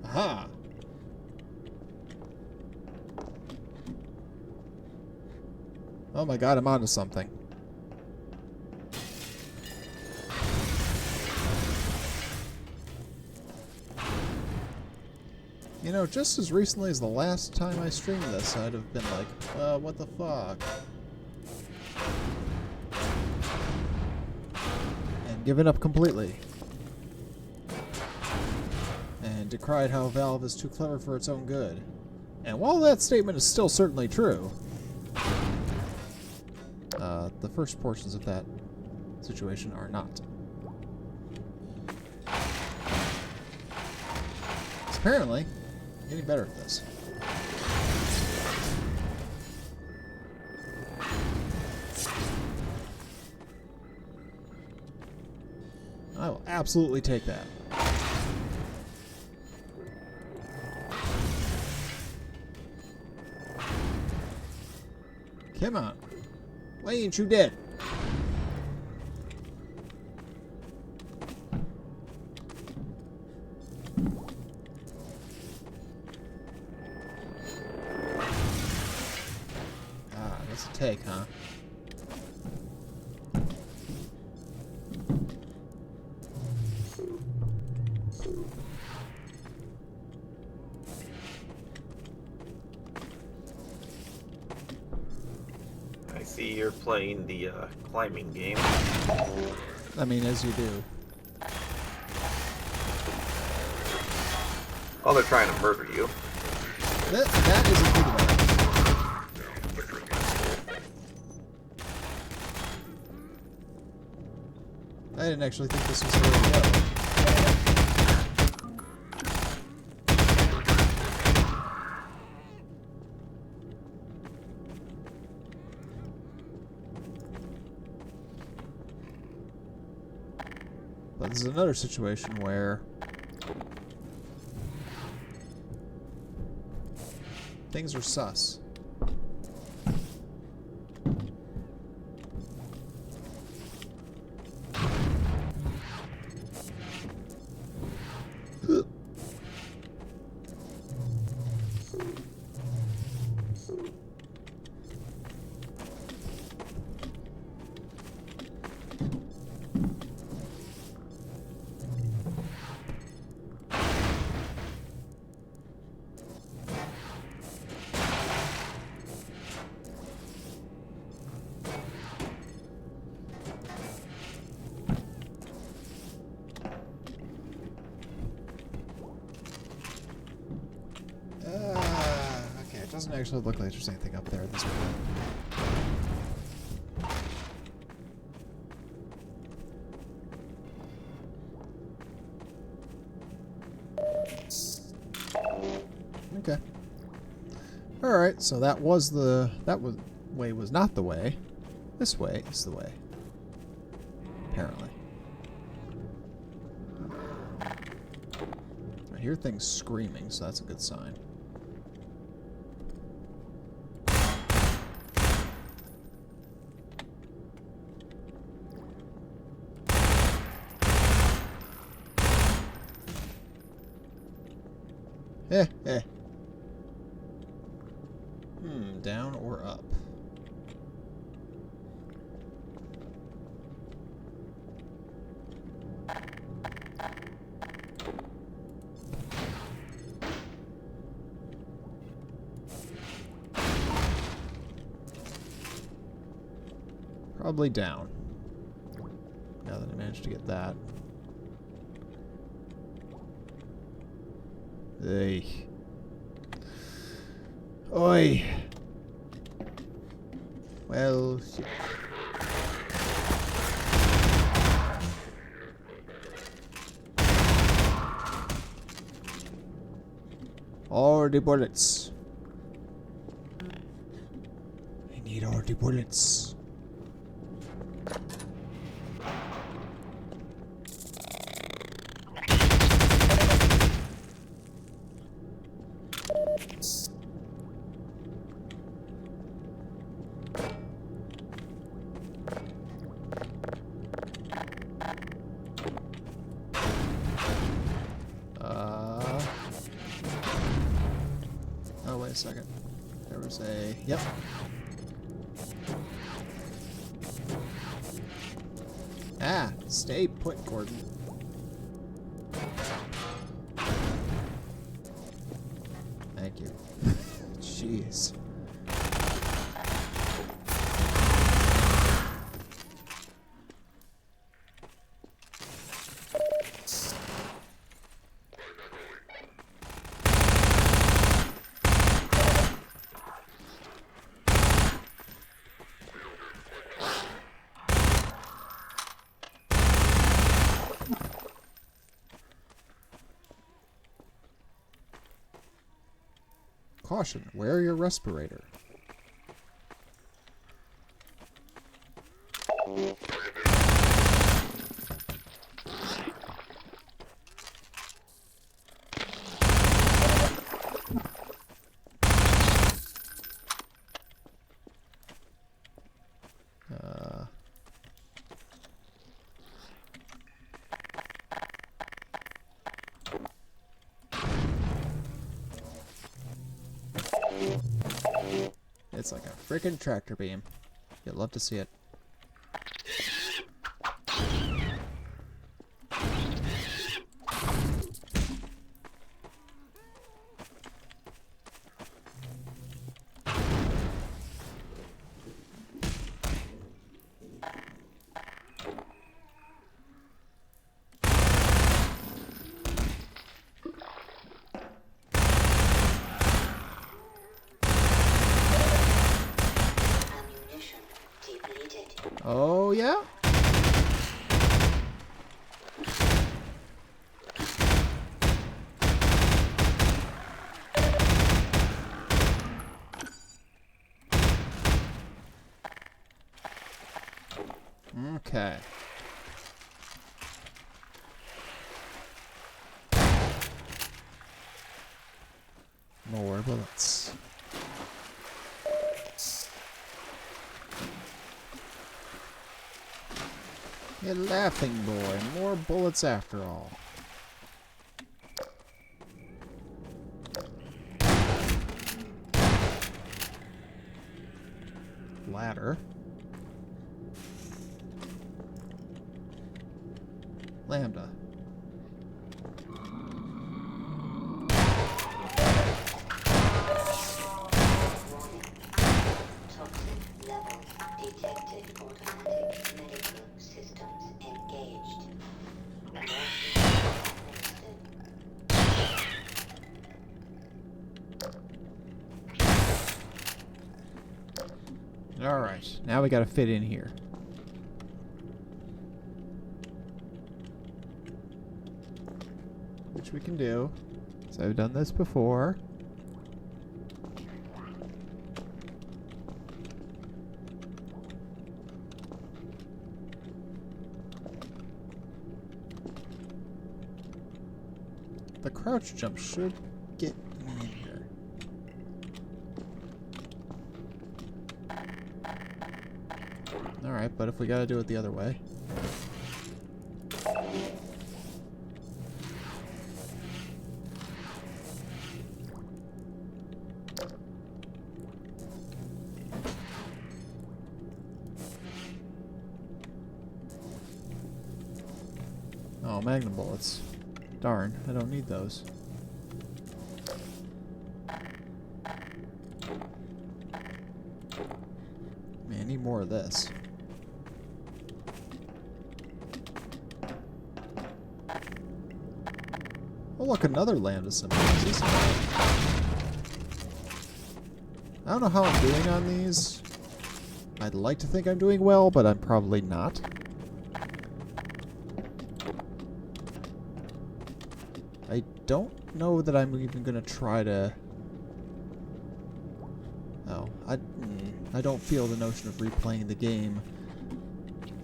Aha! Oh my god, I'm onto something. You know, just as recently as the last time I streamed this, I'd have been like, what the fuck? And given up completely. And decried how Valve is too clever for its own good. And while that statement is still certainly true, the first portions of that situation are not. Apparently, getting better at this. I will absolutely take that. Come on. Why ain't you dead? Take, huh? see you're playing the climbing game. I mean, as you do. Oh, they're trying to murder you. That is a good one. I didn't actually think this was the way to go. But this is another situation where things are sus. Okay, it doesn't actually look like there's anything up there at this point. Okay. Alright, so that was way was not the way. This way is the way. Apparently. I hear things screaming, so that's a good sign. Down or up? Probably down. Now that I managed to get that. Hey. Oi. Well, shit. All the bullets. I need all the bullets. Oh, wait a second. There was a... Yep. Ah, stay put, Gordon. Thank you. Jeez. Caution, wear your respirator. It's like a freaking tractor beam. You'd love to see it. Oh, yeah? Okay. More bullets. You're laughing, boy. More bullets after all. Ladder. Lambda. Toxic levels detected. Automatic medical systems engaged. Alright, now we gotta fit in here. Which we can do. So I've done this before. The crouch jump should get me in here. Alright, but if we gotta do it the other way. Oh, magnum bullets. Darn, I don't need those. Man, I need more of this. Oh look, another lambda symbol. I don't know how I'm doing on these. I'd like to think I'm doing well, but I'm probably not. I don't know that I'm even gonna try to... Oh, I don't feel the notion of replaying the game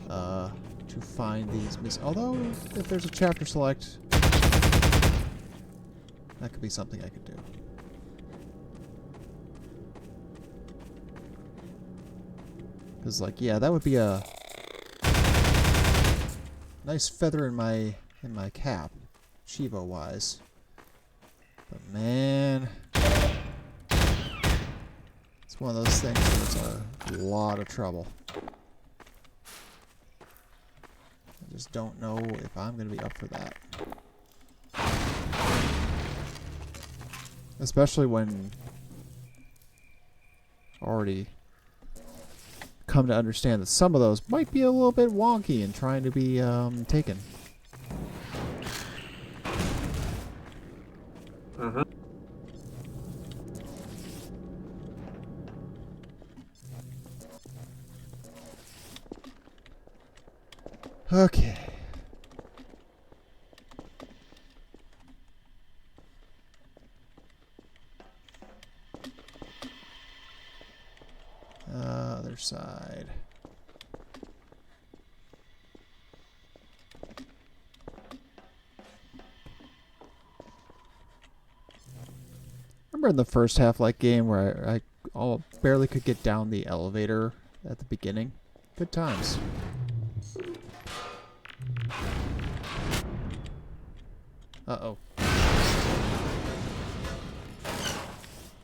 to find these although, if there's a chapter select, that could be something I could do. Because, like, yeah, that would be a nice feather in my cap, Chivo-wise. But man, it's one of those things where it's a lot of trouble. I just don't know if I'm going to be up for that. Especially when already come to understand that some of those might be a little bit wonky and trying to be taken. Okay. Other side. Remember in the first Half-Life game where I barely could get down the elevator at the beginning? Good times. Uh-oh.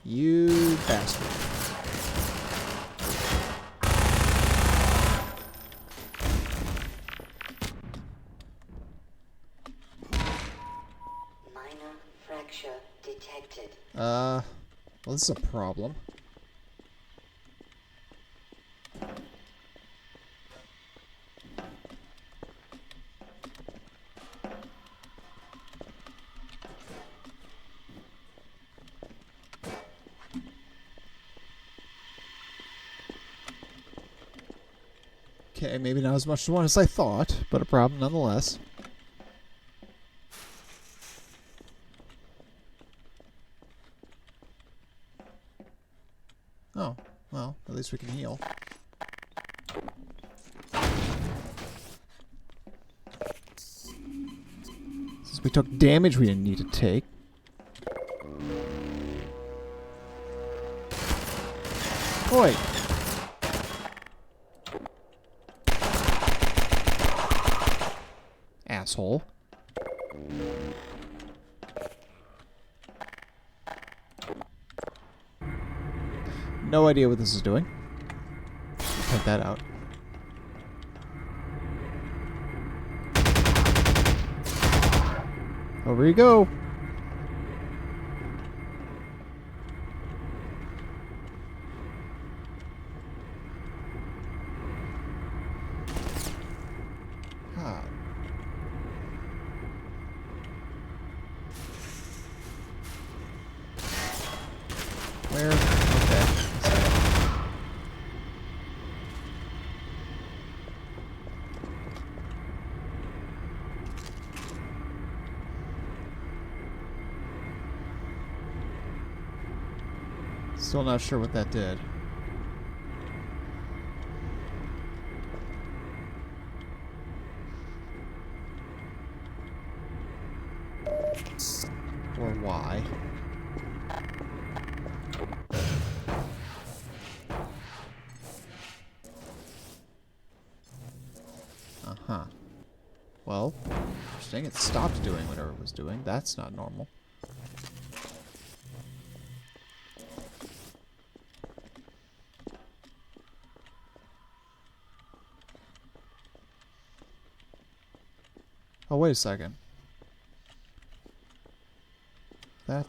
You bastard. Minor fracture detected. Well, this is a problem. Okay, maybe not as much one as I thought, but a problem nonetheless. Oh, well, at least we can heal. Since we took damage we didn't need to take. Oi! Asshole. No idea what this is doing. Point that out. Over you go. Ah. Where? Okay. Still not sure what that did. Or why. Uh-huh. Well, interesting. It stopped doing whatever it was doing. That's not normal. Oh, wait a second. That,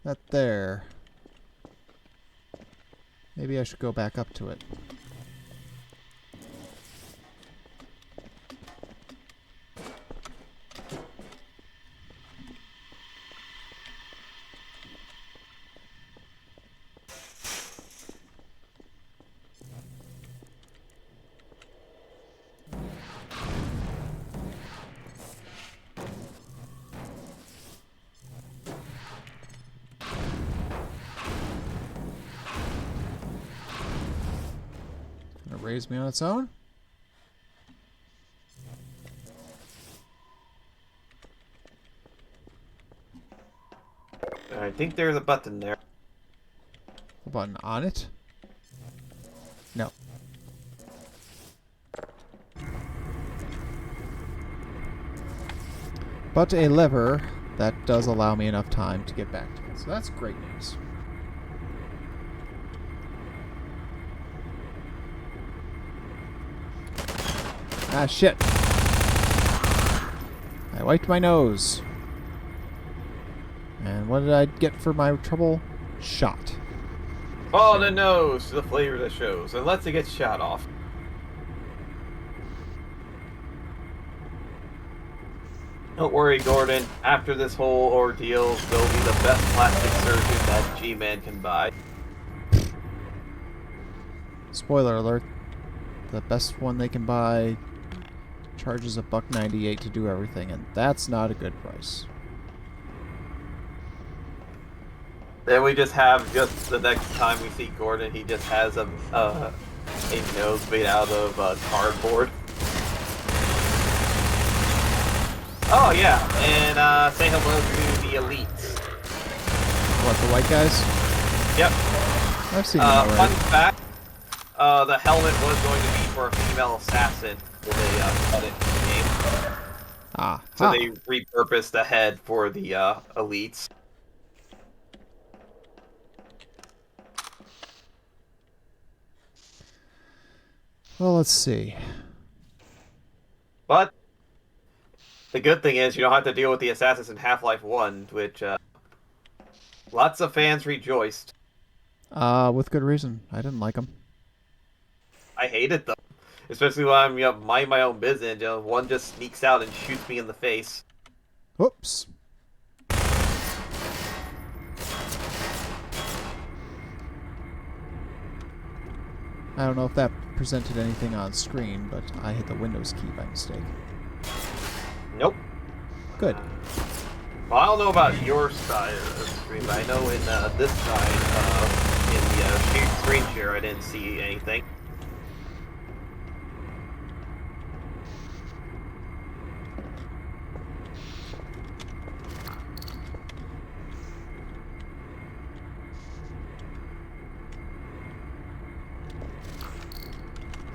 that there. Maybe I should go back up to it. Raise me on its own? I think there's a button there. A button on it? No. But a lever that does allow me enough time to get back to it. So that's great news. Ah, shit. I wiped my nose. And what did I get for my trouble? Shot. Follow the nose to the flavor that shows, unless it gets shot off. Don't worry, Gordon. After this whole ordeal, they'll be the best plastic surgeon that G-Man can buy. Spoiler alert. The best one they can buy charges $1.98 to do everything, and that's not a good price. Then we just have the next time we see Gordon, he just has a nose made out of cardboard. Oh yeah, and say hello to the elites. What, the white guys? Yep. I've seen them already. Fun fact, the helmet was going to be for a female assassin when they cut it in the game. Ah. So they repurposed the head for the elites. Well, let's see. But the good thing is you don't have to deal with the assassins in Half-Life 1, which lots of fans rejoiced. With good reason. I didn't like them. I hated them. Especially when I'm mind my own business, one just sneaks out and shoots me in the face. Whoops. I don't know if that presented anything on screen, but I hit the Windows key by mistake. Nope. Good. Well, I don't know about your side of the screen, but I know in this side, in the screen share, I didn't see anything.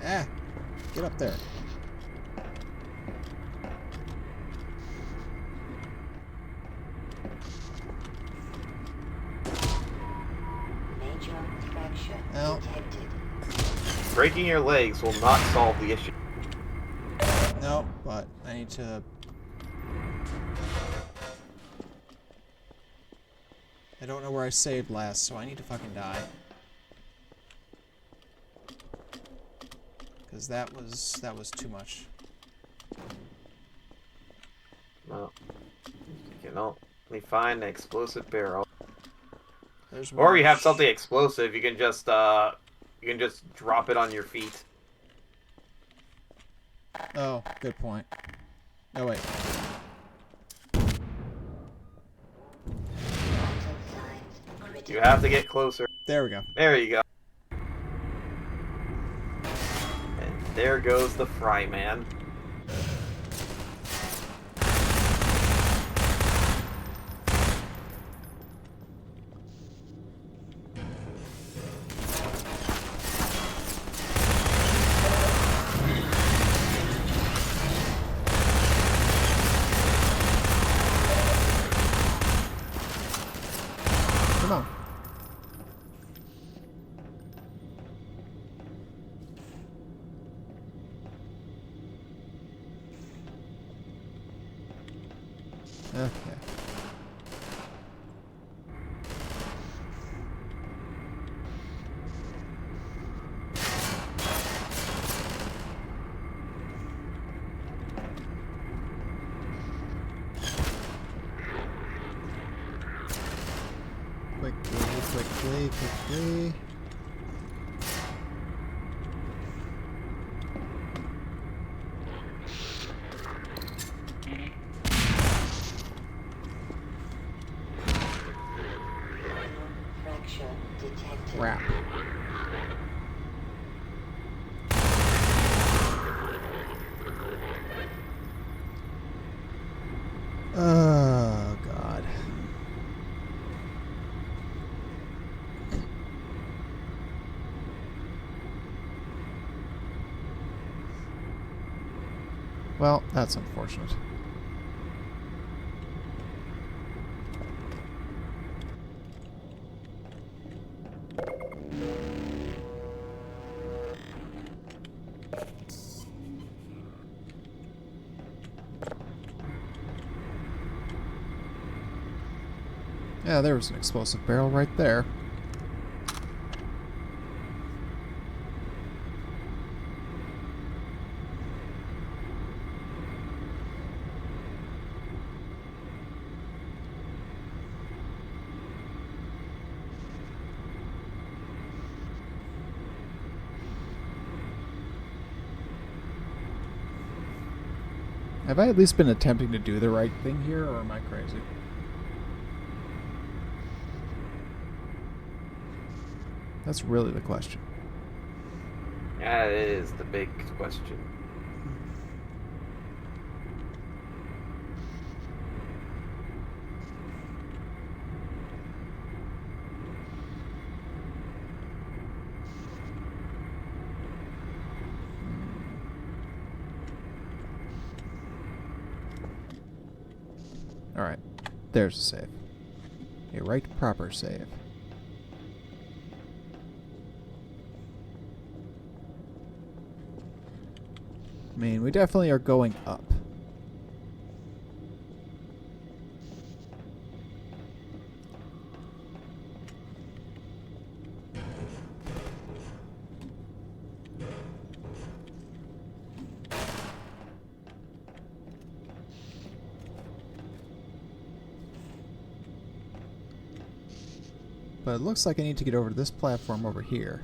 Ah! Get up there. Major fracture Ow. detected. Breaking your legs will not solve the issue. No, but I need to... I don't know where I saved last, so I need to fucking die. Because that was too much. No. You know, let me find an explosive barrel. There's Or you have one. something explosive, you can just drop it on your feet. Oh, good point. Oh, wait. You have to get closer. There we go. There you go. And there goes the Fry Man. Come on. Okay. Quickly. Fracture detected. Crap. Oh, God. Well, that's unfortunate. Yeah, there was an explosive barrel right there. Have I at least been attempting to do the right thing here, or am I crazy? That's really the question. That is the big question. Alright, there's a save. A right proper save. I mean, we definitely are going up. But it looks like I need to get over to this platform over here.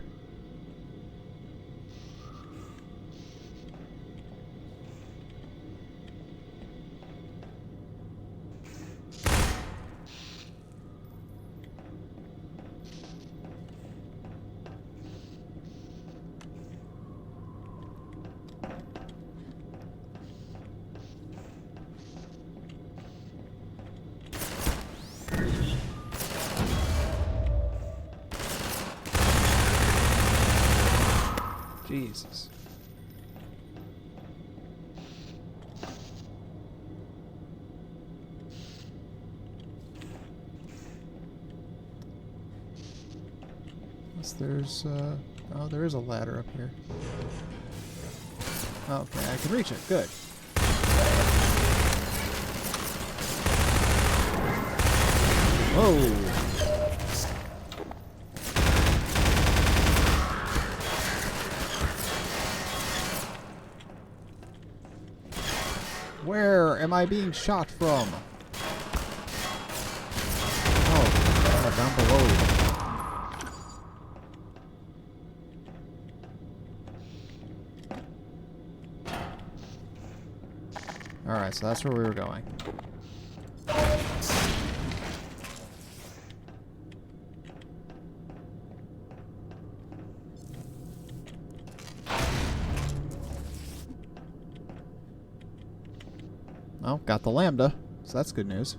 Jesus. Unless there's, oh, there is a ladder up here. Okay, I can reach it. Good. Whoa! Where am I being shot from? Oh, down below you. Alright, so that's where we were going. Well, got the Lambda, so that's good news.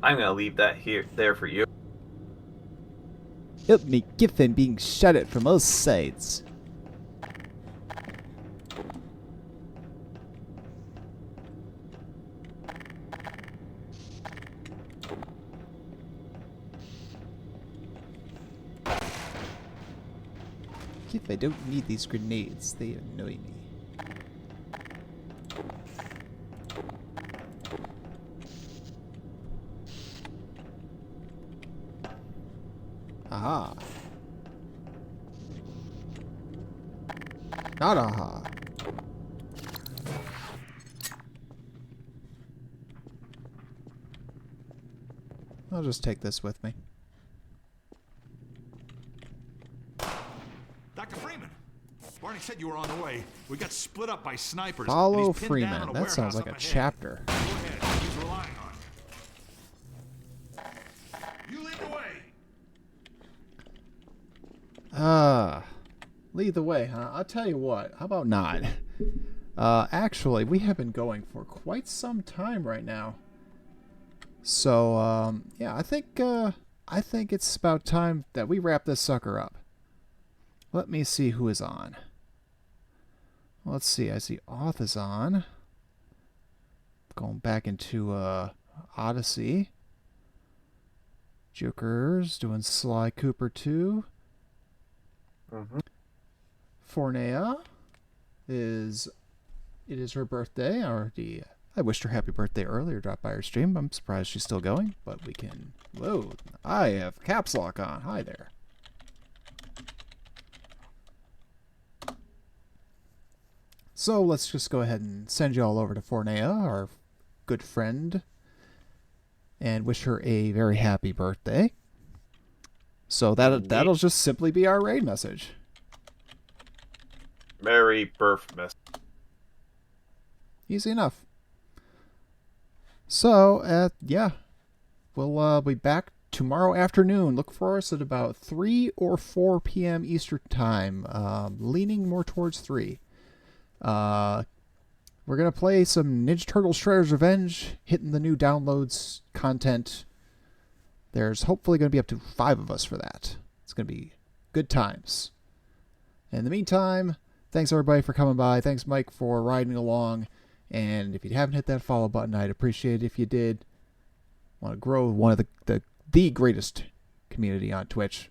I'm gonna leave that there for you. Help me, Giffen being shot at from all sides. Giff, I don't need these grenades. They annoy me. Aha. Not aha. I'll just take this with me. Dr. Freeman! Barney said you were on the way. We got split up by snipers. Follow and he's pinned down Freeman. in a That sounds warehouse like a up ahead. chapter. Go ahead. He's relying on you. You lead the way. Lead the way, huh? I'll tell you what. How about not? Actually, we have been going for quite some time right now. So, yeah, I think it's about time that we wrap this sucker up. Let me see who is on. Let's see. I see Auth is on. Going back into Odyssey. Joker's doing Sly Cooper 2. Fornea it is her birthday. I wished her happy birthday earlier. Dropped by her stream. I'm surprised she's still going, but we can. Whoa! I have caps lock on. Hi there. So let's just go ahead and send you all over to Fornea, our good friend, and wish her a very happy birthday. So that'll just simply be our raid message. Merry birthmas. Easy enough. So, yeah. We'll be back tomorrow afternoon. Look for us at about 3 or 4 p.m. Eastern Time. Leaning more towards 3. We're going to play some Ninja Turtles Shredder's Revenge, hitting the new downloads content. There's hopefully going to be up to 5 of us for that. It's going to be good times. In the meantime, thanks everybody for coming by. Thanks, Mike, for riding along. And if you haven't hit that follow button, I'd appreciate it if you did. Want to grow one of the greatest community on Twitch.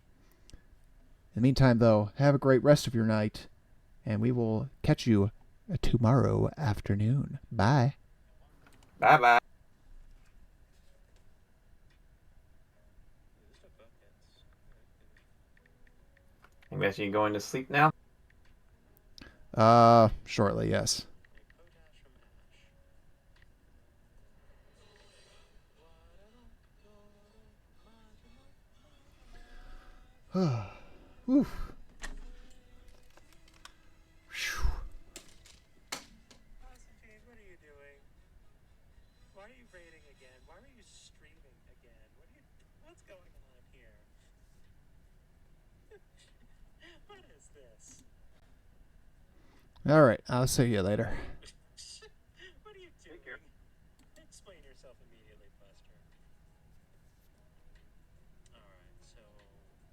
In the meantime, though, have a great rest of your night. And we will catch you tomorrow afternoon. Bye. Bye-bye. I'm guessing you're going to sleep now? Shortly, yes. Oof. Constantine, what are you doing? Why are you raiding again? Why are you streaming again? What's going on here? What is this? All right, I'll see you later. What are you doing? Explain yourself immediately, Buster. Alright, so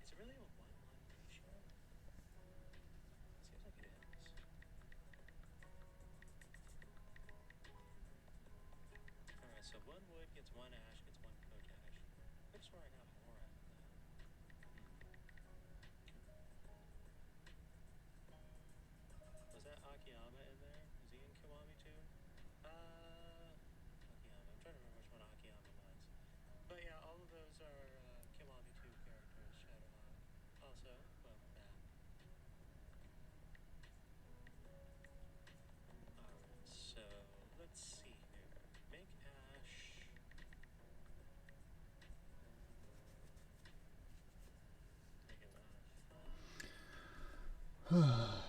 is it really a 1-1 ratio? Code gets 1 Ash, gets 1 Code Ash. I just swear I got more out of that. Was that Akiyama in there? Is he in Kiwami too? Akiyama. I'm trying to remember which one Akiyama was. But yeah, all of those are Kiwami 2 characters. Shadowhawk. Also, well, that. Alright, so let's see here. Make Ash. Make it 5.